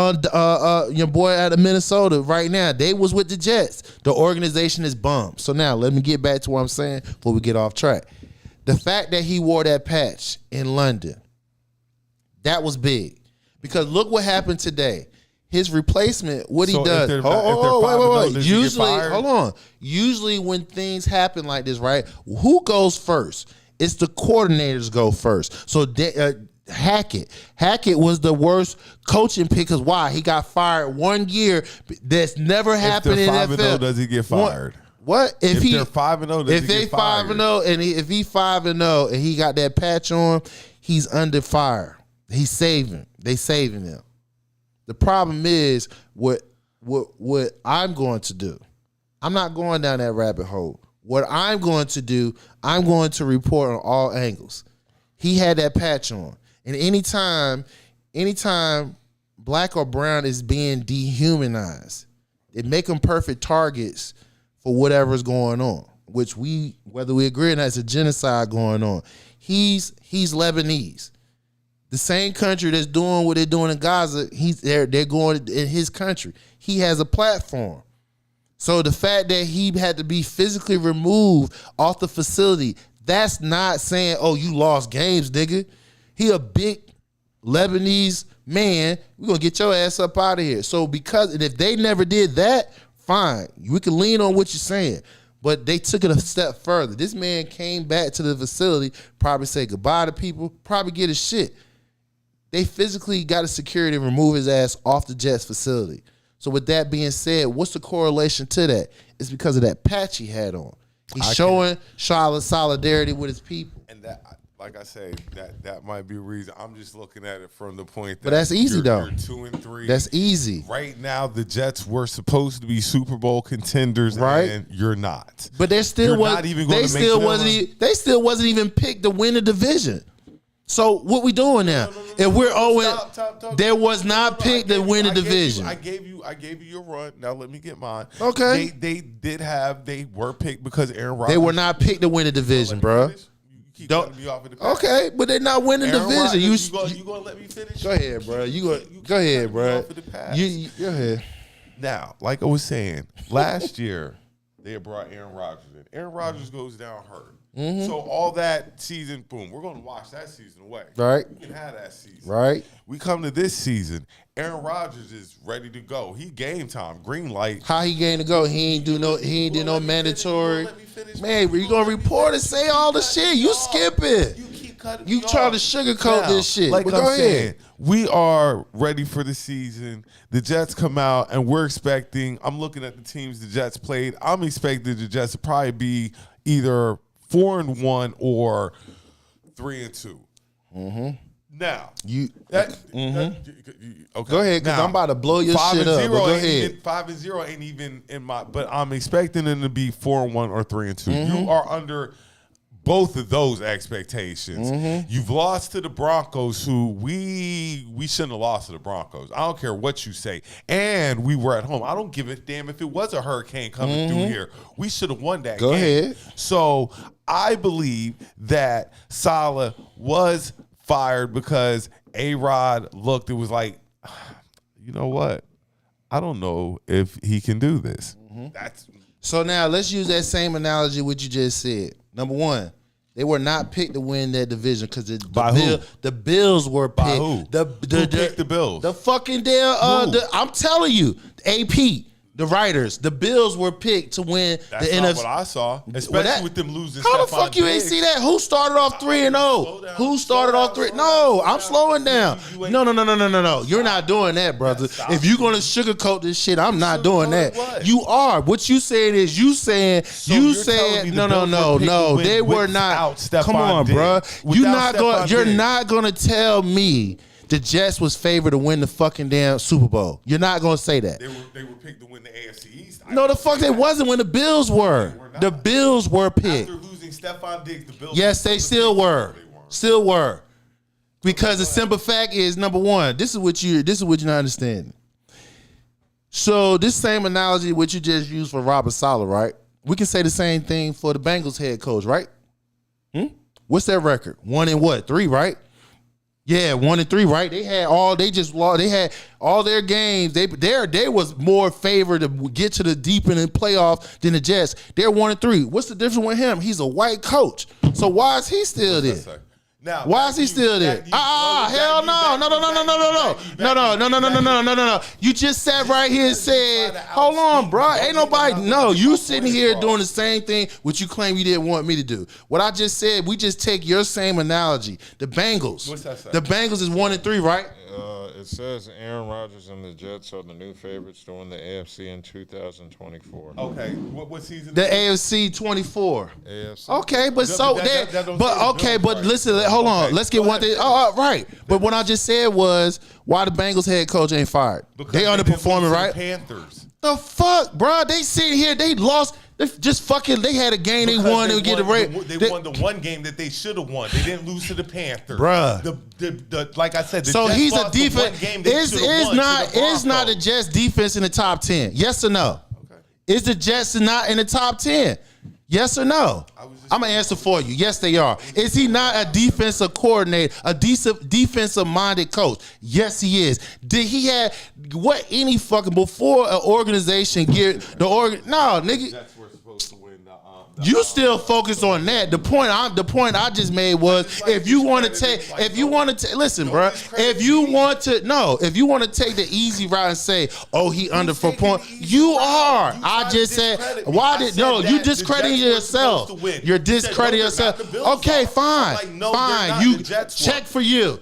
your boy out of Minnesota right now. They was with the Jets. The organization is bummed. So now let me get back to what I'm saying before we get off track. The fact that he wore that patch in London, that was big. Because look what happened today. His replacement, what he does. Wait. Usually when things happen like this, right? Who goes first? It's the coordinators go first. So Hackett was the worst coaching pick because why? He got fired 1 year. That's never happened in NFL. If they're 5-0, does he get fired? What? If they're 5-0, does he get fired? If they 5-0 and if he 5-0 and he got that patch on, he's under fire. He's saving. They saving him. The problem is what I'm going to do. I'm not going down that rabbit hole. What I'm going to do, I'm going to report on all angles. He had that patch on. And anytime black or brown is being dehumanized, it make them perfect targets for whatever's going on, which whether we agree or not, it's a genocide going on. He's Lebanese. The same country that's doing what they're doing in Gaza, they're going in his country. He has a platform. So the fact that he had to be physically removed off the facility, that's not saying, oh, you lost games, nigga. He a big Lebanese man. We're going to get your ass up out of here. So and if they never did that, fine. We can lean on what you're saying. But they took it a step further. This man came back to the facility, probably say goodbye to people, probably get his shit. They physically got a security and remove his ass off the Jets facility. So with that being said, what's the correlation to that? It's because of that patch he had on. He's showing solidarity with his people. And that, like I say, that might be a reason. I'm just looking at it from the point that but that's easy though. You're 2-3. That's easy. Right now, the Jets were supposed to be Super Bowl contenders, right? And you're not. But they still wasn't even picked to win the division. So what we doing now? If we're 0, there was not picked to win the division. I gave you your run. Now let me get mine. Okay. They were picked because Aaron Rodgers. They were not picked to win the division, bro. You keep cutting me off in the pass. Okay, but they're not winning the division. You gonna let me finish? Go ahead, bro. Go ahead, bro. Go ahead. Now, like I was saying, last year they had brought Aaron Rodgers in. Aaron Rodgers goes down hurt. Mm-hmm. So all that season, boom, we're going to wash that season away. Right. We can have that season. Right. We come to this season, Aaron Rodgers is ready to go. He game time, green light. How he game to go? He ain't do no mandatory. Man, you going to report and say all the shit. You skip it. You keep cutting You try to sugarcoat this shit. Like but I'm go saying, ahead. we are ready for the season. The Jets come out, and I'm looking at the teams the Jets played. I'm expecting the Jets to probably be either 4-1 or 3-2. Mm-hmm. Now You okay. go ahead, because I'm about to blow your shit up. But go ahead. 5-0 ain't even in my. But I'm expecting them to be 4-1 or 3-2. You are under both of those expectations. You've lost to the Broncos, who we shouldn't have lost to the Broncos. I don't care what you say. And we were at home. I don't give a damn if it was a hurricane coming through here. We should have won that game. Go ahead. So I believe that Saleh was fired because A-Rod looked, it was like, you know what? I don't know if he can do this. So now let's use that same analogy what you just said. Number one, they were not picked to win that division because the Bills were picked. By who? Who picked the Bills? The fucking damn. I'm telling you, AP. The writers, the Bills were picked to win That's the not NFC. what I saw, especially with them losing. How the Stephon fuck you ain't Diggs. see that? Who started off 3-0? Who started off 3? No, I'm slowing down. No. You're not doing that, brother. If you're gonna sugarcoat this shit, I'm not doing that. What? You are. What you saying is you saying you're telling me the Bills were picked to win They were not. without Stephon Come on, Diggs. bro. Without You're Stephon not gonna tell me the Jets was favored to win the fucking damn Super Bowl. You're not gonna say that. They were picked to win the AFC East. No, the fuck they wasn't when the Bills were. The Bills were picked. After losing Stephon Diggs, the Bills. Yes, they still were. Still were. Because the simple fact is, number one, this is what you're not understanding. So this same analogy what you just used for Robert Saleh, right? We can say the same thing for the Bengals head coach, right? What's their record? 1-3, right? Yeah, 1-3, right? They had all their games. They was more favored to get to the deep end of the playoff than the Jets. They're 1-3. What's the difference with him? He's a white coach. So why is he still there? Now, why is he still there? Hell no. No. You just sat right here and said, hold on, bro. Ain't nobody, no. You sitting here doing the same thing which you claim you didn't want me to do. What I just said, we just take your same analogy. The Bengals. What's that say? The Bengals is 1-3, right? It says Aaron Rodgers and the Jets are the new favorites to win the AFC in 2024. Okay, what season? The AFC 24. AFC. Okay, but listen, hold on. Let's get one thing. Right. But what I just said was why the Bengals head coach ain't fired. Because they underperforming, right? Panthers. The fuck, bro? They sitting here. They lost. They had a game they won and get the rate. They won the one game that they should have won. They didn't lose to the Panthers, bruh. Like I said, so Jets he's a lost the defense. one game they should have won Is not the Jets defense in the top 10? Yes or no? Okay. Is the Jets not in the top 10? Yes or no? I'm gonna answer for you. Yes, they are. Is he not a defensive coordinator, a defensive-minded coach? Yes, he is. Did he have what any fucking before an organization get the No, nigga. Jets were supposed to win You still focus on that. The point I just made was if you want to take, listen, bro. If you want to take the easy route and say, oh, he underperformed, you are. I just said, you discrediting yourself. You're discrediting yourself. Okay, fine. You check for you.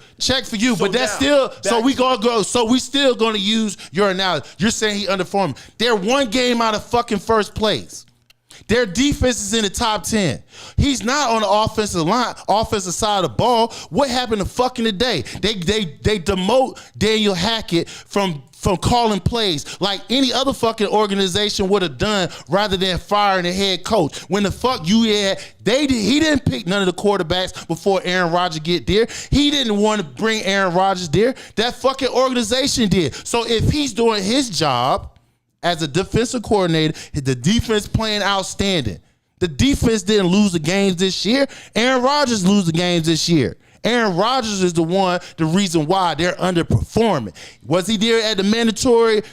But that's still. So we gonna go. So we still gonna use your analogy. You're saying he underperformed. They're one game out of fucking first place. Their defense is in the top 10. He's not on the offensive side of the ball. What happened to fucking today? They demote Daniel Hackett from calling plays like any other fucking organization would have done rather than firing the head coach. When the fuck he didn't pick none of the quarterbacks before Aaron Rodgers get there. He didn't want to bring Aaron Rodgers there. That fucking organization did. So if he's doing his job as a defensive coordinator, the defense playing outstanding. The defense didn't lose the games this year. Aaron Rodgers lose the games this year. Aaron Rodgers is the reason why they're underperforming. Was he there at the mandatory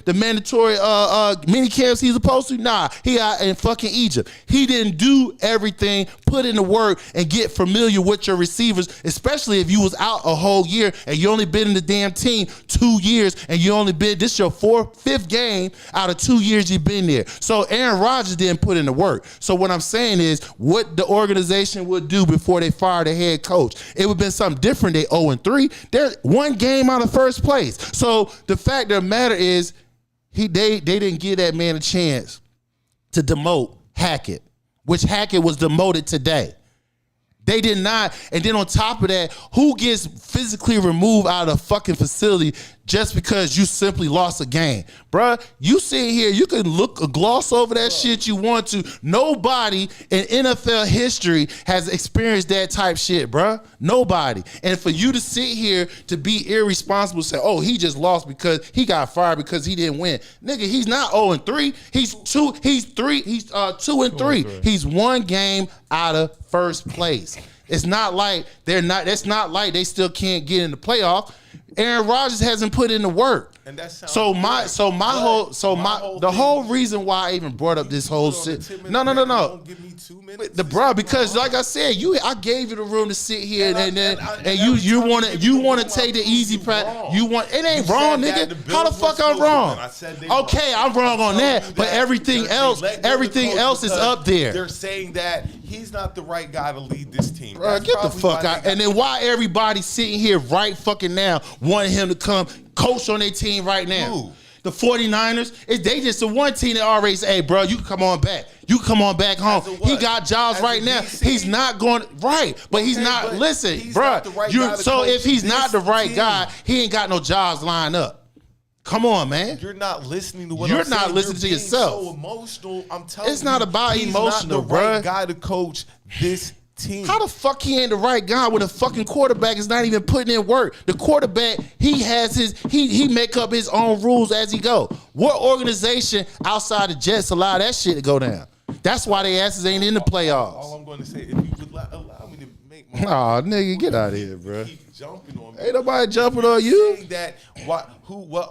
mini camps he's supposed to? Nah, he out in fucking Egypt. He didn't do everything, put in the work, and get familiar with your receivers, especially if you was out a whole year and you only been in the damn team 2 years and this is your fifth game out of 2 years you've been there. So Aaron Rodgers didn't put in the work. So what I'm saying is what the organization would do before they fire the head coach. It would have been something different. They 0-3. They're one game out of first place. So the fact of the matter is, they didn't give that man a chance to demote Hackett, which Hackett was demoted today. They did not. And then on top of that, who gets physically removed out of the fucking facility just because you simply lost a game? Bruh, you sit here, you can gloss over that shit you want to. Nobody in NFL history has experienced that type shit, bruh. Nobody. And for you to sit here to be irresponsible, say, oh, he just lost because he got fired because he didn't win. Nigga, he's not 0-3. He's 2-3. He's one game out of first place. It's not like it's not like they still can't get in the playoff. Aaron Rodgers hasn't put in the work. And that sounds the whole reason why I even brought up this whole shit. No. Give me 2 minutes. Because like I said, I gave you the room to sit here and you want to take the easy path. It ain't wrong, nigga. How the fuck I'm wrong? Okay, I'm wrong on that, but everything else is up there. They're saying that he's not the right guy to lead this team. Bro, get the fuck out. And then why everybody sitting here right fucking now wanting him to come coach on their team right now? Ooh. The 49ers, they just the one team that already say, hey, bro, you can come on back. You come on back home. He got jobs right now. He's not going right, but he's not. Listen, bro. So if he's not the right guy, he ain't got no jobs lined up. Come on, man. You're not listening to what you're I'm not saying. listening to yourself. So emotional. I'm telling you, it's not about emotional, bro. He's not the right guy to coach this team. How the fuck he ain't the right guy when the fucking quarterback is not even putting in work? The quarterback, he has he make up his own rules as he go. What organization outside the Jets allow that shit to go down? That's why they asses ain't in the playoffs. All I'm going to say, if you would allow me to make my nigga, get out of here, bro. Keep jumping on me. Ain't nobody jumping on you. Saying that what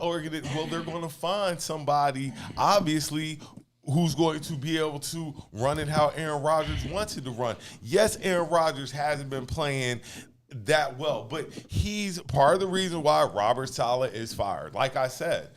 organization? Well, they're going to find somebody, obviously, who's going to be able to run it how Aaron Rodgers wants it to run. Yes, Aaron Rodgers hasn't been playing that well, but he's part of the reason why Robert Saleh is fired. Like I said,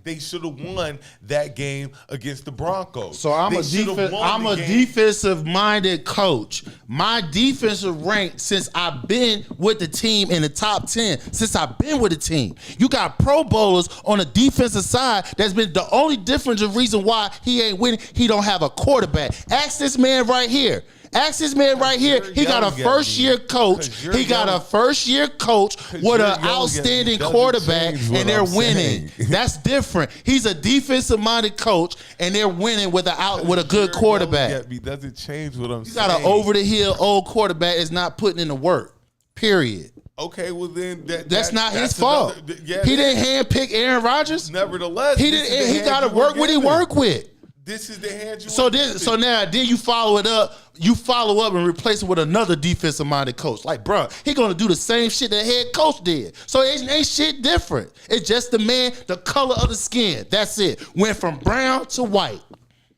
they should have won that game against the Broncos. So I'm a defensive-minded coach. My defensive rank since I've been with the team in the top 10, since I've been with the team. You got Pro Bowlers on the defensive side. That's been the only difference and reason why he ain't winning. He don't have a quarterback. Ask this man right here. He got a first-year coach. He got a first-year coach with an outstanding quarterback, and they're winning. That's different. He's a defensive-minded coach, and they're winning with a good quarterback. Doesn't change what I'm saying. You got an over-the-hill old quarterback that's not putting in the work, period. Okay, well then that's not his fault. He didn't handpick Aaron Rodgers. Nevertheless, he got to work what he work with. This is the hand you so now you follow it up. You follow up and replace it with another defensive-minded coach. Like, bro, he gonna do the same shit the head coach did. So it ain't shit different. It's just the color of the skin. That's it. Went from brown to white.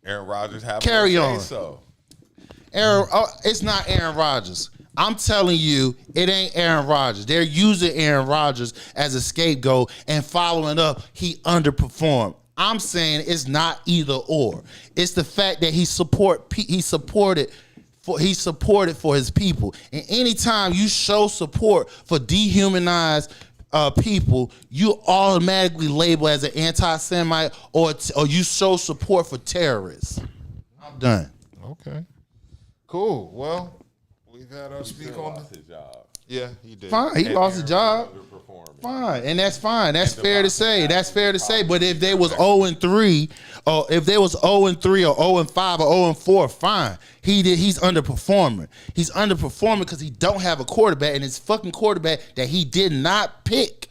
Aaron Rodgers have carry on. So it's not Aaron Rodgers. I'm telling you, it ain't Aaron Rodgers. They're using Aaron Rodgers as a scapegoat and following up. He underperformed. I'm saying it's not either or. It's the fact that he supported for his people. And anytime you show support for dehumanized people, you automatically label as an anti-Semite or you show support for terrorists. I'm done. Okay. Cool. Well, we've had our speak on his job. Yeah, he did. Fine, he lost his job. Fine, and that's fine. That's fair to say. But if they was 0-3, or if they was 0-3 or 0-5 or 0-4, fine. He's underperforming. He's underperforming because he don't have a quarterback, and his fucking quarterback that he did not pick.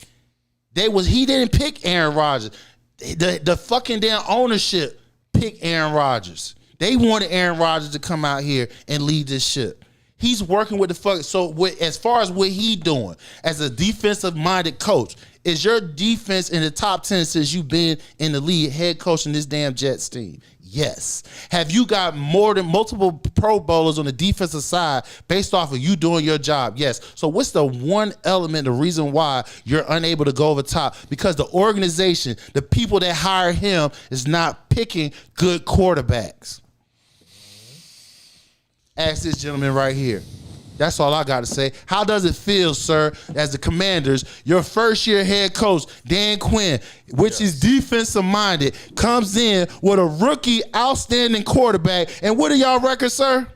He didn't pick Aaron Rodgers. The fucking damn ownership picked Aaron Rodgers. They wanted Aaron Rodgers to come out here and lead this ship. He's working with the fuck. So as far as what he doing as a defensive-minded coach, is your defense in the top 10 since you've been in the league head coaching this damn Jets team? Yes. Have you got more than multiple Pro Bowlers on the defensive side based off of you doing your job? Yes. So what's the one element, the reason why you're unable to go over top? Because the organization, the people that hire him is not picking good quarterbacks. Ask this gentleman right here. That's all I got to say. How does it feel, sir, as the Commanders, your first-year head coach, Dan Quinn, which is defensive-minded, comes in with a rookie, outstanding quarterback, and what are y'all records, sir?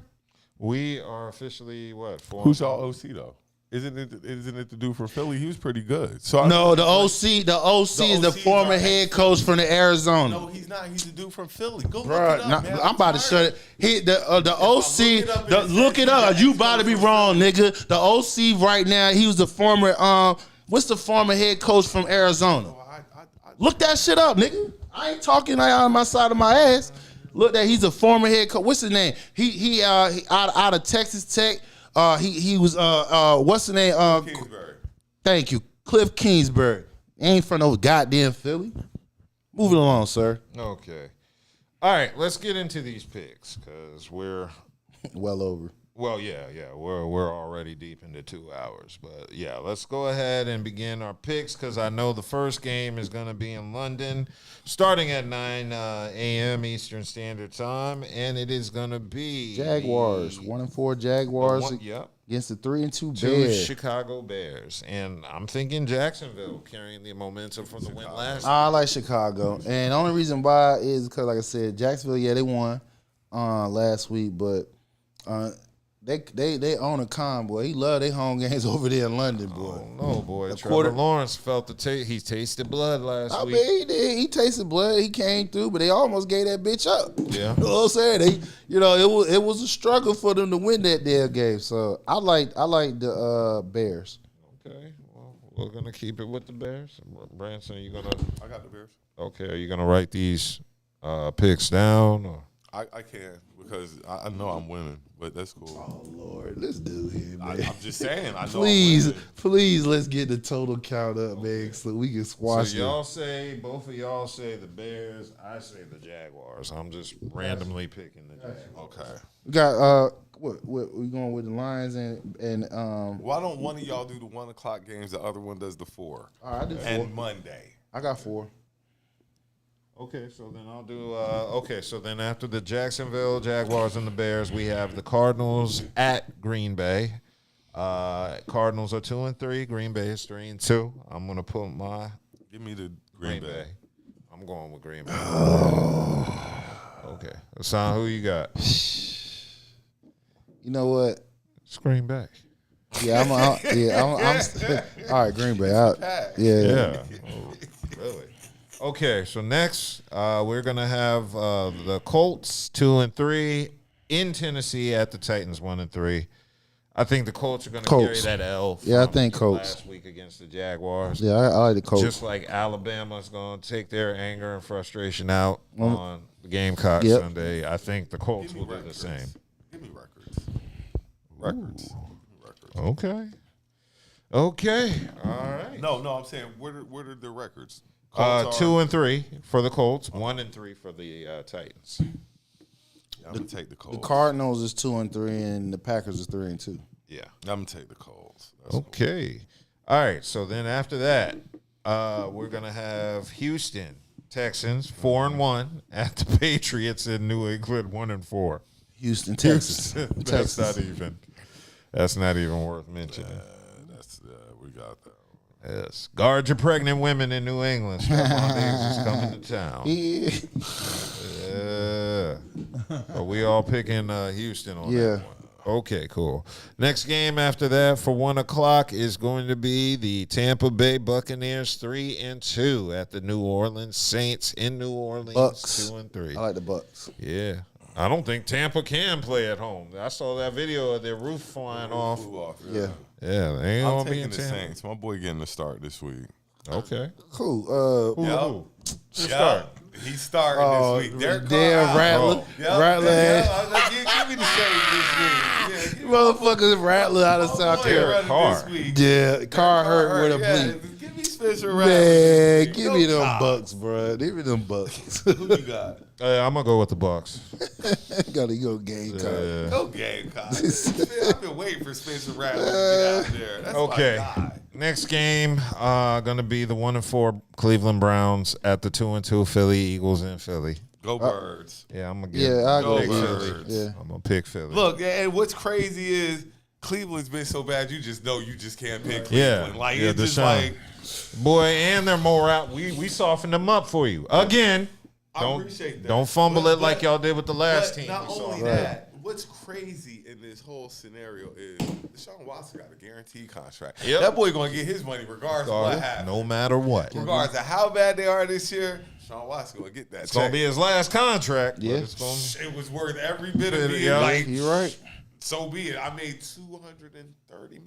We are officially what? Who's y'all OC though? Isn't it the dude from Philly? He was pretty good. So No, the OC is the former right. head coach from the Arizona. No, he's not. He's the dude from Philly. Go look Bruh, it up, nah, man. I'm about to shut it. The OC, look it up. Jackson You about to be wrong, nigga. The OC right now, he was the former, what's the former head coach from Arizona? Look that shit up, nigga. I ain't talking out of my side of my ass. Look that he's a former head coach. What's his name? He out of Texas Tech. He was what's the name? Kingsbury. Thank you, Cliff Kingsbury. Ain't from no goddamn Philly. Moving along, sir. Okay. All right, let's get into these picks because we're Well over. well, yeah, we're already deep into 2 hours, but yeah, let's go ahead and begin our picks because I know the first game is going to be in London, starting at 9 a.m. Eastern Standard Time, and it is going to be Jaguars, 1-4 Jaguars Yep. against the 3-2 Two Bears. Chicago Bears, and I'm thinking Jacksonville carrying the momentum from the win last. I like Chicago, and the only reason why is because, like I said, Jacksonville, yeah, they won last week, but they own a con, boy. He love their home games over there in London, boy. Oh no, boy! The Trevor Lawrence felt the taste. He tasted blood last I week. mean, he did. He tasted blood. He came through, but they almost gave that bitch up. Yeah. You know what I'm saying? It was a struggle for them to win that damn game. So I like the Bears. Okay, well, we're gonna keep it with the Bears. Branson, you gonna? I got the Bears. Okay, are you gonna write these picks down? Or? I can because I know I'm winning, but that's cool. Oh Lord, let's do it, man. I'm just saying. I know. Please, let's get the total count up, man, so we can squash So it. y'all say, both of y'all say the Bears. I say the Jaguars. I'm just randomly picking the Jaguars. Okay. We got what we going with the Lions and Why don't one of y'all do the 1 o'clock games? The other one does the 4. all right, I do 4. And Monday. I got 4. Okay, so then I'll do. Okay, so then after the Jacksonville Jaguars and the Bears, we have the Cardinals at Green Bay. Cardinals are 2-3. Green Bay is 3-2. I'm gonna put my Give me the Green Bay. I'm going with Green Bay. Okay, Hassan, who you got? You know what? It's Green Bay. Yeah, I'm all right. Green Bay. Yeah. Oh, really? Okay, so next we're gonna have the Colts 2-3 in Tennessee at the Titans 1-3. I think the Colts are gonna carry that L. Yeah, I think Colts last week against the Jaguars. Yeah, I like the Colts. Just like Alabama's gonna take their anger and frustration out on the Gamecocks Sunday. I think the Colts will do the same. Give me records. Okay. Okay. All right. No, I'm saying where are the records? 2-3 for the Colts, 1-3 for the Titans. I'm gonna take the Colts. The Cardinals is 2-3, and the Packers is 3-2. Yeah. I'm gonna take the Colts. Okay. All right. So then after that, we're gonna have Houston Texans 4-1 at the Patriots in New England 1-4. Houston, Texas. That's not even worth mentioning. We got that. Yes. Guard your pregnant women in New England. Stephon Diggs is coming to town. Yeah. Are we all picking Houston on that one? Okay, cool. Next game after that for 1 o'clock is going to be the Tampa Bay Buccaneers 3-2 at the New Orleans Saints in New Orleans. Bucks. 2-3. I like the Bucks. Yeah. I don't think Tampa can play at home. I saw that video of their roof flying off. Yeah. Yeah, they ain't I'm gonna be in taking the Tampa. Saints. My boy getting the start this week. Okay. Cool. Who? Start. He's starting this week. Damn Rattler. Rattler. Give me the Saints this week. Yeah, Motherfuckers Rattler out of South Carolina. Carr. Yeah, Carr hurt with a bleep. Give me Spencer Rattler. Man, give me them Bucks, bro. Give me them Bucks. Who you got? I'm gonna go with the Bucks. Gotta go Gamecock. Go Gamecock. I've been waiting for Spencer Rattler to get out there. That's Okay. my guy. Next game, gonna be the 1-4 Cleveland Browns at the 2-2 Philly Eagles in Philly. Go Birds. Yeah, I'm gonna get. Yeah, I'll go pick Birds. Philly. Yeah. I'm gonna pick Philly. Look, and what's crazy is Cleveland's been so bad, you just know you just can't pick Yeah. Cleveland. Like, Yeah, it's just Deshaun. like, boy, and they're more out. We softened them up for you again. I appreciate that. Don't fumble But- it like y'all did with the last but team. Not we saw. only that, what's crazy in this whole scenario is Deshaun Watson got a guaranteed contract. Yep. That boy going to get his money regardless of what happens. No matter what. Regardless of how bad they are this year, Deshaun Watson going to get that It's check. going to be his last contract. Yeah. It was worth every bit of it. Yeah. Like, You're right. so be it. I made $230 million.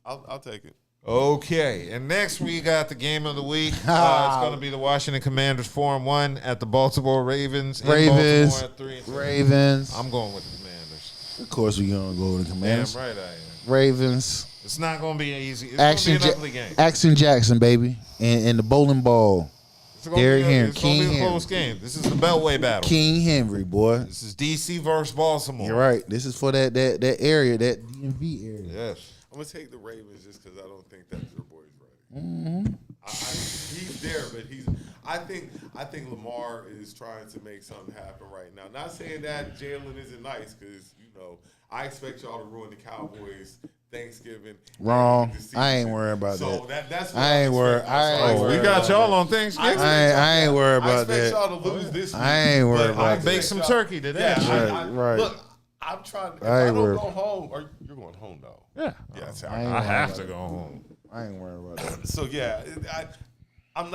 I'll take it. Okay, and next we got the game of the week. It's going to be the Washington Commanders 4-1 at the Baltimore Ravens. In Ravens. Baltimore at 3-2. Ravens. I'm going with the Commanders. Of course, we're going to go with the Damn Commanders. right I am. Ravens. It's not going to be easy. It's going to be an ugly game. Action Jackson, baby. And the bowling ball. It's gonna Derrick be Henry, it's going to King be a Henry. close game. This is the Beltway battle. King Henry, boy. This is DC versus Baltimore. You're right. This is for that area, that DMV area. Yes. I'm going to take the Ravens just because I don't think that your boy's ready. He's there, but I think Lamar is trying to make something happen right now. Not saying that Jalen isn't nice because, I expect y'all to ruin the Cowboys Thanksgiving. Wrong. the season. I ain't worried about So that. that's what I ain't worried. We got y'all on Thanksgiving. I ain't worried about I expect that. y'all to lose this week. I ain't worried but about I that. Bake expect some y'all- turkey today. Yeah, Right. Look, I'm trying. If I I ain't don't worried. go home, or you're going home though. Yeah. Yeah, so I ain't I have worried to about go home. I ain't worried about that. So yeah, I'm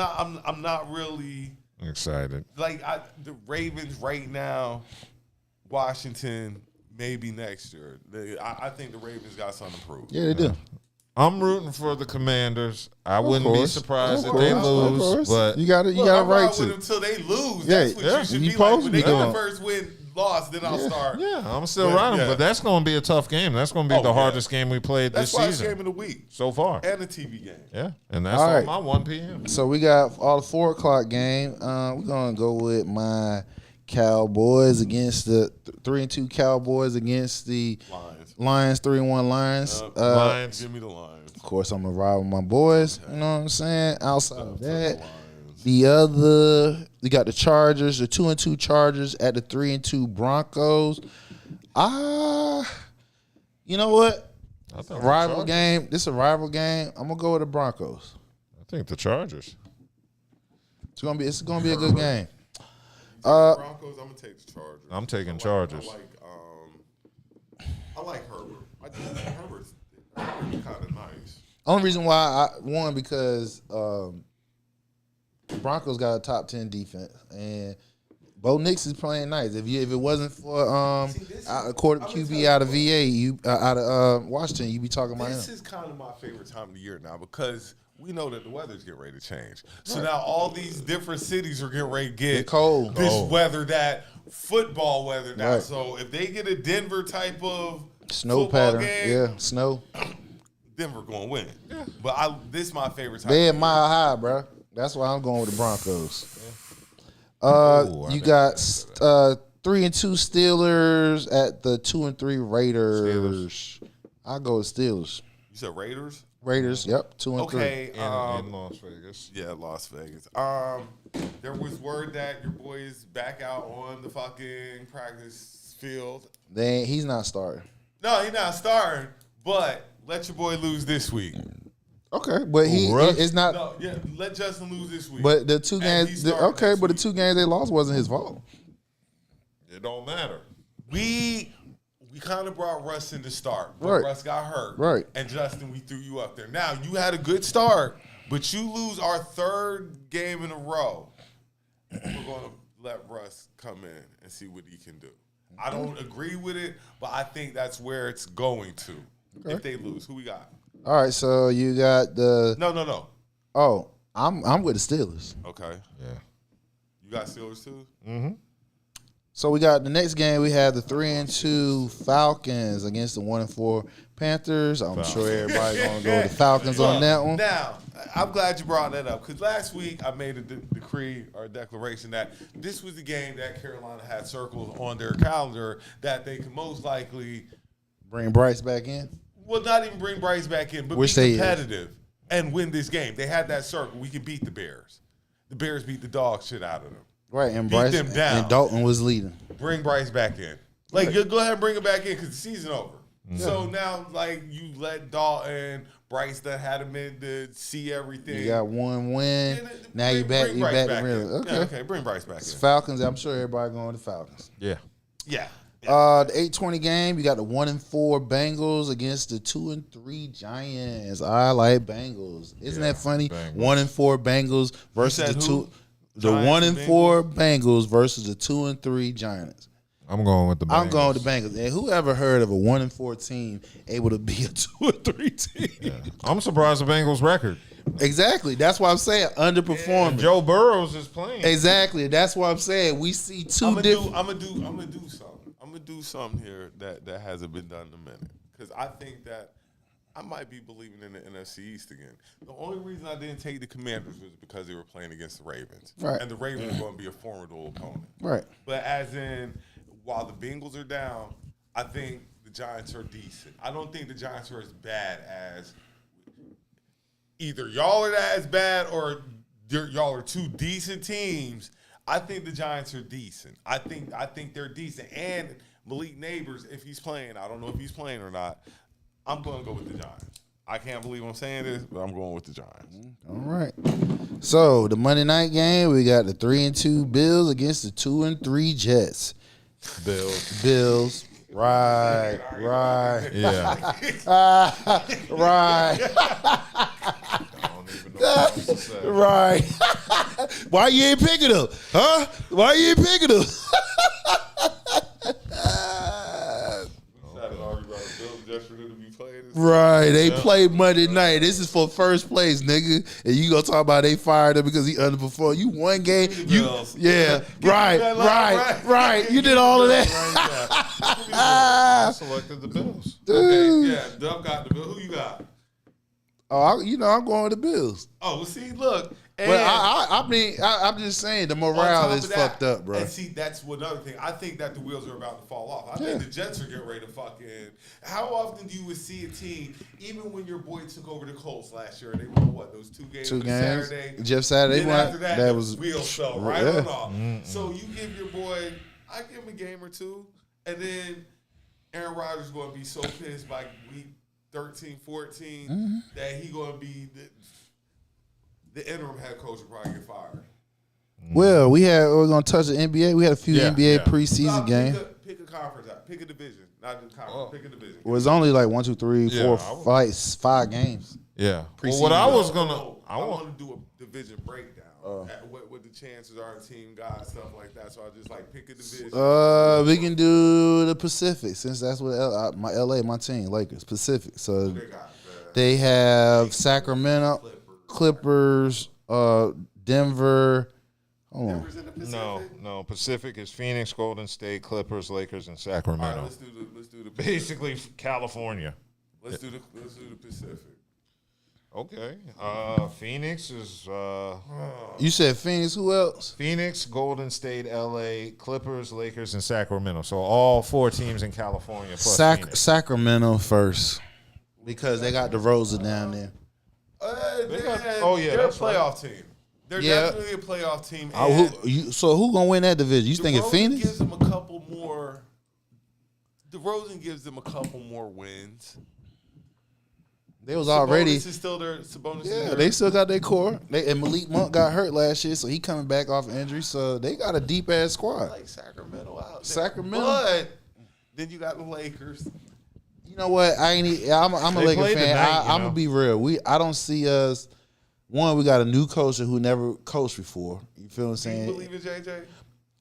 not really Excited. like the Ravens right now. Washington maybe next year. I think the Ravens got something to prove. Yeah, they do. I'm rooting for the Commanders. I wouldn't be course. surprised Of if they course. Of lose, course. but you got it Look, right I'm riding with to. them until they lose. Yeah, That's what yeah, you should you be like. supposed When to they be get the doing. first win, lost, then I'll start. yeah, I'm still But, riding. yeah. But that's going to be a tough game. That's going to be Oh, the yeah. hardest game we played That's this why it's game season of the week so far. and a TV game. Yeah, and that's All on right. my 1 p.m. So we got all the 4 o'clock game. We're gonna go with my Cowboys against the 3-2 Cowboys against the Lions 3-1 Lions. Lions. Give me the Lions. Of course, I'm gonna ride with my boys. You know what I'm saying? Outside of that, Lions. the other we got the Chargers, the 2-2 Chargers at the 3-2 Broncos. You know what? I think Rival the Chargers. game. This is a rival game. I'm gonna go with the Broncos. I think the Chargers. It's gonna be a good game. Broncos. I'm gonna take the Chargers. I'm taking Chargers. I like Herbert. I think Herbert's kind of nice. Only reason why I won because the Broncos got a top 10 defense and Bo Nix is playing nice. If it wasn't for a quarter QB out of VA, out of Washington, you'd be talking about This him. is kind of my favorite time of the year now because we know that the weather's getting ready to change. So now all these different cities are getting ready to get Cold. this Cold. weather, that football weather now. Right. So if they get a Denver type of Snow football pattern, game, yeah, snow. Denver going to win. But this is my favorite time. They of at the year. mile high, bro. That's why I'm going with the Broncos. Ooh, I You think got 3-2 Steelers at the 2-3 Raiders. I'll go with Steelers. You said Raiders? Raiders, yep, 2-3. Okay. In Las Vegas. Yeah, Las Vegas. There was word that your boy is back out on the fucking practice field. He's not starting. No, he's not starting, but let your boy lose this week. Okay, but Russ? it's not. No, yeah, let Justin lose this week. But the 2 And games, he's starting okay, next but the week. 2 games they lost wasn't his fault. It don't matter. we kind of brought Russ in to start, but Right. Russ got hurt. Right. And Justin, we threw you up there. Now, you had a good start, but you lose our 3rd game in a row. We're going to let Russ come in and see what he can do. I don't agree with it, but I think that's where it's going to. If they lose, who we got? All right, so you got the. No. Oh, I'm with the Steelers. Okay. Yeah. You got Steelers too? So we got the next game. We have the 3-2 Falcons against the 1-4 Panthers. I'm sure everybody gonna go with the Falcons on that one. Now, I'm glad you brought that up because last week I made a decree or a declaration that this was the game that Carolina had circled on their calendar that they could most likely, Bring Bryce back in. well, not even bring Bryce back in, but Which be they is. competitive and win this game. They had that circle. We can beat the Bears. The Bears beat the dog shit out of them. Right, and Beat Bryce them down. and Dalton was leading. Bring Bryce back in. Like, you go ahead and bring him back in because the season over. So now, like, you let Dalton, Bryce that had him in to see everything. You got 1 win. And Now you back. bring You Bryce back back to real. in. Okay. Yeah, okay, bring Bryce back in. Falcons. I'm sure everybody going to Falcons. Yeah. Yeah. The 8:20 game, you got the 1-4 Bengals against the 2-3 Giants. I like Bengals. Isn't that funny? Bengals. 1-4 Bengals versus said the who? the Giants and 1-4 Bengals versus the 2-3 Giants. I'm going with the Bengals. I'm going with the Bengals. And who ever heard of a 1-4 team able to be a 2-3 team? Yeah. I'm surprised the Bengals record. Exactly. That's why I'm saying underperforming. Joe Burrows is playing. Exactly. That's why I'm saying we see two different. I'm gonna do something. I'm gonna do something here that hasn't been done in a minute. Because I think that I might be believing in the NFC East again. The only reason I didn't take the Commanders was because they were playing against the Ravens. Right. And the Ravens are going to be a formidable opponent. Right. But as in, while the Bengals are down, I think the Giants are decent. I don't think the Giants are as bad as either y'all are as bad or y'all are two decent teams. I think the Giants are decent. I think they're decent. And Malik Neighbors, if he's playing, I don't know if he's playing or not, I'm going to go with the Giants. I can't believe I'm saying this, but I'm going with the Giants. All right. So the Monday night game, we got the 3-2 Bills against the 2-3 Jets. Bills. Right. Yeah. Right. I don't even know what else to say. Right. Why you ain't picking them? Huh? Why you ain't picking them? Right, they played Monday night. This is for first place, nigga. And you gonna talk about they fired him because he underperformed. You won game. Right. You did all of that. I selected the Bills. Okay, yeah, Dub got the Bills. Who you got? Oh, I'm going with the Bills. Oh, well, see, look. But I'm just saying the morale is fucked up, bro. And see, that's another thing. I think that the wheels are about to fall off. I think the Jets are getting ready to fucking. How often do you see a team, even when your boy took over the Colts last year, and they won what, those two games? Saturday. Jeff Saturday. Then after that was wheels fell right on off. So you give your boy, I give him a game or two, and then Aaron Rodgers is going to be so pissed by week 13, 14 that he going to be. The interim head coach will probably get fired. Well, we're gonna touch the NBA. We had a few NBA preseason games. Pick a conference out. Pick a division. Not the conference. Pick a division. Well, it's only like 1, 2, 3, 4, 5 games. Yeah. Preseason. Well, what I was gonna, I want to do a division breakdown. What the chances are, team guys, stuff like that. So I just like pick a division. We can do the Pacific since that's what my team, Lakers, Pacific. So they have Sacramento, Clippers, Denver. Denver's in the Pacific? No. Pacific is Phoenix, Golden State, Clippers, Lakers, and Sacramento. All right, let's do the Pacific. Basically California. Let's do the Pacific. Okay. Phoenix is You said Phoenix. Who else? Phoenix, Golden State, LA, Clippers, Lakers, and Sacramento. So all 4 teams in California plus Phoenix. Sacramento first because they got DeRozan down there. They're a playoff team. They're definitely a playoff team. So who gonna win that division? You thinking Phoenix? Gives them a couple more. DeRozan gives them a couple more wins. They was already. Sabonis is still there. Sabonis Yeah, is there. they still got their core. And Malik Monk got hurt last year, so he coming back off injury. So they got a deep ass squad. Like Sacramento out there. Sacramento. But then you got the Lakers. You know what? I'm a Lakers fan. I'm gonna be real. I don't see us. One, we got a new coach who never coached before. You feel what I'm saying? Do you believe in JJ?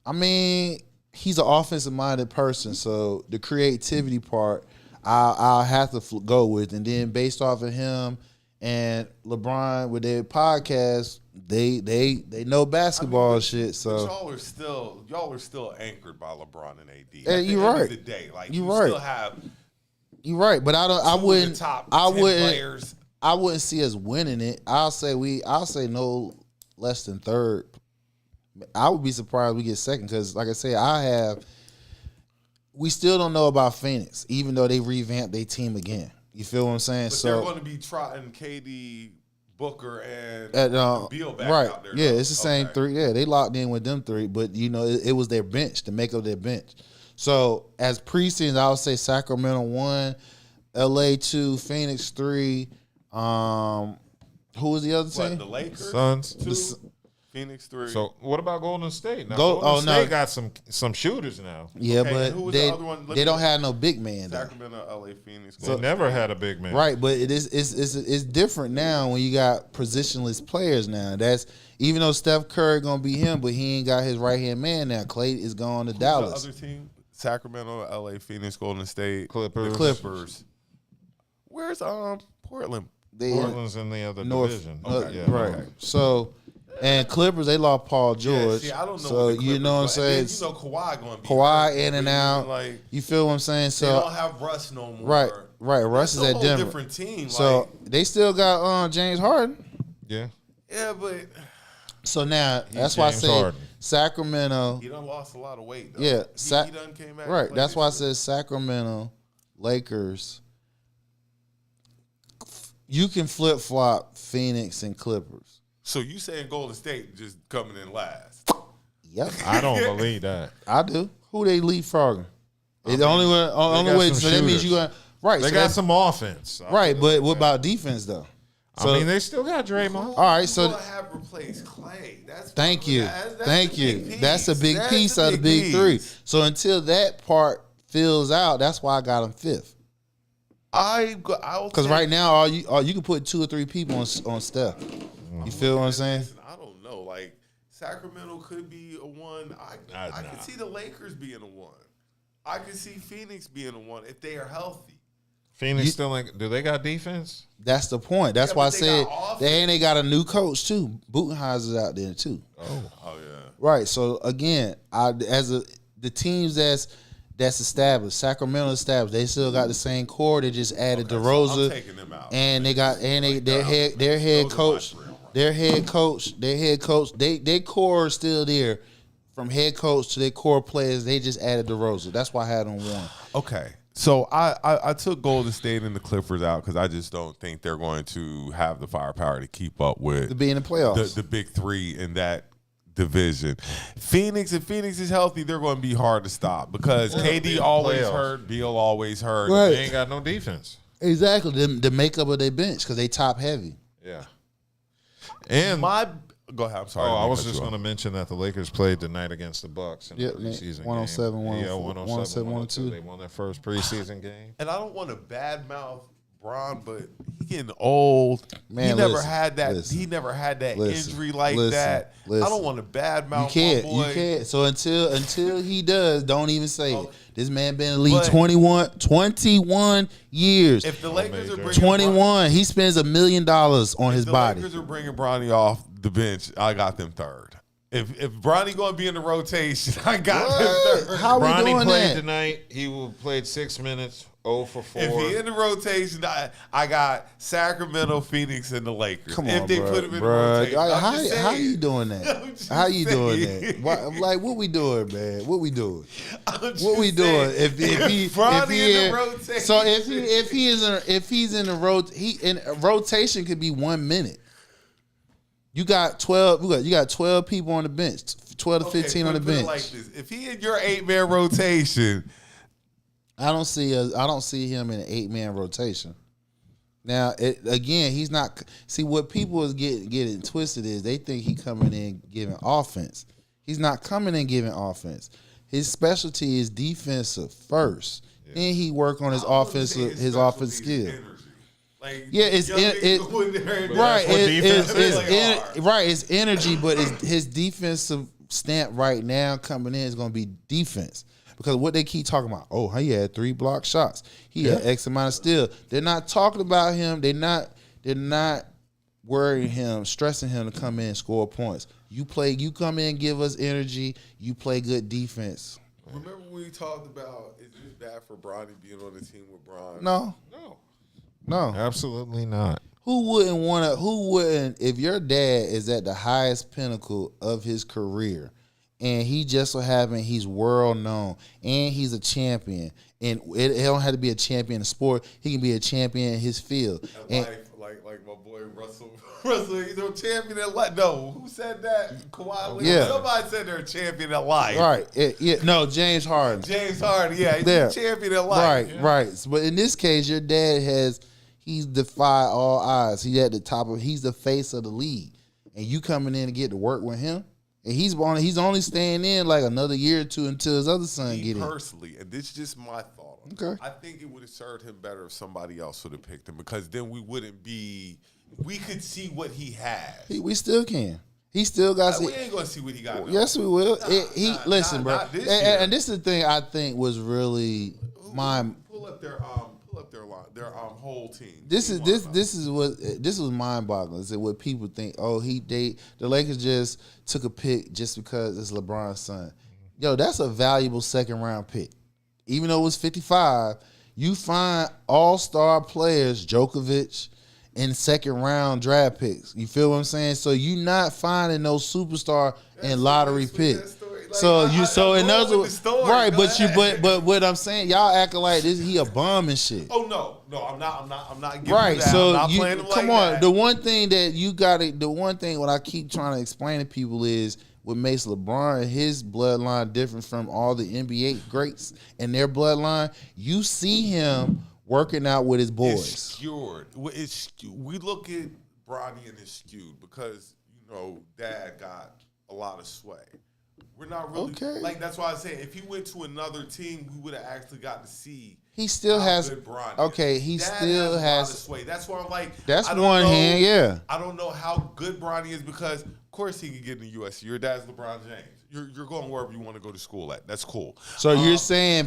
I mean, he's an offensive minded person, so the creativity part I'll have to go with, and then based off of him and LeBron with their podcast, they know basketball and shit. So y'all are still anchored by LeBron and AD. Yeah, you're right. The day, like you're you right. Still have. You're right, but I wouldn't Players. I wouldn't see us winning it. I'll say no less than third. I would be surprised we get second because, like I said, we still don't know about Phoenix, even though they revamped their team again. You feel what I'm saying? But they're going to be trotting KD, Booker, and Beal back out there. Yeah, it's the same 3. Yeah, they locked in with them 3, but it was their bench to make up their bench. So as preseason, I would say Sacramento 1, LA 2, Phoenix 3. Who was the other team? The Lakers? Suns. Phoenix 3. So what about Golden State? Now, Go- Golden oh, State no. got some shooters now. Yeah, Okay, and who but was the other one? they don't have no big man. Though. Sacramento, LA, Phoenix. They never had a big man. Right, but it's different now when you got positionless players now. That's even though Steph Curry gonna be him, but he ain't got his right hand man now. Clay is going to Dallas. The other team? Sacramento, LA, Phoenix, Golden State, Clippers. The Clippers. Where's Portland? Portland's in the other North, division. right. Okay. So, and Clippers they lost Paul George. Yeah, see, I don't know. So what the you know what I'm Clippers- and saying? then, Kawhi going to be Kawhi hurt. in and You out. Like, You feel what I'm saying? they So don't have Russ no more. right. Russ is That's a at whole Denver. different team. So Like, they still got James Harden. Yeah. yeah, but So now that's why I James say Harden. Sacramento. he done lost a lot of weight. Though. Yeah, he done came back. Right. and That's played why I this said Sacramento, Lakers. You can flip flop Phoenix and Clippers. So you saying Golden State just coming in last? Yep, I don't believe that. I do. Who they leapfrogging? The only way. Only got way. some So that means shooters. you got right. They so got that- some offense. right. But what about defense though? So I mean, they still got Draymond. all right. You So gonna have replaced Clay. That's thank you, that's thank the you. big piece. That's a big That's piece the of the big three. piece. So until that part fills out, that's why I got him fifth. Because right now, all you can put 2 or 3 people on Steph. You feel what I'm saying? Listen, I don't know. Like Sacramento could be a 1. I Nah. could see the Lakers being a 1. I could see Phoenix being a 1 if they are healthy. Phoenix still like, do they got defense? That's the point. That's Yeah, why I but they said got they got a new coach too. Butenhauser's out there too. Oh yeah. Right. So again, the teams that's established, Sacramento established, they still got the same core. They just added So DeRozan, I'm taking them out. and they got their head coach, their core is still there. From head coach to their core players, they just added DeRozan. That's why I had them 1. Okay. So I took Golden State and the Clippers out because I just don't think they're going to have the firepower to keep up with To be in the playoffs. the big 3 in that division. Phoenix, if Phoenix is healthy, they're going to be hard to stop because KD always playoffs. hurt, Beal always hurt. Right. They ain't got no defense. Exactly. The makeup of their bench because they top heavy. Yeah. And Go ahead. I'm sorry. I was cut just you off. going to mention that the Lakers played tonight against the Bucks in the Yep, preseason 107, game. 104, 107, 102. They won their first preseason game. And I don't want to badmouth Bron, but he getting old. Man, he never listen, had that. listen, he never had that listen, injury like listen, that. I listen. don't want to badmouth. You can't. my boy. You can't. So until he does, don't even say it. This man been in the league But- 21 years. If the Lakers are bringing 21. He spends $1 million on his the body. Lakers are bringing Bronny off the bench, I got them third. If Bronny going to be in the rotation, I got them third. How we Bronny doing played that? tonight. He played 6 minutes, 0 for 4. If he in the rotation, I got Sacramento, Phoenix, and the Lakers. Come on, if they bro. put him in Bruh. the rotation, I'm How, just how saying. you doing that? I'm just How you doing saying. that? Why, like, what we doing, man? What we doing? I'm just What we doing? saying. Bronny in the rotation. So if he's in the rotation could be 1 minute. You got 12. You got 12 people on the bench. 12 to 15 on the put it bench. like this. If he in your 8-man rotation, I don't see him in an 8-man rotation. Now, again, he's not. See, what people is getting twisted is they think he coming in giving offense. He's not coming in giving offense. His specialty is defensive first. Then he work on his offensive skill. Like, Yeah, it's young it, niggas go in there and right. what defense is. Right. It's energy, but his defensive stamp right now coming in is going to be defense because what they keep talking about. Oh, he had 3 block shots. He had X amount of steal. They're not talking about him. They're not worrying him, stressing him to come in and score points. You come in, give us energy. You play good defense. Remember when we talked about is it bad for Bronny being on the team with Bron? No. Absolutely not. Who wouldn't, if your dad is at the highest pinnacle of his career and he just so happen he's world known and he's a champion, and it don't have to be a champion in sport, he can be a champion in his field. And Like my boy Russell, he's a champion at life. No, who said that? Kawhi. Yeah. Somebody said they're a champion at life. right. No, James Harden. James Harden, yeah, he's There. a champion at life. Right. But in this case, your dad he's defied all odds. He's at the top he's the face of the league. and you coming in and get to work with him, and he's only staying in like another year or two until his other son get in. Personally, and this is just my thought. Okay. I think it would have served him better if somebody else would have picked him, because then we wouldn't be. We could see what he has. We still can. He still got. We ain't gonna see what he got. Yes, we will. Listen, bro. Not this And this is the thing I think was really Pull up their line, their whole team. This was mind boggling. Is what people think? Oh, the Lakers just took a pick just because it's LeBron's son. Yo, that's a valuable second round pick. Even though it was 55, you find all-star players, Djokovic, in second round draft picks. You feel what I'm saying? So you not finding no superstar and lottery picks. In other words, right? But what I'm saying, y'all acting like this. He a bum and shit. Oh no, I'm not giving right. that. So I'm not playing him come like on. that. The one thing that you got to, the one thing what I keep trying to explain to people is what makes LeBron and his bloodline different from all the NBA greats and their bloodline. You see him working out with his boys. It's skewed. We look at Bronny and it's skewed because Dad got a lot of sway. We're not really that's why I say if he went to another team, we would have actually got to see. He still has good Bronny. Okay, he Dad still has a lot has of sway. That's why I'm like. That's one hand, yeah. I don't know how good Bronny is because, of course, he can get in the U.S. Your dad's LeBron James. You're going wherever you want to go to school at. That's cool. So you're saying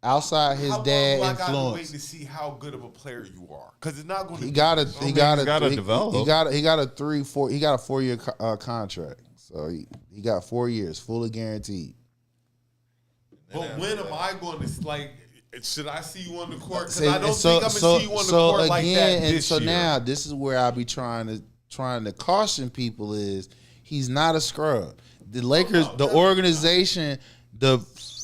outside his dad I influence. gotta wait to see how good of a player you are because it's not going to. He got to develop. He got a 4-year contract. So he got 4 years fully guaranteed. But when am I going to should I see you on the court? Because I don't think I'm going to see you on the court like that this year. Now this is where I be trying to caution people is he's not a scrub. The Lakers, the organization, the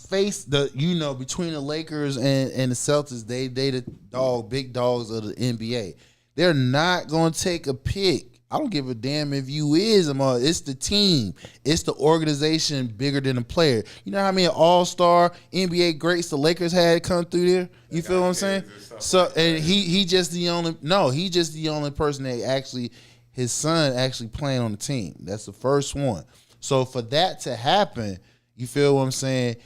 face, between the Lakers and the Celtics, they the big dogs of the NBA. They're not going to take a pick. I don't give a damn if you is. It's the team. It's the organization bigger than the player. You know how many all-star NBA greats the Lakers had come through there? You feel what I'm saying? So and he just the only person that actually his son actually playing on the team. That's the first one. So for that to happen, you feel what I'm saying?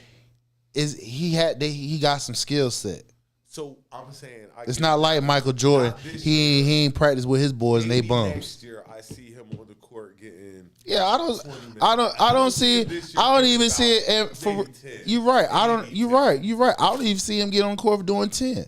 He got some skill set. So I'm saying it's not like Michael Jordan. He ain't practice with his boys and they bums. Next year I see him on the court getting. Yeah, I don't see it. I don't even see it. You're right. You're right. I don't even see him get on the court for doing 10.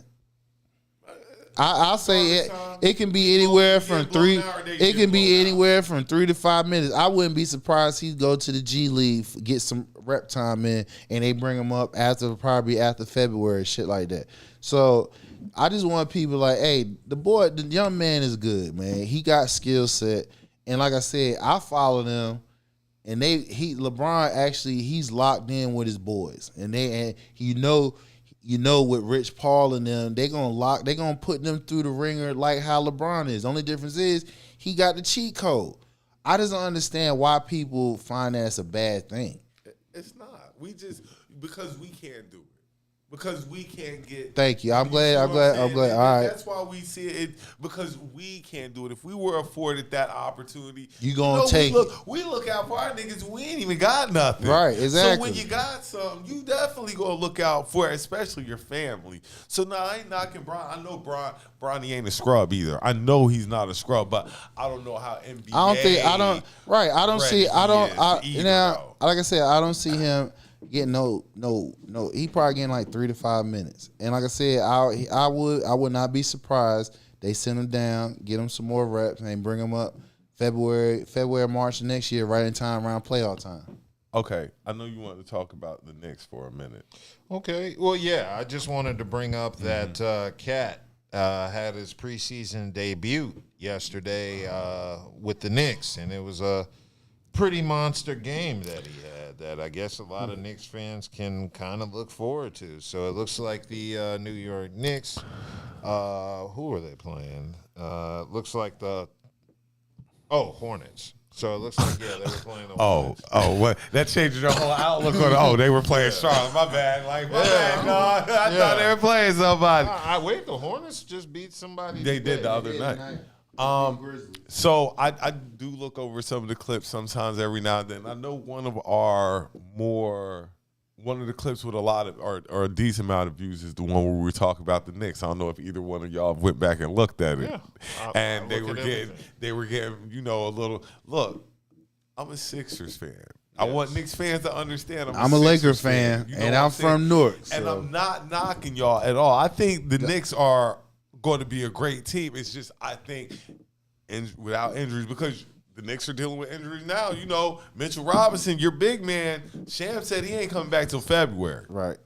I'll say it can be anywhere from 3. It can be anywhere from 3 to 5 minutes. I wouldn't be surprised he'd go to the G League, get some rep time in, and they bring him up probably after February, shit like that. So I just want people like, hey, the young man is good, man. He got skill set, and like I said, I follow them, and LeBron actually he's locked in with his boys, and with Rich Paul and them, they gonna put them through the ringer like how LeBron is. Only difference is he got the cheat code. I just don't understand why people find that's a bad thing. It's not. Because we can't do it. Because we can't get. Thank you. I'm glad. All right. That's why we see it because we can't do it. If we were afforded that opportunity, you gonna take. We look out for our niggas. We ain't even got nothing. Right. Exactly. So when you got something, you definitely gonna look out for it, especially your family. So now I ain't knocking Bron. I know Bronny ain't a scrub either. I know he's not a scrub, but I don't know how NBA. Like I said, I don't see him getting no. He probably getting like 3 to 5 minutes. And like I said, I would not be surprised they send him down, get him some more reps, and bring him up February, March next year, right in time around playoff time. Okay, I know you wanted to talk about the Knicks for a minute. Okay, well, yeah, I just wanted to bring up that Cat had his preseason debut yesterday with the Knicks, and it was a pretty monster game that he had that I guess a lot of Knicks fans can kind of look forward to. So it looks like the New York Knicks, who are they playing? Looks like the Hornets. So it looks like, they were playing the Hornets. What? That changed your whole outlook on, they were playing Charlotte. My bad. I thought they were playing somebody. Wait, the Hornets just beat somebody. They did the other night. So I do look over some of the clips sometimes every now and then. I know one of the clips with a lot of or a decent amount of views is the one where we were talking about the Knicks. I don't know if either one of y'all went back and looked at it. Yeah. And they were getting, a little look. I'm a Sixers fan. Yes. I want Knicks fans to understand I'm a Lakers fan, and I'm from Newark. And I'm not knocking y'all at all. I think the Knicks are going to be a great team. It's just I think without injuries, because the Knicks are dealing with injuries now. Mitchell Robinson, your big man, Sham said he ain't coming back till February. Right.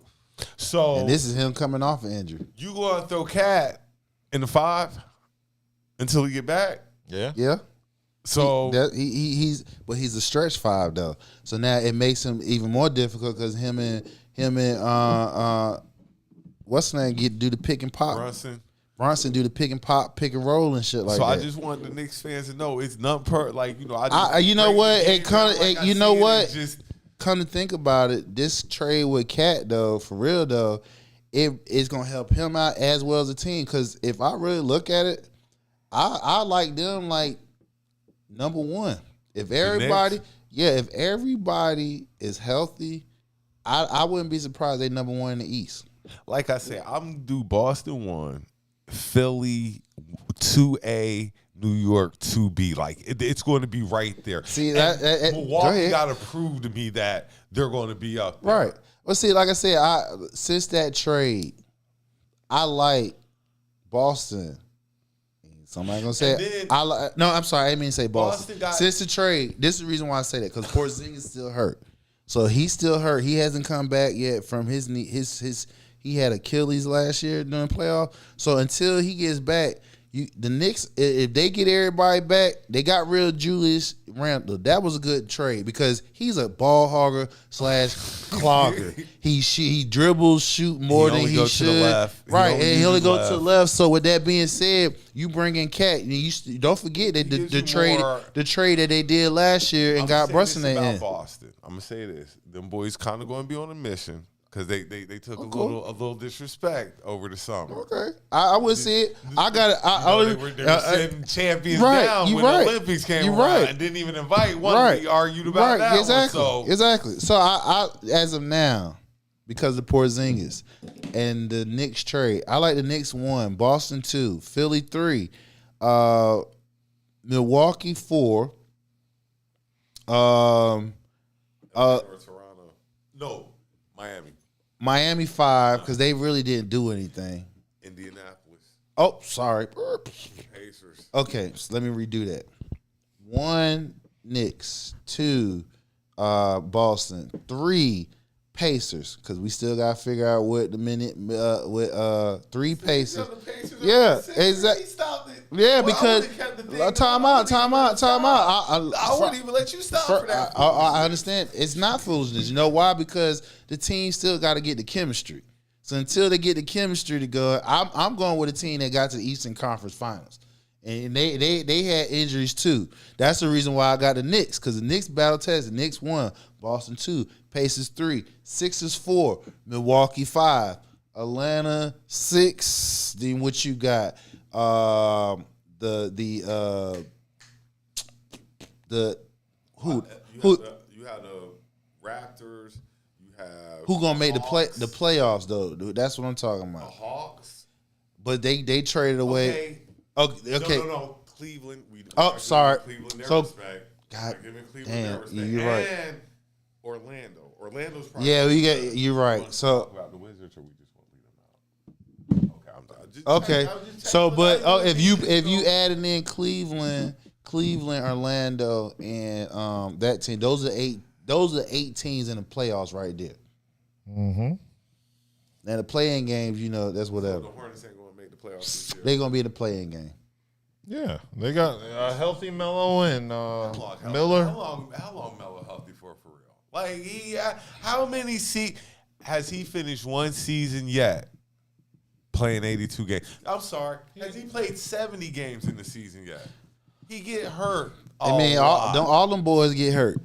So and this is him coming off an injury. You going to throw Cat in the 5 until he get back? Yeah. Yeah. So he's a stretch 5 though. So now it makes him even more difficult because him and what's the name do the pick and pop. Bronson do the pick and pop, pick and roll and shit like that. So I just want the Knicks fans to know it's not Come to think about it, this trade with Cat though, for real though, it's gonna help him out as well as the team. Because if I really look at it, I like them like number 1. If everybody is healthy, I wouldn't be surprised they number 1 in the East. Like I said, I'm gonna do Boston 1, Philly 2A, New York 2B. Like it's going to be right there. See Milwaukee got to prove to me that they're going to be up there. Right. Well, see, like I said, since that trade, I like Boston. Somebody gonna say I'm sorry, I didn't mean to say Boston. Since the trade, this is the reason why I say that, because Porzingis still hurt. So he's still hurt. He hasn't come back yet from his knee. He had Achilles last year during the playoff. So until he gets back, the Knicks, if they get everybody back, they got rid of Julius Randle. That was a good trade because he's a ball hogger / clogger. He dribbles, shoot more than he should. Right, and he only goes to the left. So with that being said, you bring in Cat. You don't forget that the trade that they did last year and got Brunson in. Boston. I'm gonna say this: them boys kind of going to be on a mission. Because they took a little disrespect over the summer. Okay, I would see it. They were sitting champions down when the Olympics came around and didn't even invite one. We argued about that exactly. one. Exactly. So I as of now, because of Porzingis and the Knicks trade, I like the Knicks 1, Boston 2, Philly 3, Milwaukee 4. Toronto. No, Miami 5, because they really didn't do anything. Indianapolis. Oh, sorry. Pacers. Okay, so let me redo that. 1, Knicks. 2, Boston. 3, Pacers, because we still got to figure out what the minute with 3 Pacers. Yeah, exactly. Yeah, because time out. I wouldn't even let you stop for that. I understand. It's not foolishness. You know why? Because the team still got to get the chemistry. So until they get the chemistry to go, I'm going with a team that got to the Eastern Conference Finals. And they had injuries too. That's the reason why I got the Knicks, because the Knicks battle test. The Knicks 1, Boston 2, Pacers 3, Sixers 4, Milwaukee 5, Atlanta 6. Then what you got? You had the Raptors. You have who gonna make Hawks. the playoffs though? Dude, that's what I'm talking about. The Hawks. But they traded away. Okay. No. Cleveland. Sorry. Cleveland, Respect. God damn, you're right. And Orlando's probably. Yeah, you're right. So about the Wizards, or we just want to leave them out. Okay. So, but if you added in Cleveland, Orlando, and that team, those are 8 teams in the playoffs right there. Mm-hmm. Now the playing games, that's whatever. So the Hornets ain't gonna make the playoffs this year. They're gonna be in the playing game. Yeah, they got healthy Melo and Miller. How long Melo healthy for real? Like how many has he finished one season yet? Playing 82 games. I'm sorry. Has he played 70 games in the season yet? He get hurt. All them boys get hurt.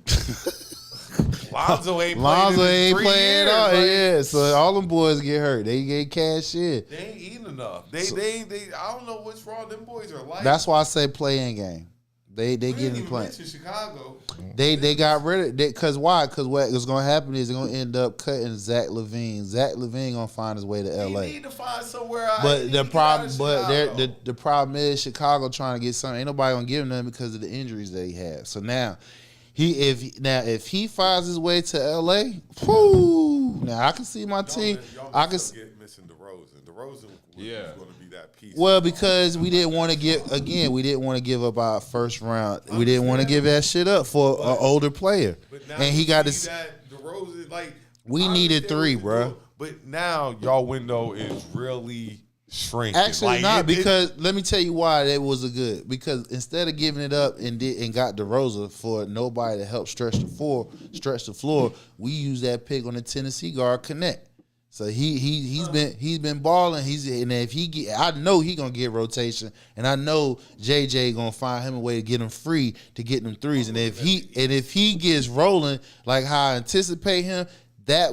Lonzo ain't playing years, all. like, Yeah, so all them boys get hurt. They get cash in. They ain't eating enough. They I don't know what's wrong. Them boys are like. That's why I say play-in game. They get in play. Chicago. They got rid of it because why? Because what was going to happen is they're going to end up cutting Zach LaVine. Zach LaVine going to find his way to L.A. He need to find somewhere. But the problem is Chicago trying to get something. Ain't nobody going to give him nothing because of the injuries that he has. So now if he finds his way to L.A., whoo, now I can see my team. I can get missing DeRozan. DeRozan was going to be that piece. Well, because we didn't want to give up our first round. We didn't want to give that shit up for an older player. And he got to. That DeRozan, like, we needed 3, bro. But now y'all window is really shrinking. Actually, like, not because let me tell you why that was a good. Because instead of giving it up and got DeRozan for nobody to help stretch the floor, we used that pick on the Tennessee guard Connect. So he's been balling. I know he gonna get rotation, and I know JJ gonna find him a way to get him free to get them threes. And if he gets rolling like how I anticipate him, that's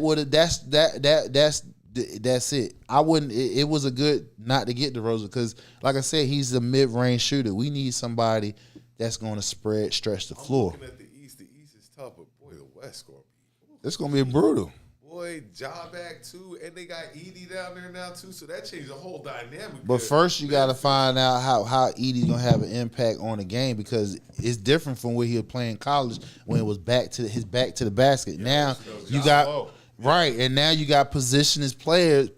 it. I wouldn't. It was a good not to get DeRozan because, like I said, he's a mid-range shooter. We need somebody that's gonna stretch the floor. I'm looking at the East. The East is tough, but boy, the West gonna be. It's gonna be brutal. Boy, Ja back too, and they got Edie down there now too, so that changed the whole dynamic. But first, you got to find out how Edie's gonna have an impact on the game because it's different from where he was playing college when it was back to the basket. Yeah, now you got right, and now you got positionless players.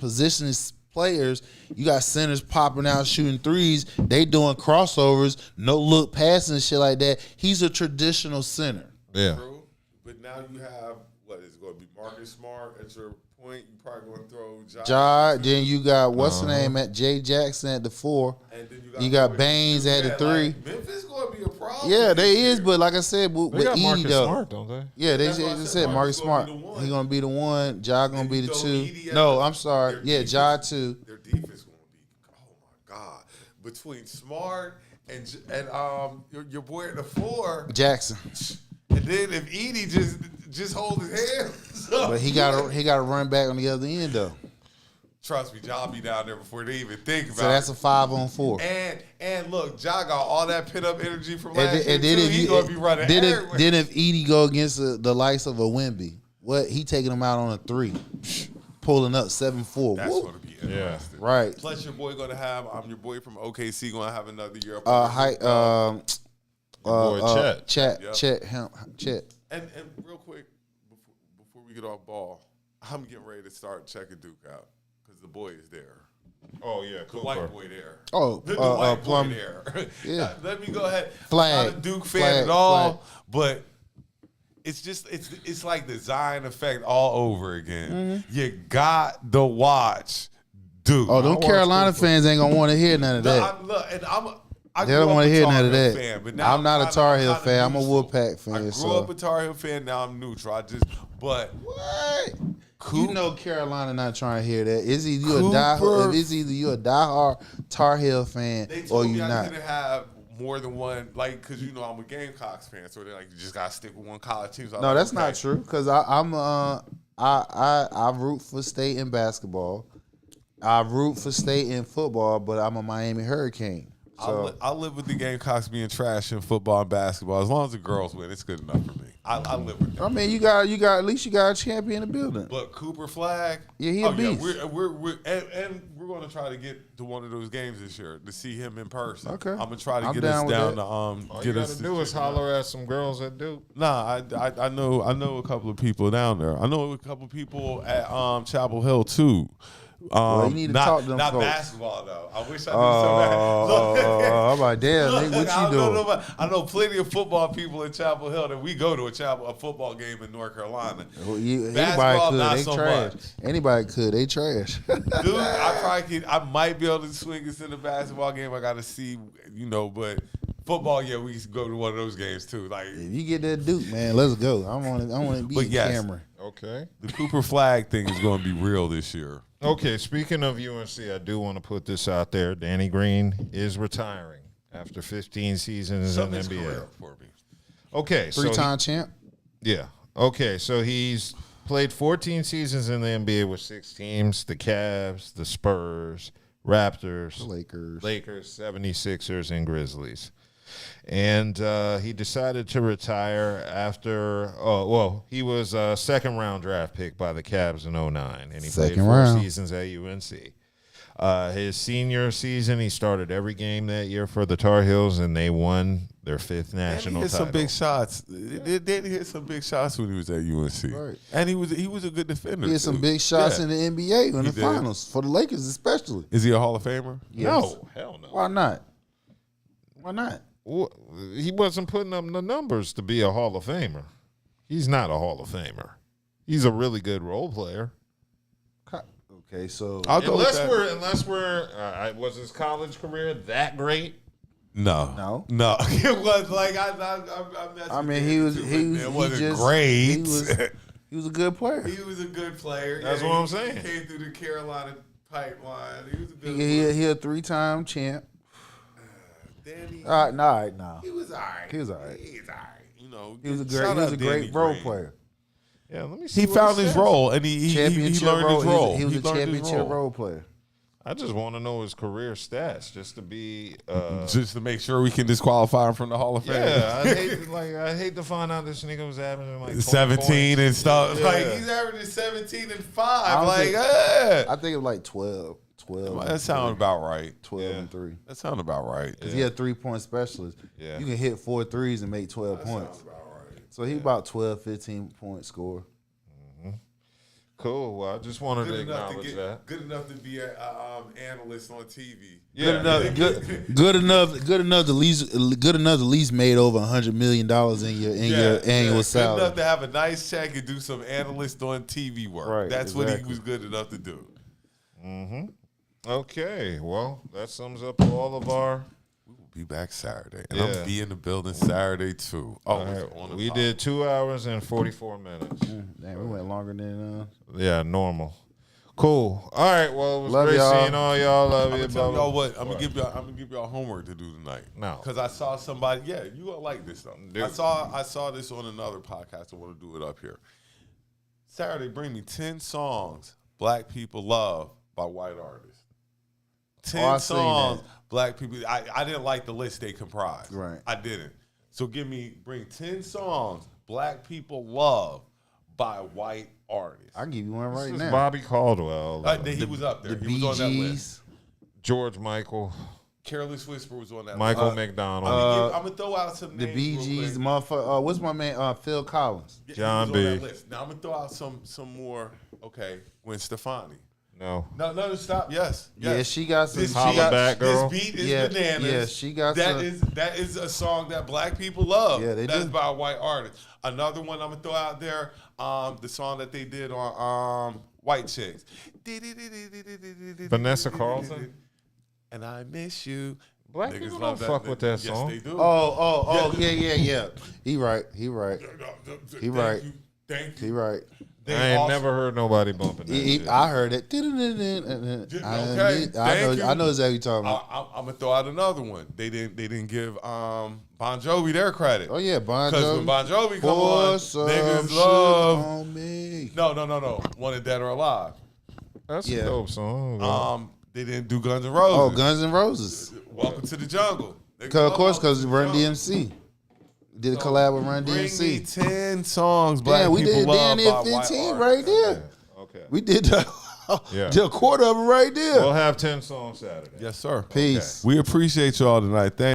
You got centers popping out shooting threes. They doing crossovers, no look passing and shit like that. He's a traditional center. Yeah. True, but now you have. It's going to be Marcus Smart at your point. You probably going to throw Ja. Then you got what's the name at Jay Jackson at the 4. And then you got Baines at the 3. Like, Memphis going to be a problem. Yeah, they is, but like I said, with they got Edie Marcus though, Smart, don't they? Yeah, they said Marcus Smart. He going to be the 1. Ja going to be the 2. No, I'm sorry. Yeah, Ja 2. Their defense going to be. Oh my God! Between Smart and your boy at the 4, Jackson. And then if Edie just hold his hands up. But he got to run back on the other end though. Trust me, Ja be down there before they even think about it. So that's a 5-on-4. And look, Ja got all that pit up energy from last year too. He's gonna be running everywhere. Then if Edie go against the likes of a Wemby, he taking him out on a 3, pulling up 7-4. That's gonna be interesting. Yeah. Right. Plus your boy gonna have your boy from OKC gonna have another year. Chet. And real quick, before we get off ball, I'm getting ready to start checking Duke out because the boy is there. Oh yeah, the white boy there. Oh, the white Plum. boy there. Yeah. Let me go ahead. Flag. I'm not a Duke fan at all, but it's just it's like the Zion effect all over again. Mm-hmm. You got to watch Duke. Oh, them Carolina fans ain't gonna want to hear none of that. They don't want to hear none of that. Fan, I'm not a Tar Heel fan. I'm a Wolfpack fan. I grew up a Tar Heel fan. Now I'm neutral. What? You know Carolina not trying to hear that. It's either you a diehard Tar Heel fan or you not. They told me I couldn't have more than one, like, because I'm a Gamecocks fan, so they're like, you just gotta stick with one college team. So no, that's not true. Because I root for State in basketball. I root for State in football, but I'm a Miami Hurricane. So I live with the Gamecocks being trash in football and basketball. As long as the girls win, it's good enough for me. I live with them. I mean, you got at least you got a champion in the building. But Cooper Flag, he a beast. Yeah, we're going to try to get to one of those games this year to see him in person. Okay, I'm gonna try to get us down to All you gotta do is holler at some girls at Duke. Nah, I know a couple of people down there. I know a couple of people at Chapel Hill too. Well, you need to talk to them not folks. Basketball though. I wish I knew somebody. I'm like, damn, nigga, what you doing? I know plenty of football people in Chapel Hill that we go to a football game in North Carolina. Anybody could. They trash. Anybody could. They trash. Dude, I might be able to swing us in the basketball game. I got to see, but football, yeah, we used to go to one of those games too. Like, if you get that Duke, man, let's go. I want to be camera. Okay. The Cooper Flag thing is going to be real this year. Okay, speaking of UNC, I do want to put this out there. Danny Green is retiring after 15 seasons in the NBA. For me. Okay, Three-time champ. Yeah. Okay, so he's played 14 seasons in the NBA with 6 teams: the Cavs, the Spurs, Raptors, The Lakers. 76ers, and Grizzlies. And he decided to retire after, he was a second-round draft pick by the Cavs in 2009, and he played 4 seasons at UNC. His senior season, he started every game that year for the Tar Heels, and they won their 5th national and he hit title. some big shots. Did he hit some big shots when he was at UNC? Right. And he was a good defender. He had some too. big shots Yeah. in the NBA in the did. finals for the Lakers, especially. Is he a Hall of Famer? No, hell no. Why not? Why not? He wasn't putting up the numbers to be a Hall of Famer. He's not a Hall of Famer. He's a really good role player. Okay, so I'll go with that. Unless was his college career that great? No. It was like I mean, he wasn't great. He was a good player. He was a good player. That's what I'm saying. He came through the Carolina pipeline. He was a good He a 3-time champ. Danny. Nah. He was all right. He was all right. He's all right. You know, He was a shout out great Danny role Green. player. Yeah, let me see. He what found it his says. role, and he learned his role. He was a learned his championship role player. I just want to know his career stats just to be. Just to make sure we can disqualify him from the Hall of Fame. Yeah, I hate to find out this nigga was averaging like 20 17 points. and stuff. Yeah. Like he's averaging 17 and 5. I think it was like 12. That sounds about right. 12 and 3. That sounds about right. Because he a 3-point specialist. Yeah. You can hit 4 threes and make 12 points. Sounds about right. So he about 12, 15-point scorer. Cool. Well, I just wanted to acknowledge that. Good enough to be an analyst on TV. Yeah. Good enough to at least made over $100 million in your annual salary. Good enough to have a nice check and do some analyst on TV work. Right, That's what he exactly. was good enough to do. Okay. Well, that sums up all of our. Be back Saturday, and Yeah. I'm be in the building Saturday too. Oh, All right, on the we pod. did 2 hours and 44 minutes. Damn, we went longer than Yeah, normal. Cool. All right. Well, it was Love great y'all. seeing all y'all. Love I'm you. gonna tell blah, y'all blah. what. I'm gonna give y'all homework to do tonight. No. because I saw somebody. Yeah, you gonna like this though. Dude. I saw this on another podcast. I want to do it up here. Saturday, bring me 10 songs Black people love by white artists. 10 I seen songs that. Black people. I didn't like the list they comprised. Right. I didn't. So bring 10 songs Black people love by white artists. I'll give you one This right is now. Bobby Caldwell, He was up there. The He was on that list. BGs. George Michael, Careless Whisper was on that Michael list. McDonald, I'm gonna throw out some The names. Bee real Gees, quick. motherfucker. What's my man? Phil Collins. Yeah, he John was on that B. list. Now I'm gonna throw out some more. Okay, Gwen Stefani. no. No, stop. Yes. Yeah, she got some. This, Holla back, girl. This beat is Yeah, bananas. yeah, she got some- that is a song that Black people love. Yeah, they That's do. by a white artist. Another one I'm gonna throw out there. The song that they did on White Chicks. Vanessa Carlton? And I miss you. Black Niggas people love don't fuck with that yes, song. They do. Yeah. He right. He right. Thank He you. right. They I ain't also- never heard nobody bumping that shit. I heard it. Okay, thank you. I know exactly what you're talking about. I'm gonna throw out another one. They didn't give Bon Jovi their credit. Oh yeah, Bon Because Jovi. when Bon Jovi come Pour on, some niggas shit love. on me. No. Wanted Dead or Alive. That's Yeah. a dope song. They didn't do Guns N' Roses. Oh, Guns N' Roses. Welcome to the Jungle. Of course, because Run DMC did a collab with Run Bring me DMC. 10 songs Black Damn, we people did love damn by near white 15 artists. right there. Okay. We did Yeah. a quarter of them right there. We'll have 10 songs Saturday. Yes, sir. Peace. We appreciate y'all tonight. Thank